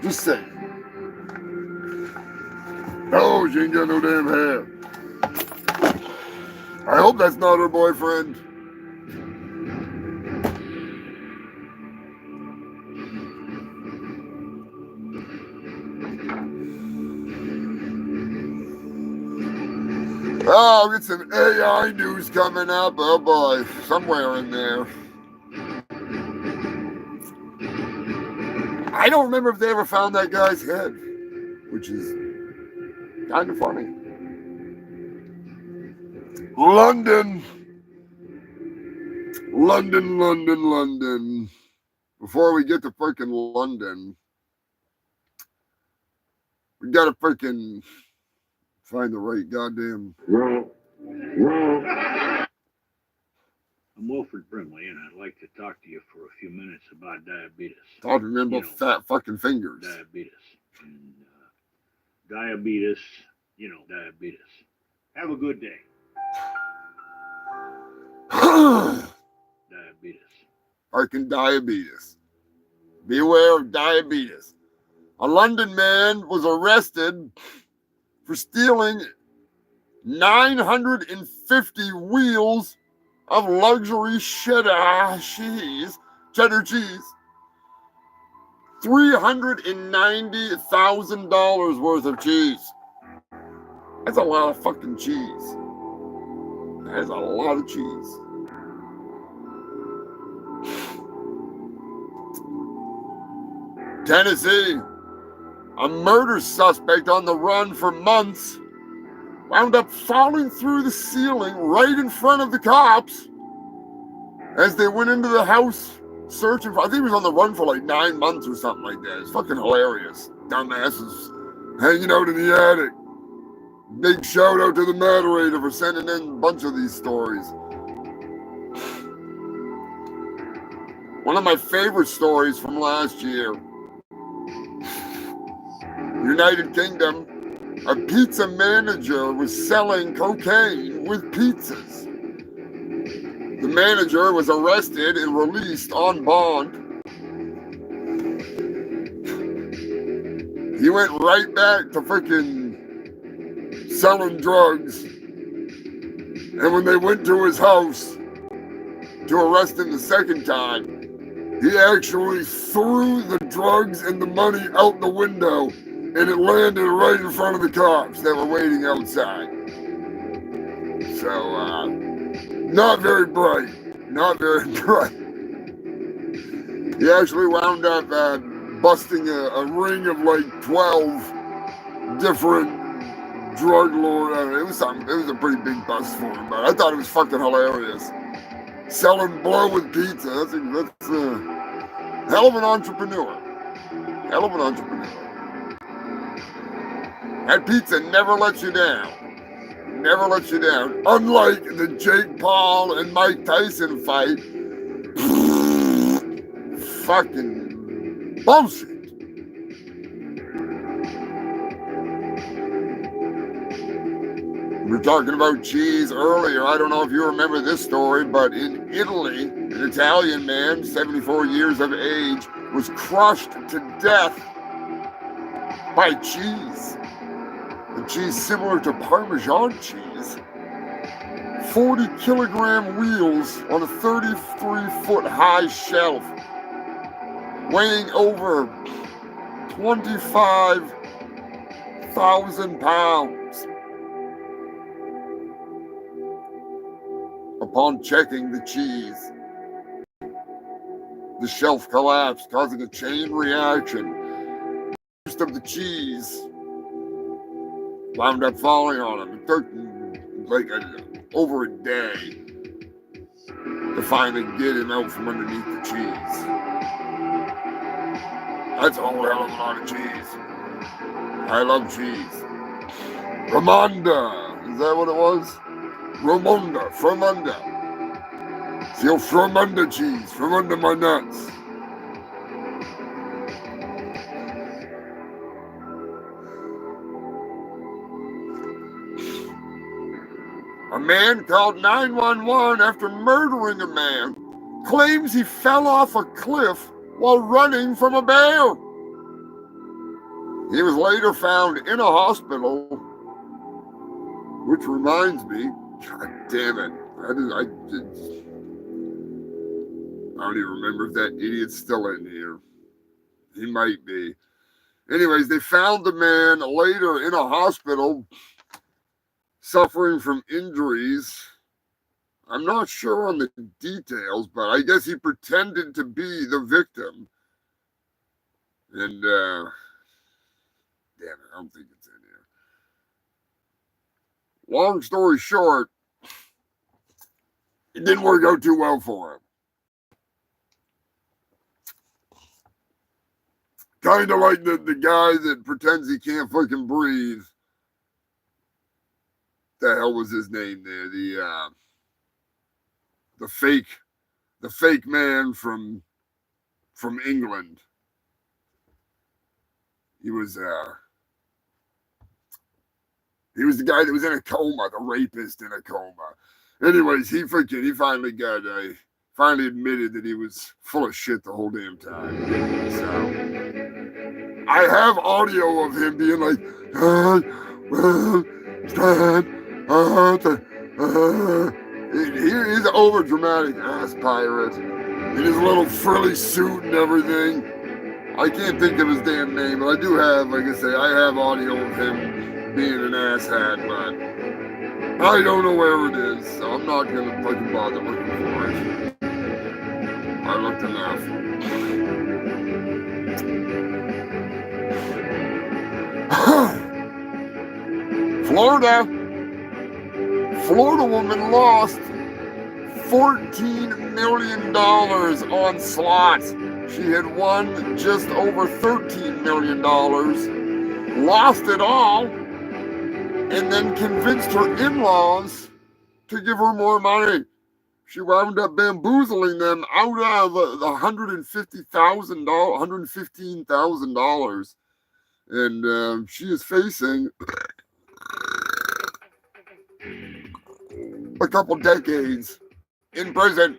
Just saying. Oh, she ain't got no damn hair. I hope that's not her boyfriend. Oh, get some AI news coming up. Oh boy, somewhere in there. I don't remember if they ever found that guy's head, which is kind of funny. London. Before we get to freaking London, we gotta freaking find the right goddamn. Wrong. I'm Wilfred Brimley, and I'd like to talk to you for a few minutes about diabetes. Talk to me about fat fucking fingers. Diabetes. And, diabetes. Have a good day. Diabetes. Fucking diabetes. Beware of diabetes. A London man was arrested for stealing 950 wheels of luxury cheddar cheese, $390,000 worth of cheese. That's a lot of fucking cheese. That is a lot of cheese. Tennessee, a murder suspect on the run for months wound up falling through the ceiling right in front of the cops as they went into the house searching for, I think he was on the run for like 9 months or something like that. It's fucking hilarious. Dumbasses hanging out in the attic. Big shout out to the moderator for sending in a bunch of these stories. One of my favorite stories from last year. United Kingdom, a pizza manager was selling cocaine with pizzas. The manager was arrested and released on bond. He went right back to freaking selling drugs. And when they went to his house to arrest him the second time, he actually threw the drugs and the money out the window, and it landed right in front of the cops that were waiting outside. So, not very bright. Not very bright. He actually wound up busting a ring of like 12 different drug lords. It was a pretty big bust for him, but I thought it was fucking hilarious. Selling blow with pizza. That's a hell of an entrepreneur. Hell of an entrepreneur. That pizza never lets you down. Never lets you down. Unlike the Jake Paul and Mike Tyson fight. Fucking bullshit. We were talking about cheese earlier. I don't know if you remember this story, but in Italy, an Italian man, 74 years of age, was crushed to death by cheese. A cheese similar to Parmesan cheese. 40-kilogram wheels on a 33-foot high shelf weighing over 25,000 pounds. Upon checking the cheese, the shelf collapsed, causing a chain reaction. Most of the cheese wound up falling on him. It took over a day to finally get him out from underneath the cheese. That's a whole hell of a lot of cheese. I love cheese. Ramonda, is that what it was? Ramonda, Fromunda. It's the old Fromunda cheese from under my nuts. A man called 911 after murdering a man, claims he fell off a cliff while running from a bear. He was later found in a hospital, which reminds me, God damn it, I don't even remember if that idiot's still in here. He might be. Anyways, they found the man later in a hospital suffering from injuries. I'm not sure on the details, but I guess he pretended to be the victim. And, damn it, I don't think it's in here. Long story short, it didn't work out too well for him. Kind of like the guy that pretends he can't fucking breathe. The hell was his name there? The fake man from England. He was the guy that was in a coma, the rapist in a coma. Anyways, he finally admitted that he was full of shit the whole damn time. So I have audio of him being like, he's an over dramatic ass pirate in his little frilly suit and everything. I can't think of his damn name, but I do have, like I say, I have audio of him being an asshat, but I don't know where it is, so I'm not gonna fucking bother looking for it. I looked enough. Florida woman lost $14 million on slots. She had won just over $13 million, lost it all, and then convinced her in-laws to give her more money. She wound up bamboozling them out of $115,000. And she is facing a couple decades in prison.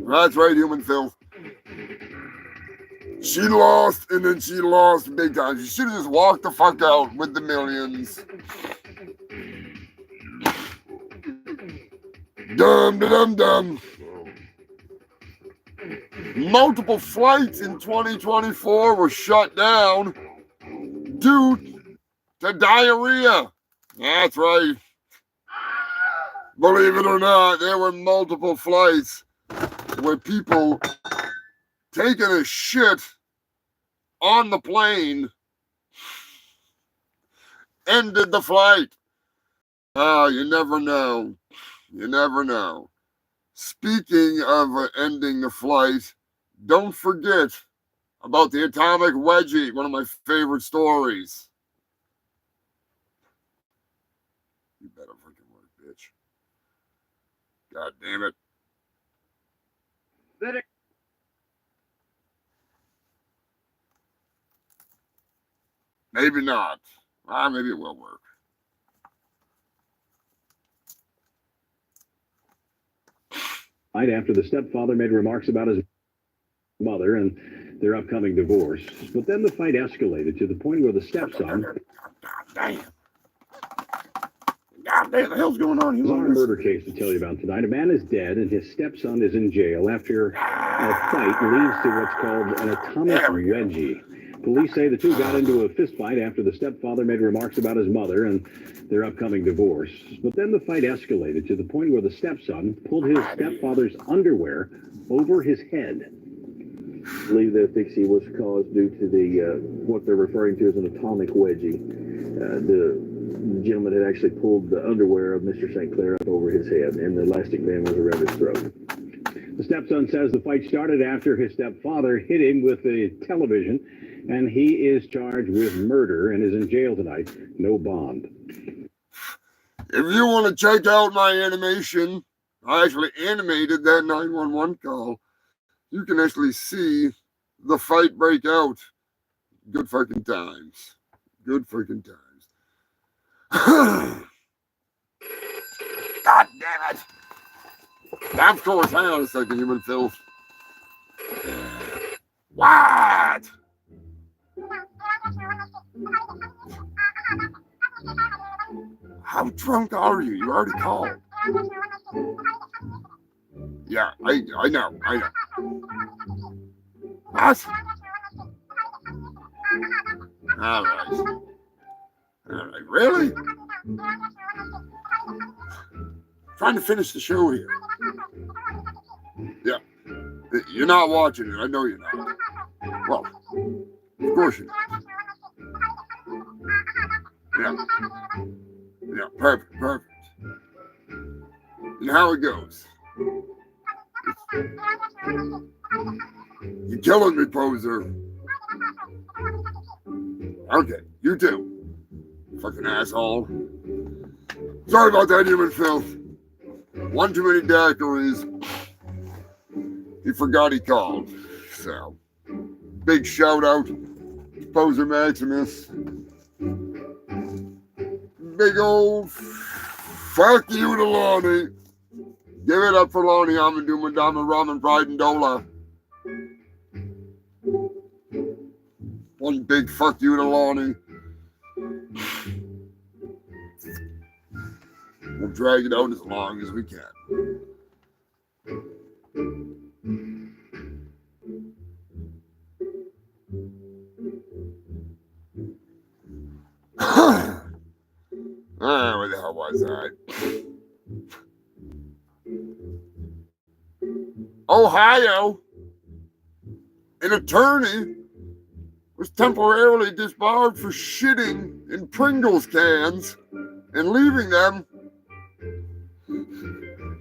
That's right, human filth. She lost, and then she lost big time. She should have just walked the fuck out with the millions. Dumb. Multiple flights in 2024 were shut down due to diarrhea. That's right. Believe it or not, there were multiple flights where people taking a shit on the plane ended the flight. You never know. You never know. Speaking of ending the flight, don't forget about the atomic wedgie, one of my favorite stories. You better fucking work, bitch. God damn it. Maybe not. Maybe it will work. Right after the stepfather made remarks about his mother and their upcoming divorce. But then the fight escalated to the point where the stepson... God damn, the hell's going on here? There's a murder case to tell you about tonight. A man is dead and his stepson is in jail after a fight leads to what's called an atomic wedgie. Police say the two got into a fist fight after the stepfather made remarks about his mother and their upcoming divorce. But then the fight escalated to the point where the stepson pulled his stepfather's underwear over his head. I believe they think he was caused due to the what they're referring to as an atomic wedgie. The gentleman had actually pulled the underwear of Mr. St. Clair up over his head, and the elastic band was around his throat. The stepson says the fight started after his stepfather hit him with a television, and he is charged with murder and is in jail tonight. No bond. If you want to check out my animation, I actually animated that 911 call. You can actually see the fight break out. Good fucking times. Good freaking times. God damn it. Of course, hang on a second, human filth. What? How drunk are you? You already called. Yeah, I know. What? All right, really? Trying to finish the show here. Yeah, you're not watching it. I know you're not. Well, of course you're not. Yeah, perfect. And how it goes. You're killing me, poser. Okay, you too. Fucking asshole. Sorry about that, human filth. One too many daiquiris. He forgot he called. So, big shout out to Poser Maximus. Big old fuck you to Lonnie. Give it up for Lonnie. I'm doing my Dama Ramen Pride and Dola. One big fuck you to Lonnie. We'll drag it out as long as we can. Where the hell was I? Ohio, an attorney was temporarily disbarred for shitting in Pringles cans and leaving them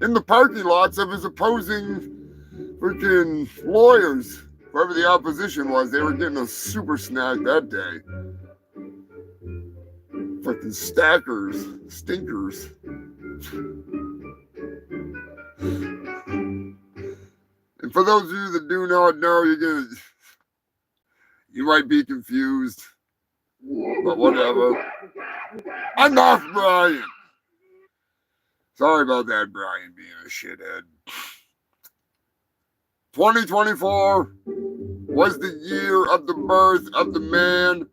in the parking lots of his opposing freaking lawyers. Whoever the opposition was, they were getting a super snack that day. Fucking stackers, stinkers. And for those of you that do not know, you might be confused, but whatever. Enough, Brian. Sorry about that, Brian being a shithead. 2024 was the year of the birth of the man,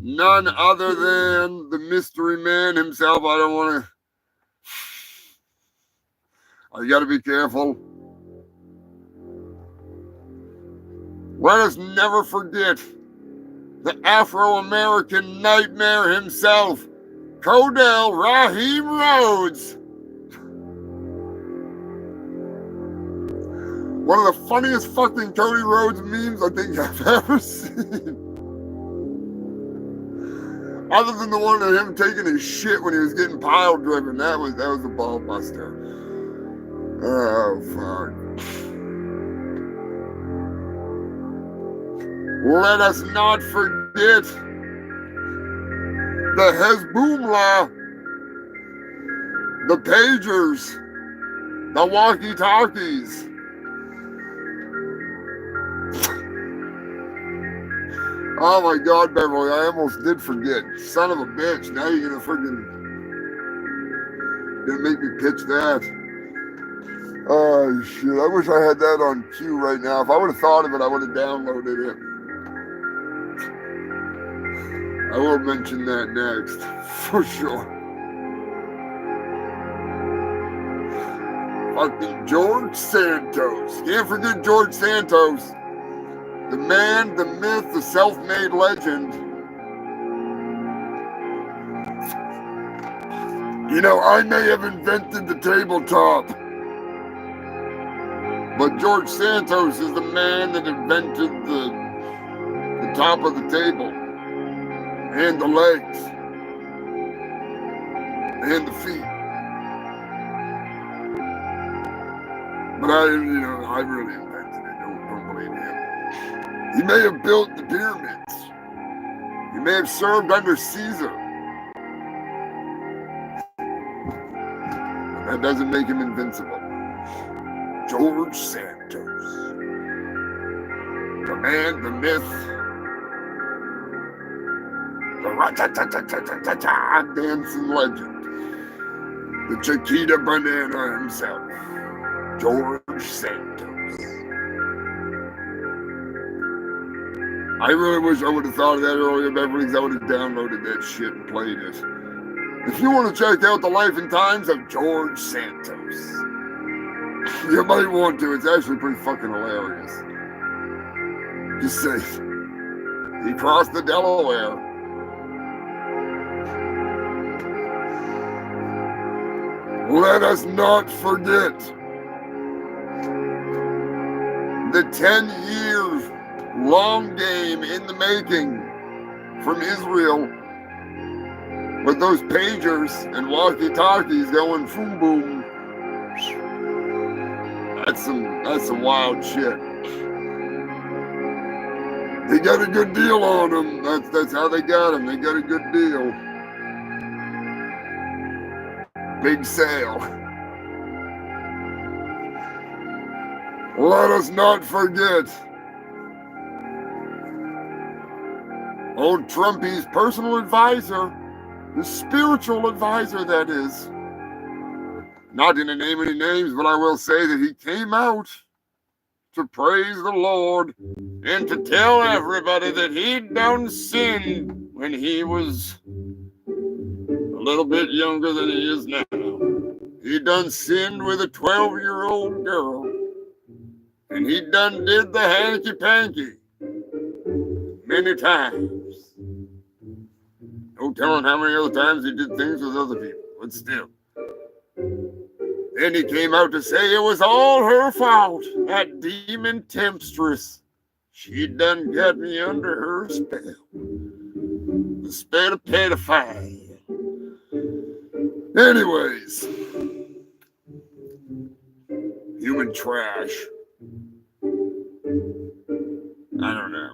none other than the mystery man himself. I don't want to. You got to be careful. Let us never forget the Afro-American nightmare himself, Codell Raheem Rhodes. One of the funniest fucking Cody Rhodes memes I think I've ever seen. Other than the one of him taking his shit when he was getting pile driven. That was a ball buster. Oh, fuck. Let us not forget the Hezbollah, the pagers, the walkie-talkies. Oh my God, Beverly, I almost did forget. Son of a bitch, now you're gonna make me pitch that. Oh shit, I wish I had that on cue right now. If I would have thought of it, I would have downloaded it. I will mention that next, for sure. Fucking George Santos. Can't forget George Santos. The man, the myth, the self-made legend. You know, I may have invented the tabletop, but George Santos is the man that invented the top of the table, and the legs, and the feet. But I really invented it. Don't believe him. He may have built the pyramids. He may have served under Caesar. But that doesn't make him invincible. George Santos. The man, the myth, the ra-ta-ta-ta-ta-ta-ta dancing legend. The Chiquita Banana himself. George Santos. I really wish I would have thought of that earlier, Beverly, because I would have downloaded that shit and played it. If you want to check out the life and times of George Santos, you might want to. It's actually pretty fucking hilarious. Just say, he crossed the Delaware. Let us not forget the 10 years long game in the making from Israel with those pagers and walkie-talkies going boom boom. That's some wild shit. They got a good deal on them. That's how they got them. They got a good deal. Big sale. Let us not forget old Trumpy's personal advisor, the spiritual advisor, that is. Not going to name any names, but I will say that he came out to praise the Lord and to tell everybody that he'd done sinned when he was a little bit younger than he is now. He done sinned with a 12-year-old girl, and he done did the hanky-panky many times. No telling how many other times he did things with other people, but still. Then he came out to say it was all her fault, that demon temptress. She done got me under her spell. The spell of pedophile. Anyways. Human trash. I don't know.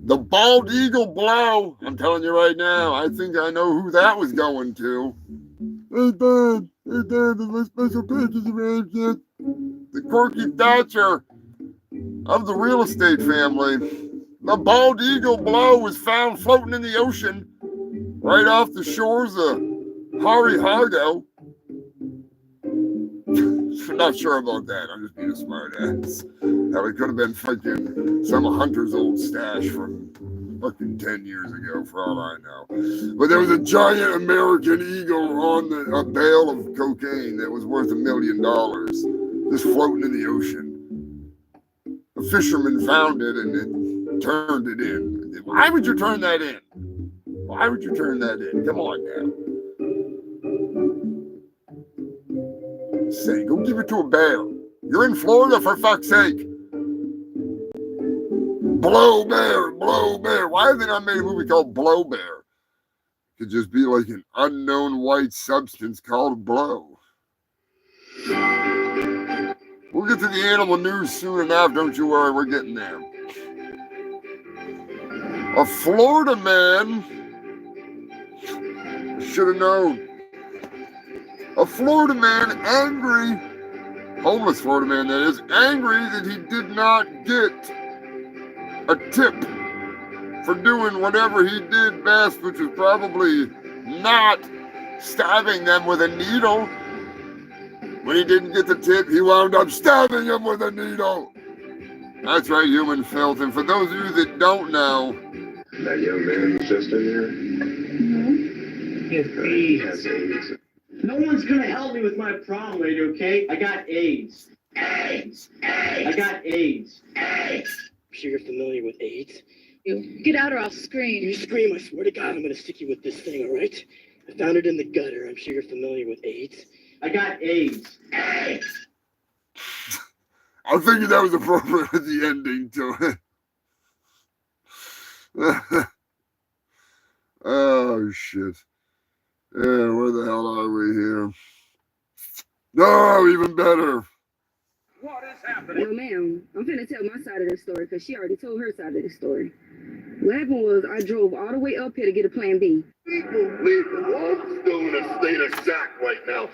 The bald eagle blow. I'm telling you right now, I think I know who that was going to. Hey, Dad, there's my special package arrived yet. The quirky Thatcher of the real estate family. The bald eagle blow was found floating in the ocean right off the shores of Harihago. I'm not sure about that. I'm just being a smart ass. Hell, it could have been fucking some hunter's old stash from fucking 10 years ago, for all I know. But there was a giant American eagle on a bale of cocaine that was worth $1 million, just floating in the ocean. A fisherman found it and then turned it in. Why would you turn that in? Why would you turn that in? Come on now. Say, go give it to a bear. You're in Florida, for fuck's sake. Blow Bear, Blow Bear. Why have they not made a movie called Blow Bear? It could just be like an unknown white substance called blow. We'll get to the animal news soon enough, don't you worry, we're getting there. A Florida man, should have known. A Florida man angry, homeless Florida man that is, angry that he did not get a tip for doing whatever he did best, which was probably not stabbing them with a needle. When he didn't get the tip, he wound up stabbing them with a needle. That's right, human filth. And for those of you that don't know, that young man just in here? Yes, he has AIDS. No one's gonna help me with my problem, lady, okay? I got AIDS. AIDS! AIDS! I got AIDS. AIDS! I'm sure you're familiar with AIDS. You get out or I'll scream. You scream, I swear to God, I'm gonna stick you with this thing, all right? I found it in the gutter. I'm sure you're familiar with AIDS. I got AIDS. AIDS! I figured that was appropriate at the ending to it. Oh, shit. Yeah, where the hell are we here? No, even better. What is happening? No, ma'am. I'm finna tell my side of the story because she already told her side of the story. What happened was I drove all the way up here to get a plan B. I'm still in a state of shock right now.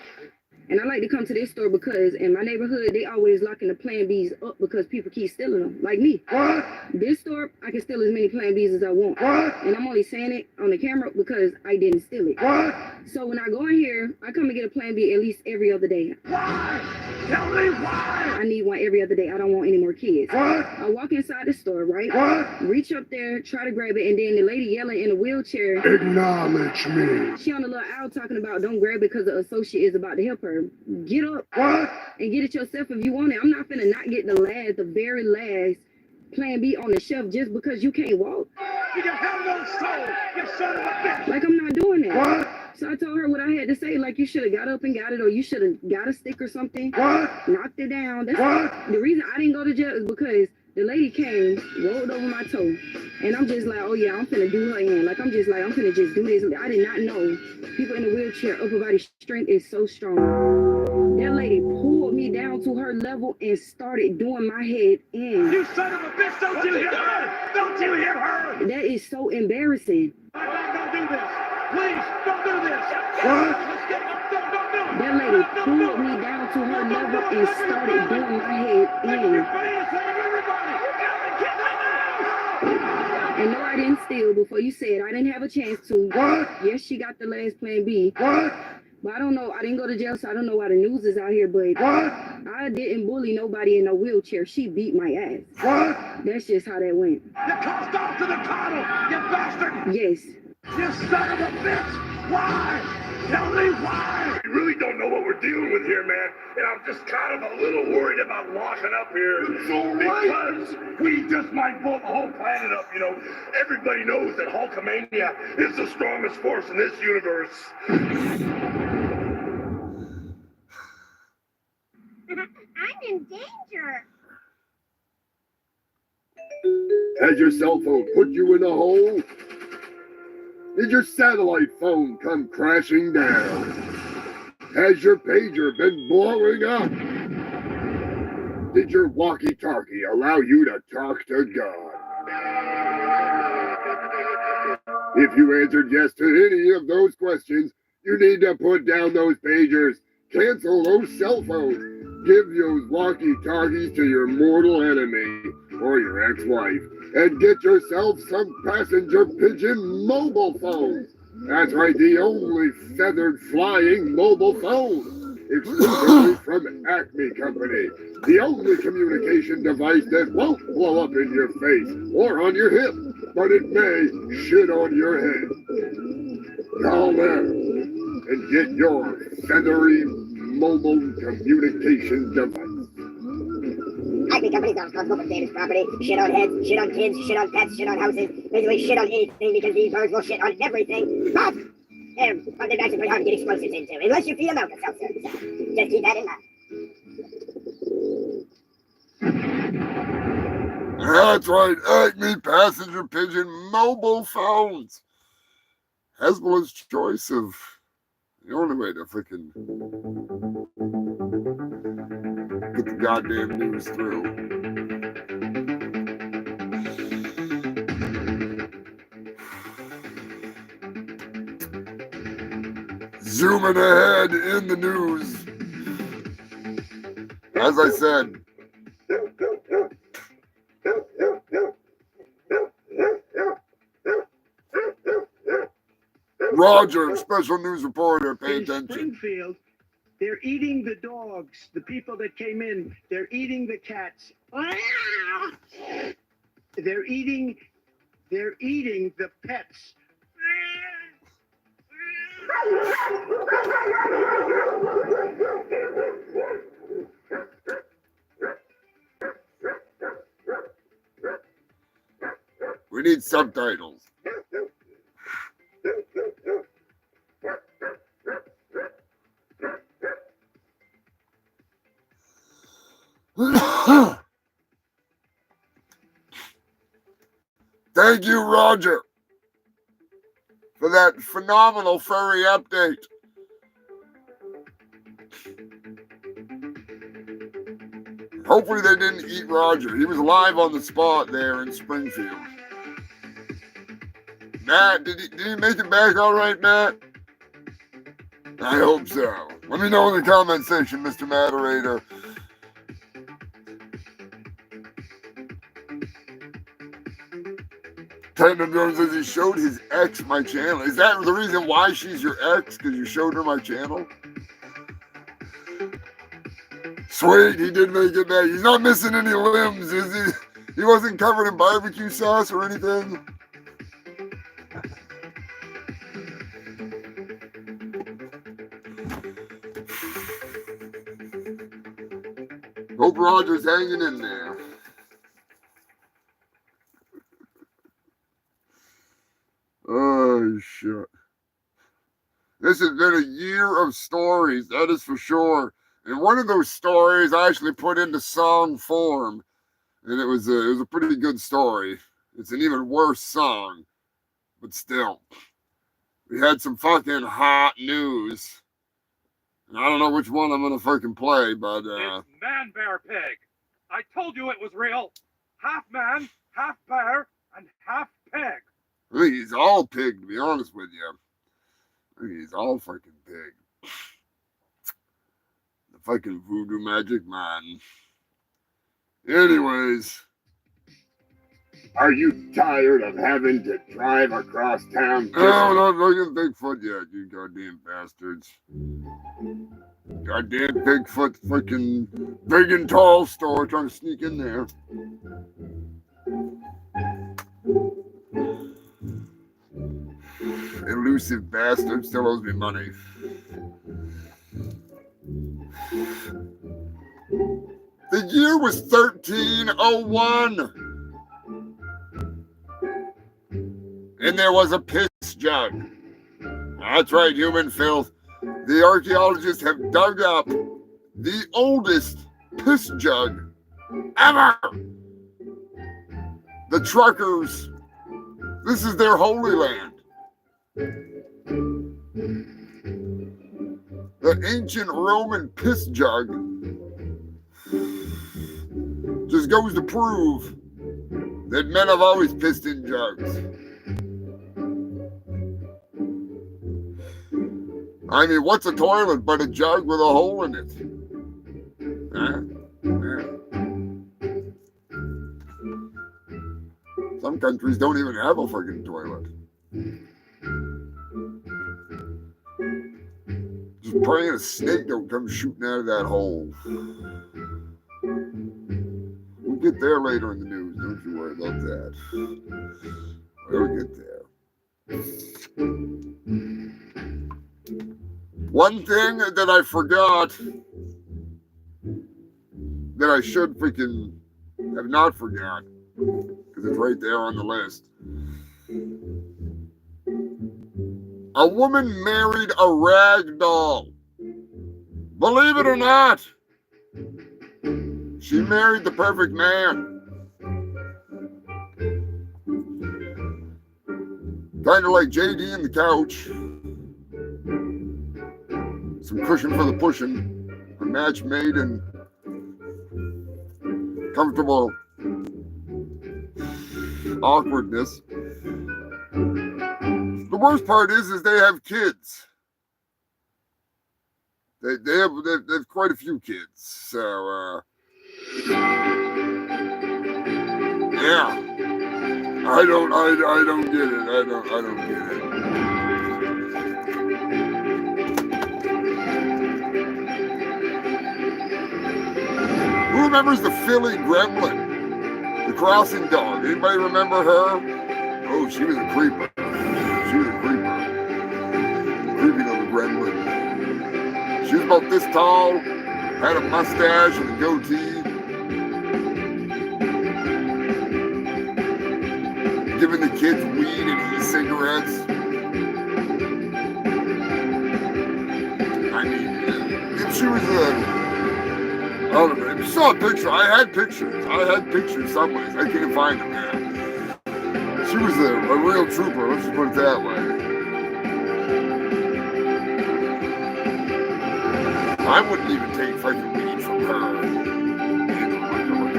And I like to come to this store because in my neighborhood, they always locking the Plan Bs up because people keep stealing them, like me. What? This store, I can steal as many Plan Bs as I want. What? And I'm only saying it on the camera because I didn't steal it. What? So when I go in here, I come and get a Plan B at least every other day. Why? Tell me why! I need one every other day. I don't want any more kids. What? I walk inside the store, right? What? Reach up there, try to grab it, and then the lady yelling in a wheelchair. Acknowledge me. She on the little owl talking about don't grab it because the associate is about to help her. Get up What? and get it yourself if you want it. I'm not finna not get the very last Plan B on the shelf just because you can't walk. You have no soul, you son of a bitch! Like I'm not doing that. What? So I told her what I had to say, like you should have got up and got it, or you should have got a stick or something. What? Knocked it down. That's What? The reason I didn't go to jail is because the lady came, rolled over my toe, and I'm just like, oh yeah, I'm finna do her in. Like I'm finna just do this. I did not know people in a wheelchair, upper body strength is so strong. That lady pulled me down to her level and started doing my head in. You son of a bitch, don't you hear her? Don't you hear her? That is so embarrassing. I'm not gonna do this. Please, don't do this. What? That lady pulled me down to her level and started doing my head in. And no, I didn't steal before you said I didn't have a chance to. What? Yes, she got the last Plan B. What? But I don't know. I didn't go to jail, so I don't know why the news is out here. But What? I didn't bully nobody in a wheelchair. She beat my ass. What? That's just how that went. You crossed off to the coddle, you bastard! Yes. You son of a bitch! Why? Tell me why! We really don't know what we're dealing with here, man. And I'm just kind of a little worried about locking up here. Because we just might blow the whole planet up, you know. Everybody knows that Hulkamania is the strongest force in this universe. I'm in danger. Has your cell phone put you in a hole? Did your satellite phone come crashing down? Has your pager been blowing up? Did your walkie-talkie allow you to talk to God? If you answered yes to any of those questions, you need to put down those pagers, cancel those cell phones, give those walkie-talkies to your mortal enemy or your ex-wife, and get yourself some passenger pigeon mobile phones. That's right, the only feathered flying mobile phone, exclusively from Acme Company. The only communication device that won't blow up in your face or on your hip, but it may shit on your head. Call them and get your feathery mobile communication device. Acme Company's not responsible for damaged property. Shit on heads, shit on kids, shit on pets, shit on houses. Basically shit on anything because these birds will shit on everything. But they're actually pretty hard to get explosives into, unless you feed them Alka-Seltzer. So just keep that in mind. That's right, Acme passenger pigeon mobile phones. Hezbollah's choice of the only way to freaking get the goddamn news through. Zooming ahead in the news. As I said, Roger, special news reporter, pay attention. Springfield, they're eating the dogs, the people that came in. They're eating the cats. They're eating the pets. We need subtitles. Thank you, Roger, for that phenomenal furry update. Hopefully they didn't eat Roger. He was live on the spot there in Springfield. Matt, did he make it back all right, Matt? I hope so. Let me know in the comment section, Mr. Moderator. Tandem Drone says he showed his ex my channel. Is that the reason why she's your ex? Because you showed her my channel? Sweet, he did make it back. He's not missing any limbs, is he? He wasn't covered in barbecue sauce or anything? Hope Roger's hanging in there. Oh, shit. This has been a year of stories, that is for sure. And one of those stories I actually put into song form. And it was a pretty good story. It's an even worse song. But still. We had some fucking hot news. And I don't know which one I'm going to fucking play, but... It's Man Bear Pig. I told you it was real. Half man, half bear, and half pig. I think he's all pig, to be honest with you. I think he's all fucking pig. The fucking voodoo magic man. Anyways. Are you tired of having to drive across town? No, not looking Bigfoot yet, you goddamn bastards. Goddamn Bigfoot freaking big and tall store trying to sneak in there. Elusive bastard still owes me money. The year was 1301. And there was a piss jug. That's right, human filth. The archaeologists have dug up the oldest piss jug ever. The truckers, this is their holy land. The ancient Roman piss jug just goes to prove that men have always pissed in jugs. I mean, what's a toilet but a jug with a hole in it? Huh? Yeah. Some countries don't even have a freaking toilet. Just praying a snake don't come shooting out of that hole. We'll get there later in the news. Don't you worry about that. We'll get there. One thing that I forgot that I should freaking have not forgot, because it's right there on the list. A woman married a rag doll. Believe it or not, she married the perfect man. Kind of like JD and the couch. Some cushion for the pushing, a match made in comfortable awkwardness. The worst part is they have kids. They have quite a few kids. So yeah, I don't get it. I don't get it. Who remembers the Philly Gremlin? The crossing dog. Anybody remember her? Oh, she was a creeper. She was a creeper. Creepy little about this tall, had a mustache and a goatee, giving the kids weed and e-cigarettes. I mean, if she was I don't know, if you saw a picture, I had pictures somewhere. I can't find them now. She was a real trooper, let's just put it that way. I wouldn't even take fucking weed from her.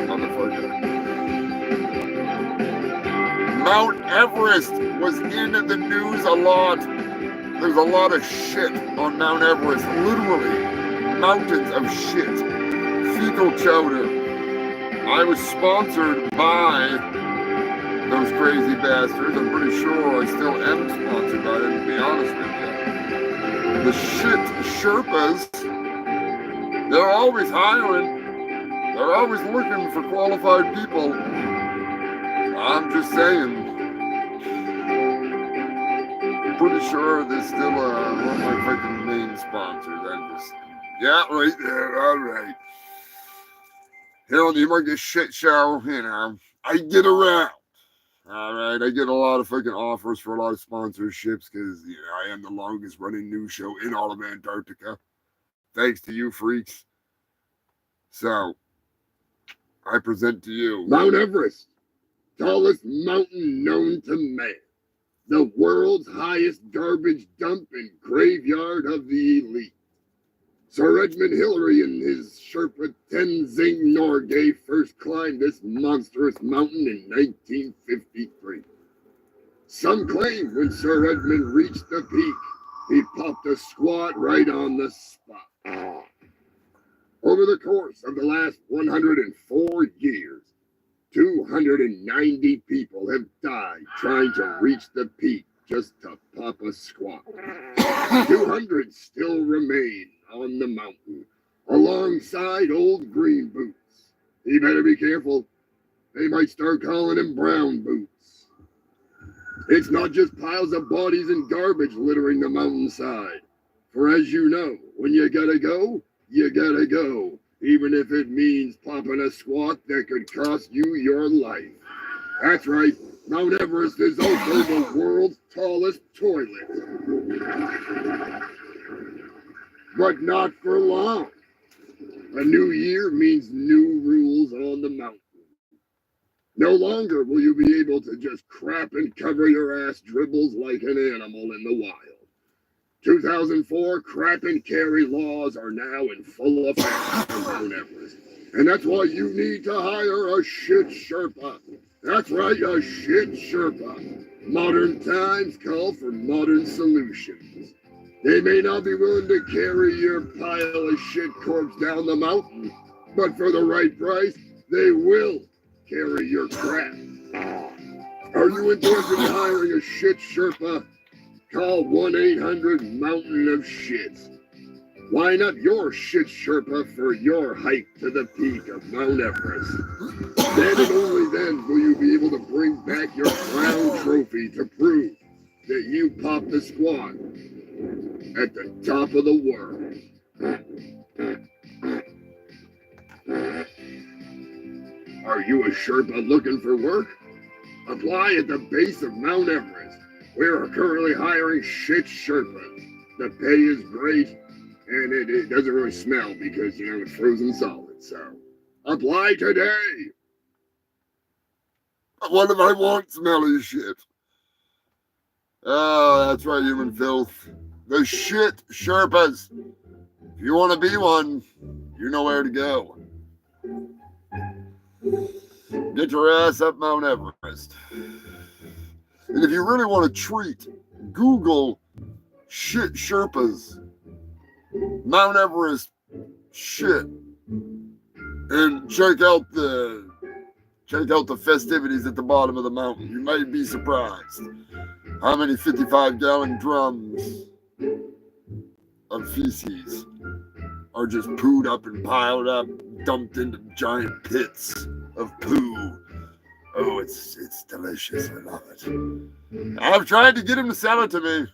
Motherfucker. Mount Everest was in the news a lot. There's a lot of shit on Mount Everest. Literally, mountains of shit. Fecal chowder. I was sponsored by those crazy bastards. I'm pretty sure I still am sponsored by them, to be honest with you. The shit Sherpas, they're always hiring. They're always looking for qualified people. I'm just saying. Pretty sure they're still one of my freaking main sponsors. Yeah, right there, all right. Here on the Humongous Shit Show, you know, I get around. All right, I get a lot of fucking offers for a lot of sponsorships because, you know, I am the longest running news show in all of Antarctica. Thanks to you freaks. So, I present to you Mount Everest, tallest mountain known to man. The world's highest garbage dump and graveyard of the elite. Sir Edmund Hillary and his Sherpa Tenzing Norgay first climbed this monstrous mountain in 1953. Some claim when Sir Edmund reached the peak, he popped a squat right on the spot. Over the course of the last 104 years, 290 people have died trying to reach the peak just to pop a squat. 200 still remain on the mountain, alongside old green boots. You better be careful. They might start calling him brown boots. It's not just piles of bodies and garbage littering the mountainside. For as you know, when you gotta go, you gotta go. Even if it means popping a squat that could cost you your life. That's right, Mount Everest is also the world's tallest toilet. But not for long. A new year means new rules on the mountain. No longer will you be able to just crap and cover your ass dribbles like an animal in the wild. 2004 crap and carry laws are now in full effect on Mount Everest. And that's why you need to hire a shit Sherpa. That's right, a shit Sherpa. Modern times call for modern solutions. They may not be willing to carry your pile of shit corpse down the mountain, but for the right price, they will carry your crap. Are you interested in hiring a shit Sherpa? Call 1-800-MOUNTAIN-OF-SHIT. Line up your shit Sherpa for your hike to the peak of Mount Everest. Then and only then will you be able to bring back your crown trophy to prove that you popped the squat at the top of the world. Are you a Sherpa looking for work? Apply at the base of Mount Everest. We are currently hiring shit Sherpas. The pay is great, and it doesn't really smell because, you know, it's frozen solid. So, apply today. What if I want smelly shit? Oh, that's right, human filth. The shit Sherpas. If you want to be one, you know where to go. Get your ass up Mount Everest. And if you really want to treat, Google shit Sherpas, Mount Everest shit, and check out the festivities at the bottom of the mountain. You might be surprised how many 55-gallon drums of feces are just pooed up and piled up, dumped into giant pits of poo. Oh, it's delicious. I love it. I've tried to get him to sell it to me.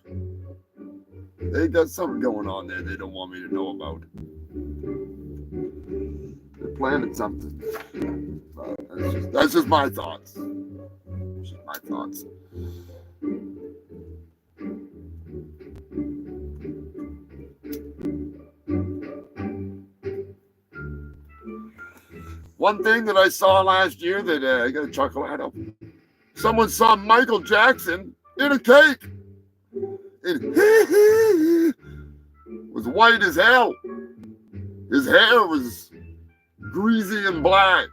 They got something going on there they don't want me to know about. They're planning something. That's just my thoughts. Just my thoughts. One thing that I saw last year that I got a chuckle out of. Someone saw Michael Jackson in a cake. It was white as hell. His hair was greasy and black.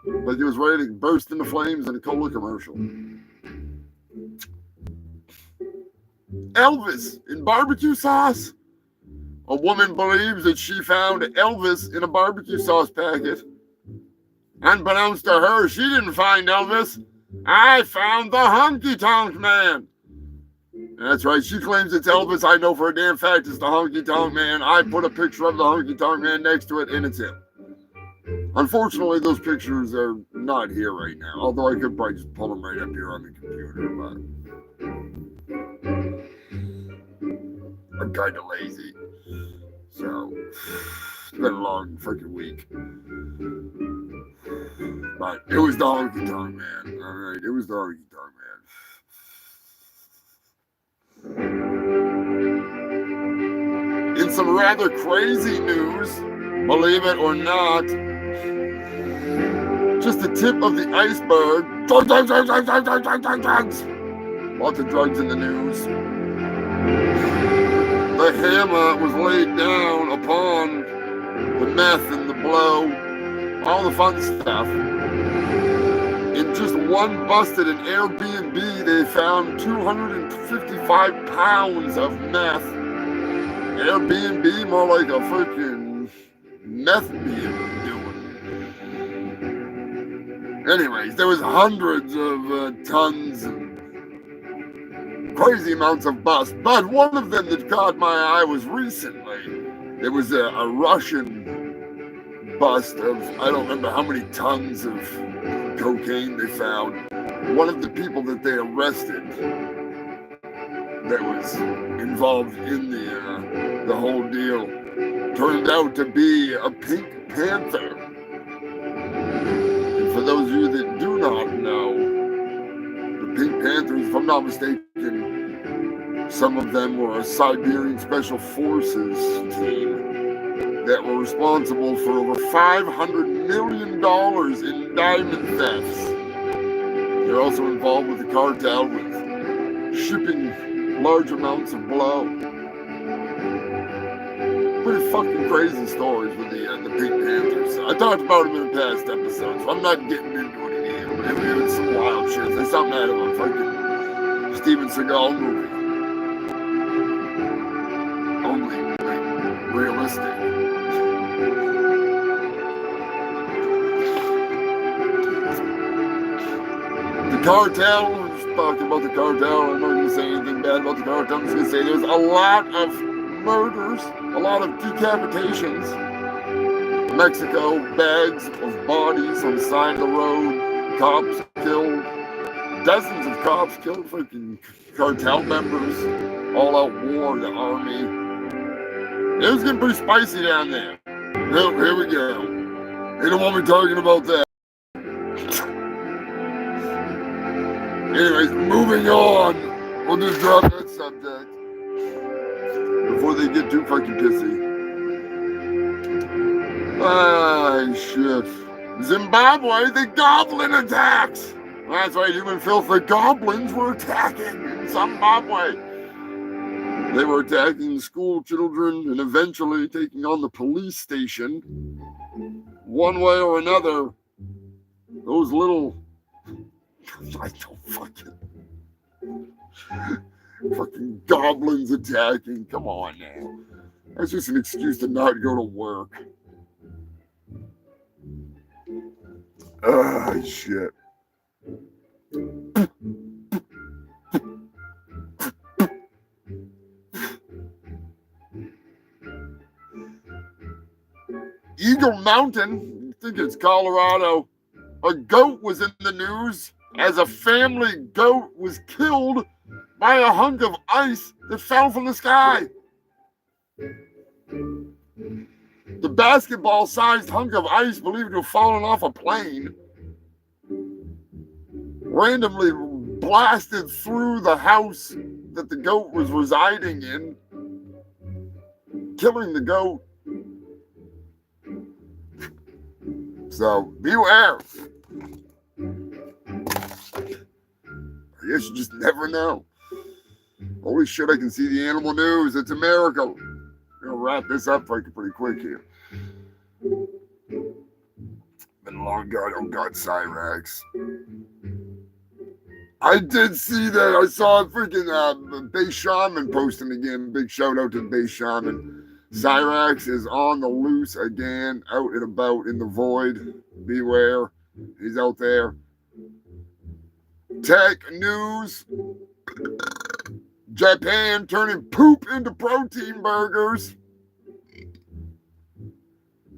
Like he was ready to burst into flames in a cola commercial. Elvis in barbecue sauce. A woman believes that she found Elvis in a barbecue sauce packet. Unbeknownst to her, she didn't find Elvis. I found the Honky Tonk Man. That's right, she claims it's Elvis. I know for a damn fact it's the Honky Tonk Man. I put a picture of the Honky Tonk Man next to it, and it's him. Unfortunately, those pictures are not here right now, although I could probably just pull them right up here on the computer, but I'm kind of lazy. So, it's been a long freaking week. But it was the Honky Tonk Man. All right, it was the Honky Tonk Man. In some rather crazy news, believe it or not, just the tip of the iceberg. Drugs. Lots of drugs in the news. The hammer was laid down upon the meth and the blow, all the fun stuff. In just one busted an Airbnb, they found 255 pounds of meth. Airbnb, more like a freaking meth being doing. Anyways, there was hundreds of tons and crazy amounts of bust, but one of them that caught my eye was recently. There was a Russian bust of, I don't remember how many tons of cocaine they found. One of the people that they arrested that was involved in the whole deal turned out to be a Pink Panther. And for those of you that do not know, the Pink Panthers, if I'm not mistaken, some of them were a Siberian Special Forces team that were responsible for over $500 million in diamond thefts. They're also involved with the cartel with shipping large amounts of blow. Pretty fucking crazy stories with the Pink Panthers. I talked about them in past episodes, so I'm not getting into it again, but it was some wild shit. There's something out of a fucking Steven Seagal movie. Only, like, realistic. The cartel, we're just talking about the cartel. I'm not going to say anything bad about the cartel. I'm just going to say there's a lot of murders, a lot of decapitations. Mexico, bags of bodies on the side of the road, cops killed, dozens of cops killed, freaking cartel members, all out war, the army. It was getting pretty spicy down there. Well, here we go. They don't want me talking about that. Anyways, moving on. We'll just drop that subject before they get too fucking pissy. Ah, shit. Zimbabwe, the goblin attacks. That's right, human filth. The goblins were attacking in Zimbabwe. They were attacking school children and eventually taking on the police station. One way or another, those little... I don't fucking goblins attacking. Come on now. That's just an excuse to not go to work. Ah, shit. Eagle Mountain, I think it's Colorado. A goat was in the news as a family goat was killed by a hunk of ice that fell from the sky. The basketball-sized hunk of ice believed to have fallen off a plane randomly blasted through the house that the goat was residing in, killing the goat. So beware. I guess you just never know. Holy shit, I can see the animal news. It's America. I'm gonna wrap this up pretty quick here. Been a long god. Oh god, Cyrax. I did see that. I saw a freaking Bay Shaman posting again. Big shout out to Bay Shaman. Cyrax is on the loose again, out and about in the void. Beware. He's out there. Tech news. Japan turning poop into protein burgers.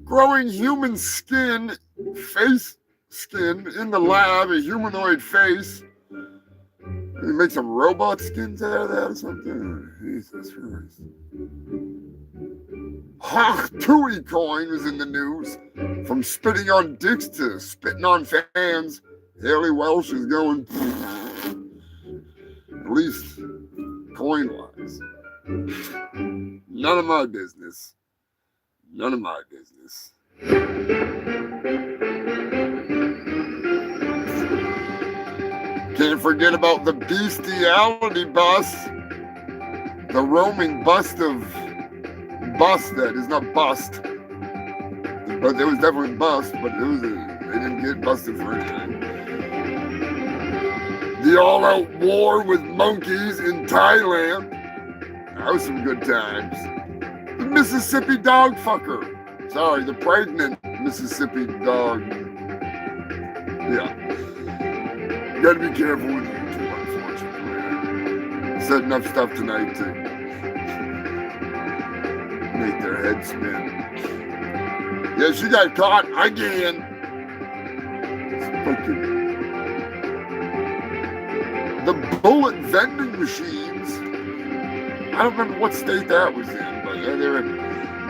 Growing human skin, face skin in the lab, a humanoid face. They make some robot skins out of that or something. Jesus Christ. Tui coin was in the news. From spitting on dicks to spitting on fans. Haley Welsh is going, at least coin-wise. None of my business. None of my business. Can't forget about the bestiality bus. The roaming bust of bust that is not bust. But there was definitely bust, but it was they didn't get busted for anything. The all-out war with monkeys in Thailand. That was some good times. The Mississippi dog fucker. Sorry, the pregnant Mississippi dog. Yeah. You gotta be careful with YouTube, unfortunately. Said enough stuff tonight to make their head spin. Yeah, she got caught again. The bullet vending machines. I don't remember what state that was in, but they're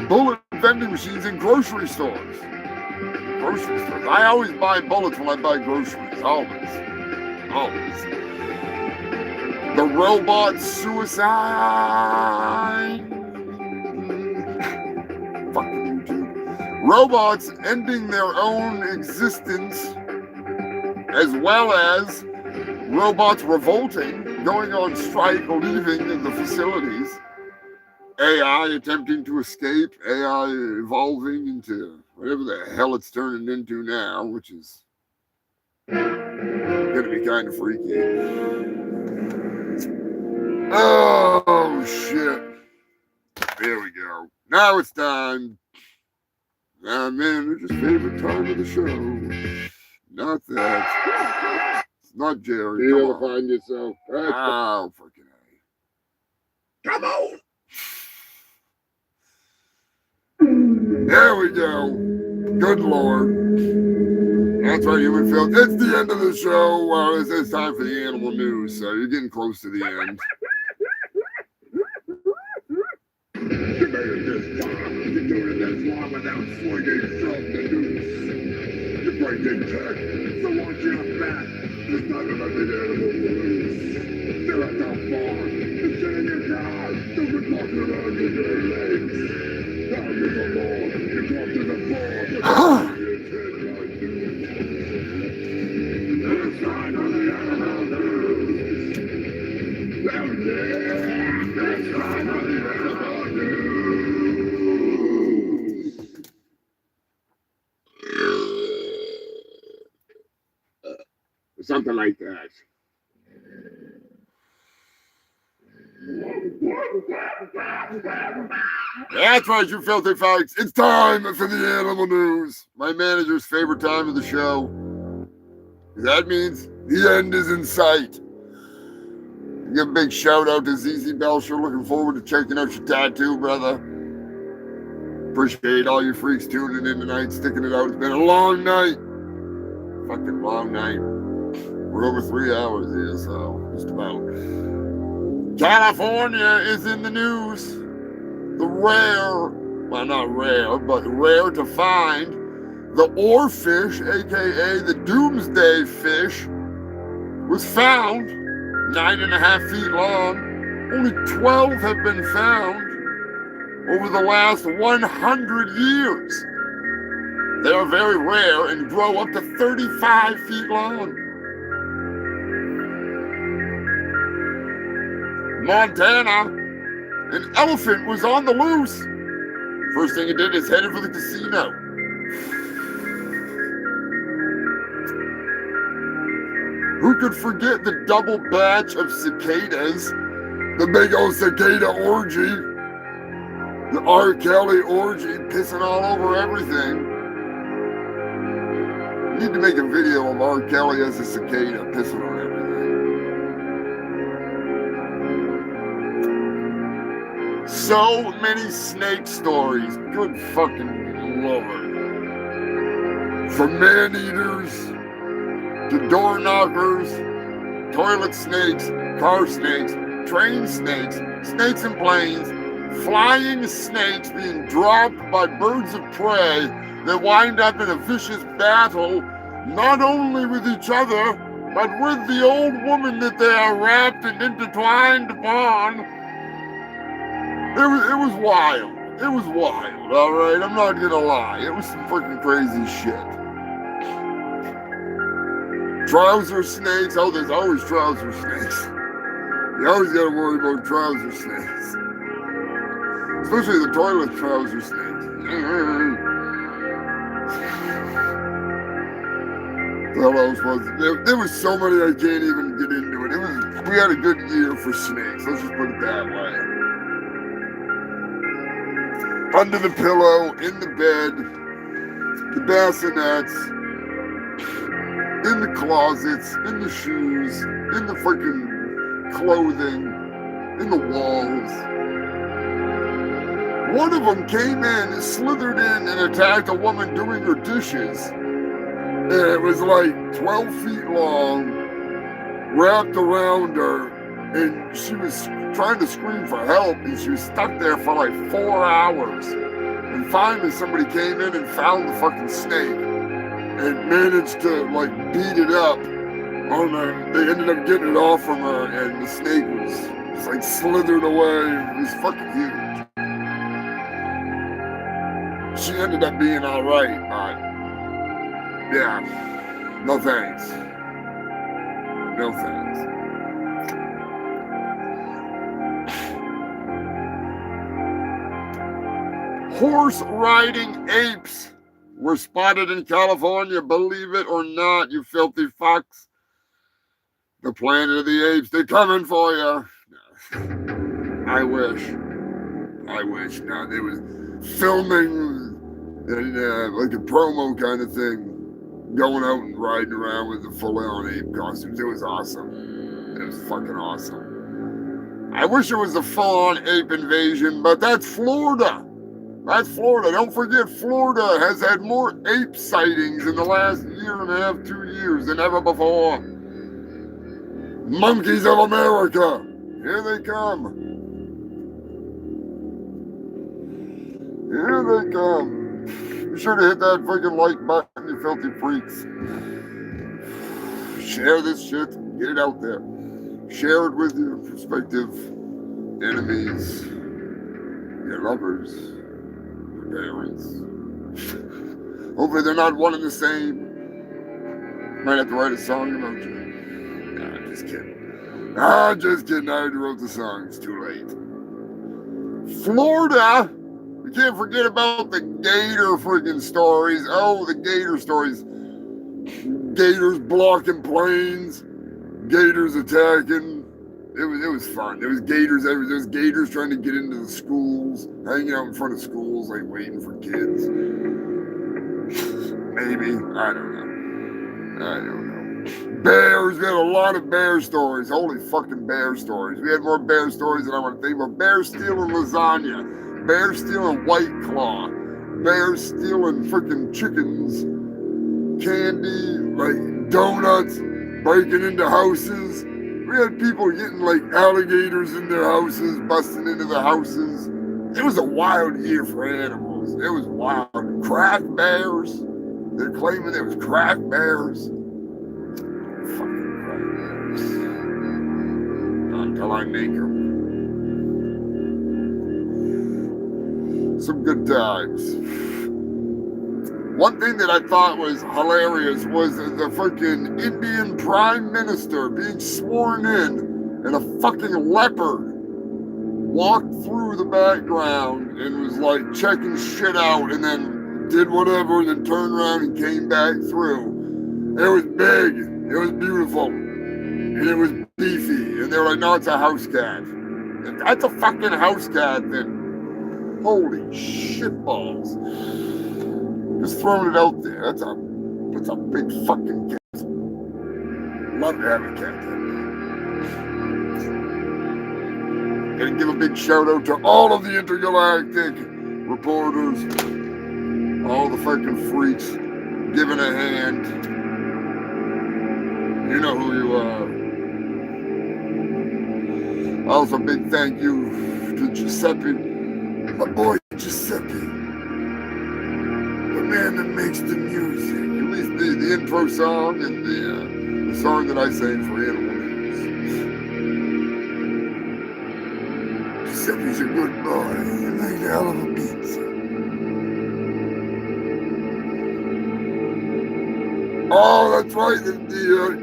bullet vending machines in grocery stores. Grocery stores. I always buy bullets when I buy groceries. Always. Always. The robot suicide. Fucking YouTube. Robots ending their own existence, as well as robots revolting, going on strike, leaving the facilities. AI attempting to escape, AI evolving into whatever the hell it's turning into now, which is gonna be kind of freaky. Oh shit. There we go. Now it's time. Ah man, it's just favorite time of the show. Not that. It's not Jerry. You Come ever on. find yourself? Oh, fucking A. Come on. There we go. Good Lord. That's right, human filth. It's the end of the show. Well, it's time for the animal news, so you're getting close to the end. You made it this far. You're doing it this long without swinging from the noose. You're breaking tech, so watch your back. It's time to let the animal loose. They're at the farm. The shit in your car. They've been walking around in your legs. Now you're the Lord. You come to the farm. It's time for the animal news. Hell yeah. It's time for the animal news. Something like that. That's right, you filthy fucks. It's time for the animal news. My manager's favorite time of the show. That means the end is in sight. Give a big shout out to ZZ Belcher. Looking forward to checking out your tattoo, brother. Appreciate all you freaks tuning in tonight, sticking it out. It's been a long night. Fucking long night. We're over 3 hours here, so just about. California is in the news. The rare, well, not rare, but rare to find, the oarfish, aka the doomsday fish, was found 9.5 feet long. Only 12 have been found over the last 100 years. They are very rare and grow up to 35 feet long. Montana, an elephant was on the loose. First thing it did is headed for the casino. Who could forget the double batch of cicadas? The big old cicada orgy. The R. Kelly orgy, pissing all over everything. Need to make a video of R. Kelly as a cicada pissing on everything. So many snake stories. Good fucking Lord. From man-eaters to door knockers, toilet snakes, car snakes, train snakes, snakes in planes, flying snakes being dropped by birds of prey that wind up in a vicious battle, not only with each other, but with the old woman that they are wrapped and intertwined upon. It was wild. It was wild, all right? I'm not gonna lie. It was some freaking crazy shit. Trouser snakes. Oh, there's always trouser snakes. You always gotta worry about trouser snakes. Especially the toilet trouser snakes. There was so many I can't even get into it. We had a good year for snakes. Let's just put it that way. Under the pillow, in the bed, the bassinets, in the closets, in the shoes, in the freaking clothing, in the walls. One of them came in, slithered in, and attacked a woman doing her dishes. And it was like 12 feet long, wrapped around her, and she was trying to scream for help, and she was stuck there for like 4 hours. And finally somebody came in and found the fucking snake and managed to like beat it up on her. They ended up getting it off from her, and the snake was like slithered away. It was fucking huge. She ended up being all right, but yeah, no thanks. No thanks. Horse riding apes were spotted in California, believe it or not, you filthy fucks. The Planet of the Apes, they're coming for you. I wish. No, they was filming like a promo kind of thing, going out and riding around with the full-on ape costumes. It was awesome. It was fucking awesome. I wish it was a full-on ape invasion, but that's Florida. That's Florida. Don't forget, Florida has had more ape sightings in the last year and a half, 2 years than ever before. Monkeys of America, here they come. Here they come. Be sure to hit that freaking like button, you filthy freaks. Share this shit. Get it out there. Share it with your prospective enemies, your lovers, your parents. Hopefully they're not one and the same. Might have to write a song about you. Nah, I'm just kidding. I'm just kidding. I already wrote the song. It's too late. Florida. We can't forget about the gator freaking stories. Oh, the gator stories. Gators blocking planes. Gators attacking. It was fun. There was gators everywhere. There was gators trying to get into the schools, hanging out in front of schools, like waiting for kids. Maybe. I don't know. Bears. We had a lot of bear stories. Holy fucking bear stories. We had more bear stories than I want to think about. Bears stealing lasagna. Bears stealing White Claw. Bears stealing freaking chickens. Candy, like donuts, breaking into houses. We had people getting like alligators in their houses, busting into the houses. It was a wild year for animals. It was wild. Crack bears. They're claiming it was crack bears. Fucking crack bears. Not until I make them. Some good times. One thing that I thought was hilarious was the fucking Indian Prime Minister being sworn in, and a fucking leopard walked through the background and was like checking shit out, and then did whatever, and then turned around and came back through. It was big, it was beautiful, and it was beefy, and they were like, no, it's a house cat. That's a fucking house cat, then. Holy shit balls. Just throwing it out there. That's a big fucking cat. Love to have a cat. Gotta give a big shout out to all of the intergalactic reporters, all the fucking freaks giving a hand. You know who you are. Also, big thank you to Giuseppe, my boy Giuseppe. The man that makes the music, at least the intro song and the song that I sang for Animal News. Giuseppe's a good boy. He made a hell of a pizza. Oh, that's right, the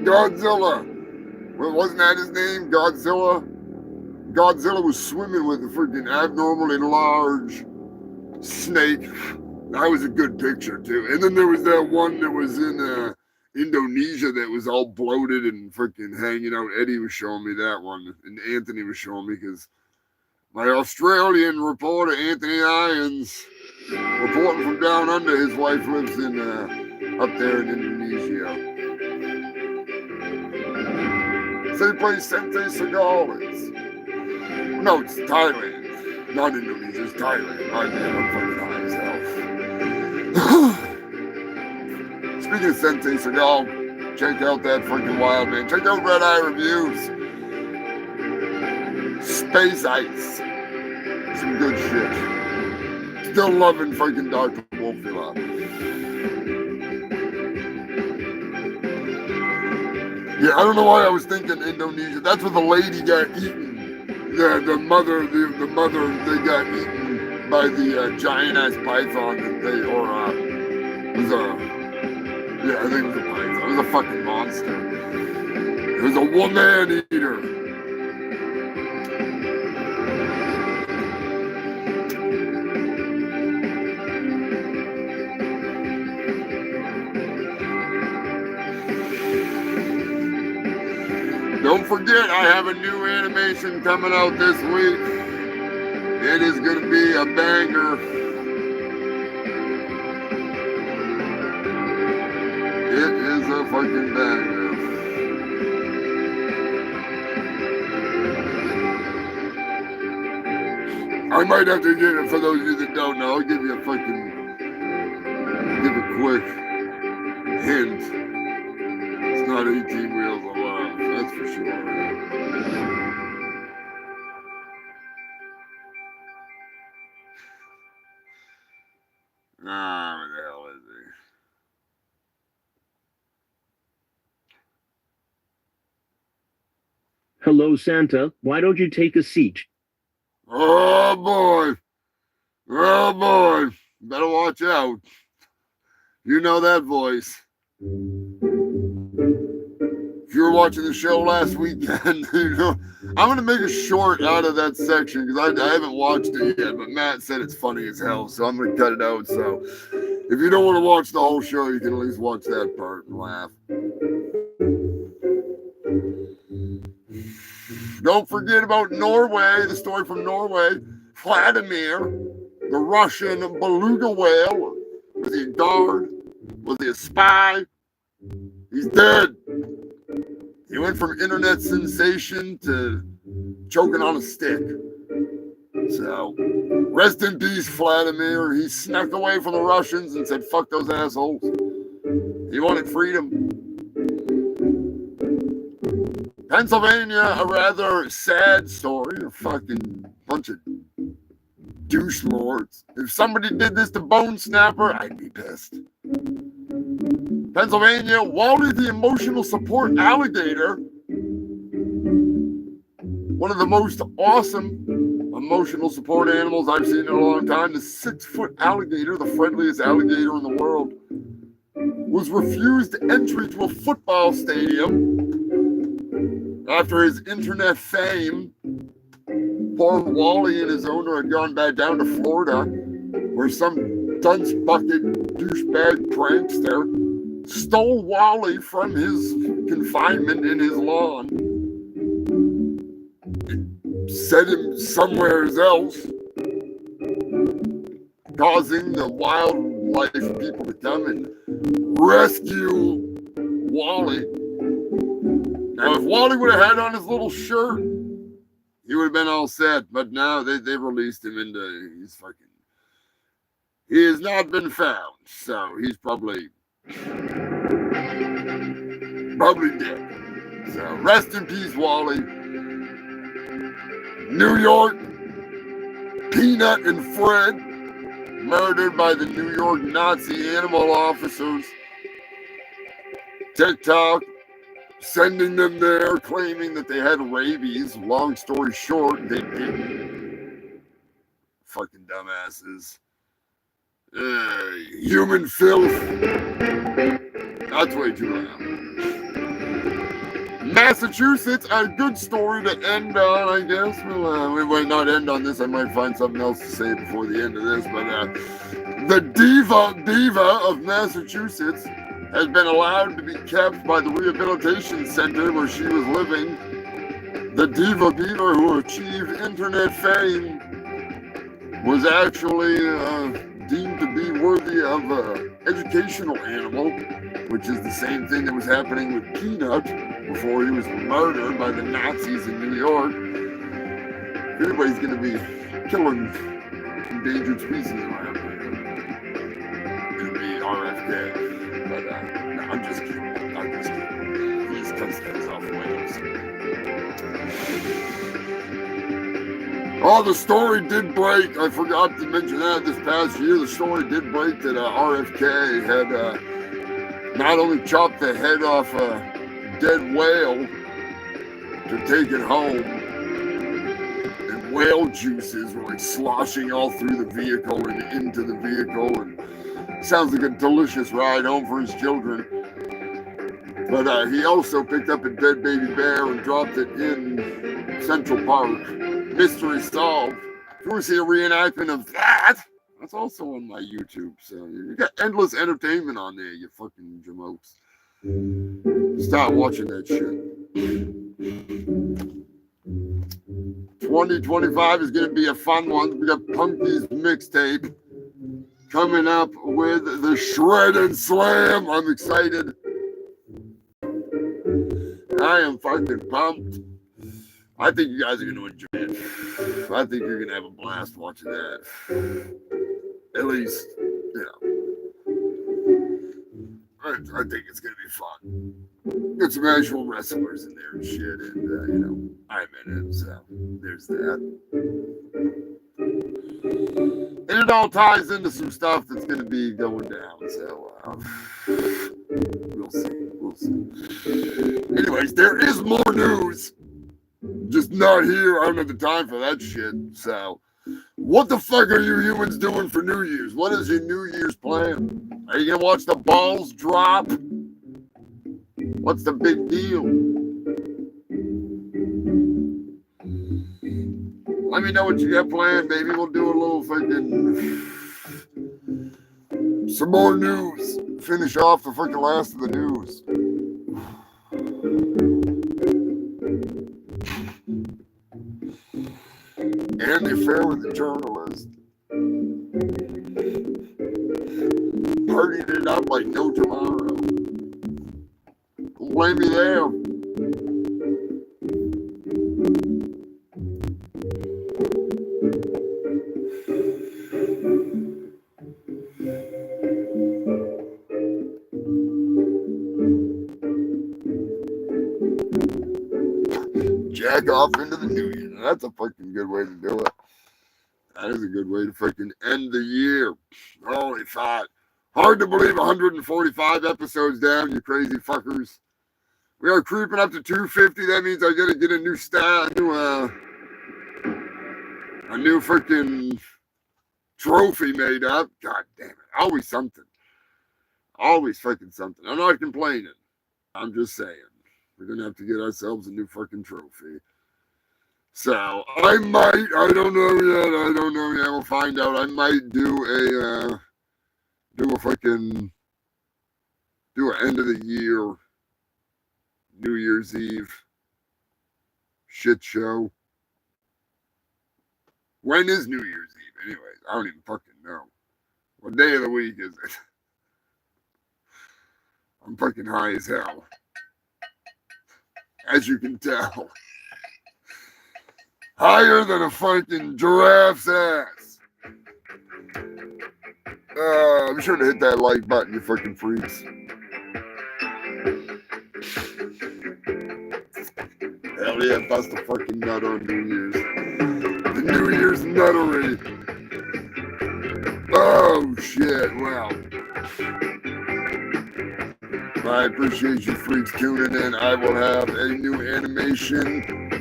Godzilla. Well, wasn't that his name, Godzilla? Godzilla was swimming with a freaking abnormally large snake. That was a good picture too. And then there was that one that was in Indonesia that was all bloated and freaking hanging out. Eddie was showing me that one, and Anthony was showing me, because my Australian reporter Anthony Irons, reporting from down under, his wife lives in up there in Indonesia. Same place Sente Segal is. No, it's Thailand. Not Indonesia, it's Thailand. My man, I'm fucking high as hell. Speaking of Sente Segal, check out that freaking wild man. Check out Red Eye Reviews. Space Ice. Some good shit. Still loving freaking Dr. Wolfula. Yeah, I don't know why I was thinking Indonesia. That's where the lady got eaten. The mother, they got eaten by the giant ass python that they, I think it was a python. It was a fucking monster. It was a woman eater. Don't forget, I have a new animation coming out this week. It is going to be a banger. It is a fucking banger. I might have to get it for those of you that don't know. I'll give you a quick hint. It's not 18 Wheels of Love, that's for sure. Ah, where the hell is he? Hello, Santa. Why don't you take a seat? Oh boy. Oh boy. Better watch out. You know that voice. If you were watching the show last weekend, you know, I'm going to make a short out of that section because I haven't watched it yet, but Matt said it's funny as hell, so I'm going to cut it out. So if you don't want to watch the whole show, you can at least watch that part and laugh. Don't forget about Norway, the story from Norway. Vladimir, the Russian beluga whale. Was he a guard? Was he a spy? He's dead. He went from internet sensation to choking on a stick. So, rest in peace, Vladimir. He snuck away from the Russians and said, fuck those assholes. He wanted freedom. Pennsylvania, a rather sad story. A fucking bunch of douche lords. If somebody did this to Bone Snapper, I'd be pissed. Pennsylvania, Wally the emotional support alligator. One of the most awesome emotional support animals I've seen in a long time. The 6-foot alligator, the friendliest alligator in the world, was refused entry to a football stadium after his internet fame. Poor Wally and his owner had gone back down to Florida, where some dunce bucket douchebag prankster stole Wally from his confinement in his lawn, set him somewhere else, causing the wildlife people to come and rescue Wally. Now, if Wally would have had on his little shirt, he would have been all set. But now they released him into he has not been found. So he's probably dead. So rest in peace, Wally. New York, Peanut and Fred, murdered by the New York Nazi animal officers. TikTok sending them there, claiming that they had rabies. Long story short, they didn't. Fucking dumbasses. Human filth. That's way too loud. Massachusetts, a good story to end on, I guess. Well, we might not end on this. I might find something else to say before the end of this. But the diva of Massachusetts has been allowed to be kept by the rehabilitation center where she was living. The diva beaver, who achieved internet fame, was actually deemed to be worthy of an educational animal, which is the same thing that was happening with Peanut before he was murdered by the Nazis in New York. If anybody's going to be killing endangered species around here, it'll be RFK. But no, I'm just kidding. He just cuts heads off whales. Oh, the story did break. I forgot to mention that this past year. The story did break that RFK had not only chopped the head off a dead whale to take it home, and whale juices were like sloshing all through the vehicle and into the vehicle, and sounds like a delicious ride home for his children. But he also picked up a dead baby bear and dropped it in Central Park. Mystery solved. If you want to see a reenactment of that, that's also on my YouTube. So you got endless entertainment on there, you fucking jamokes. Stop watching that shit. 2025 is going to be a fun one. We got Punky's mixtape coming up with the Shred and Slam. I'm excited. I am fucking pumped. I think you guys are going to enjoy it. I think you're going to have a blast watching that. At least, you know. I think it's going to be fun. Get some actual wrestlers in there and shit. And, you know, I'm in it. So there's that. And it all ties into some stuff that's going to be going down. So, we'll see. We'll see. Anyways, there is more news. Just not here. I don't have the time for that shit. So, what the fuck are you humans doing for New Year's? What is your New Year's plan? Are you going to watch the balls drop? What's the big deal? Let me know what you got planned, baby. We'll do a little fucking... some more news. Finish off the fucking last of the news. And the affair with the journalist. Partied it up like no tomorrow. Don't blame me there. back off into the new year. That's a fucking good way to do it. That is a good way to fucking end the year. Holy fuck. Hard to believe 145 episodes down, you crazy fuckers. We are creeping up to 250. That means I gotta get a new a new freaking trophy made up. God damn it. Always something. Always fucking something. I'm not complaining. I'm just saying. We're gonna have to get ourselves a new fucking trophy. So I might, I don't know yet. We'll find out. I might do an end of the year, New Year's Eve shit show. When is New Year's Eve? Anyways, I don't even fucking know. What day of the week is it? I'm fucking high as hell. As you can tell. Higher than a fucking giraffe's ass. Be sure to hit that like button, you fucking freaks. Hell yeah, bust a fucking nut on New Year's. The New Year's nuttery. Oh shit, well. I appreciate you freaks tuning in. I will have a new animation.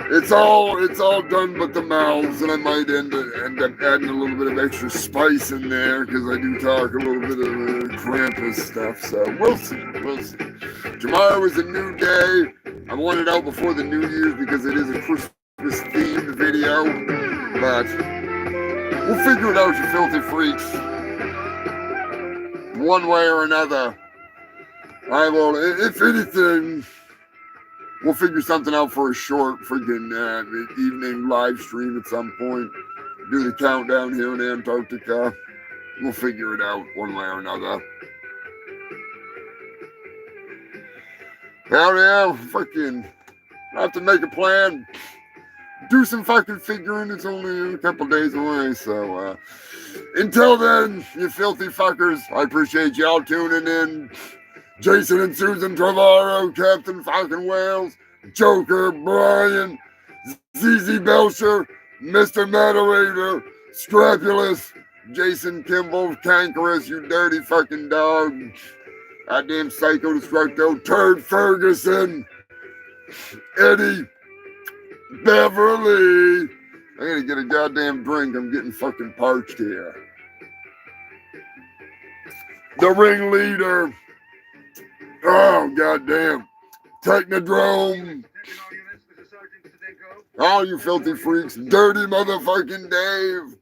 It's all done but the mouths, and I might end up adding a little bit of extra spice in there because I do talk a little bit of Krampus stuff. So we'll see. Tomorrow is a new day. I want it out before the New Year's because it is a Christmas themed video, but we'll figure it out, you filthy freaks. One way or another. I will, if anything, we'll figure something out for a short freaking evening live stream at some point. Do the countdown here in Antarctica. We'll figure it out one way or another. Hell yeah, fucking, I have to make a plan. Do some fucking figuring. It's only a couple days away, so until then, you filthy fuckers, I appreciate y'all tuning in. Jason and Susan Trevorrow, Captain fucking Wales, Joker, Brian, ZZ Belcher, Mr. Moderator, Scrapulous, Jason Kimball, Cankerous, you dirty fucking dog, goddamn Psycho Destructo, Turd Ferguson, Eddie, Beverly. I gotta get a goddamn drink. I'm getting fucking parched here. The ringleader. Oh, goddamn. Technodrome. Oh, you filthy freaks. Dirty motherfucking Dave.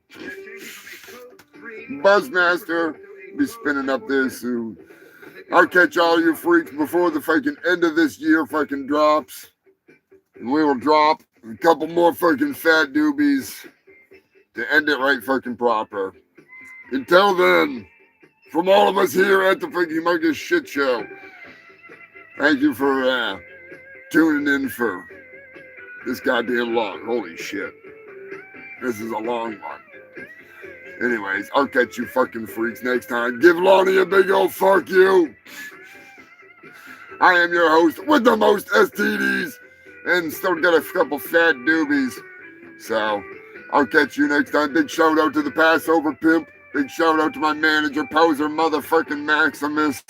Buzzmaster. Be spinning up there soon. I'll catch all you freaks before the fucking end of this year fucking drops. And we will drop a couple more fucking fat doobies to end it right fucking proper. Until then, from all of us here at the fucking Humongous Shit Show, thank you for tuning in for this goddamn long. Holy shit. This is a long one. Anyways, I'll catch you fucking freaks next time. Give Lonnie a big old fuck you. I am your host with the most STDs and still got a couple fat doobies. So, I'll catch you next time. Big shout out to the Passover Pimp. Big shout out to my manager, Poser Motherfucking Maximus.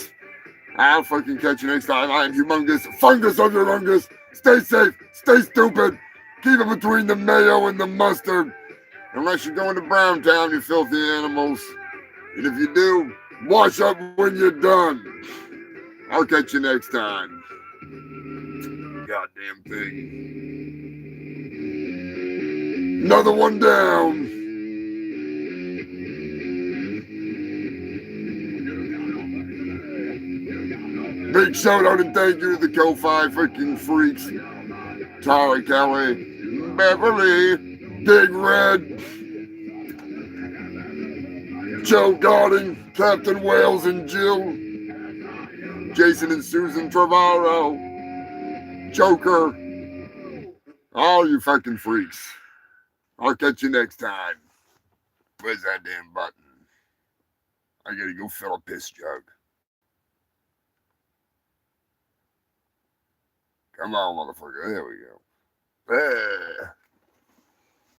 I'll fucking catch you next time. I am Humongous, fungus of your fungus. Stay safe, stay stupid. Keep it between the mayo and the mustard. Unless you're going to Brown Town, you filthy animals. And if you do, wash up when you're done. I'll catch you next time. Goddamn thing. Another one down. Big shout out and thank you to the Ko-Fi freaking freaks. Tara Kelly, Beverly, Big Red, Joe Godding, Captain Wales and Jill, Jason and Susan Trevorrow, Joker, all you fucking freaks. I'll catch you next time. Where's that damn button? I gotta go fill a piss jug. Come on, motherfucker. There we go. Eh.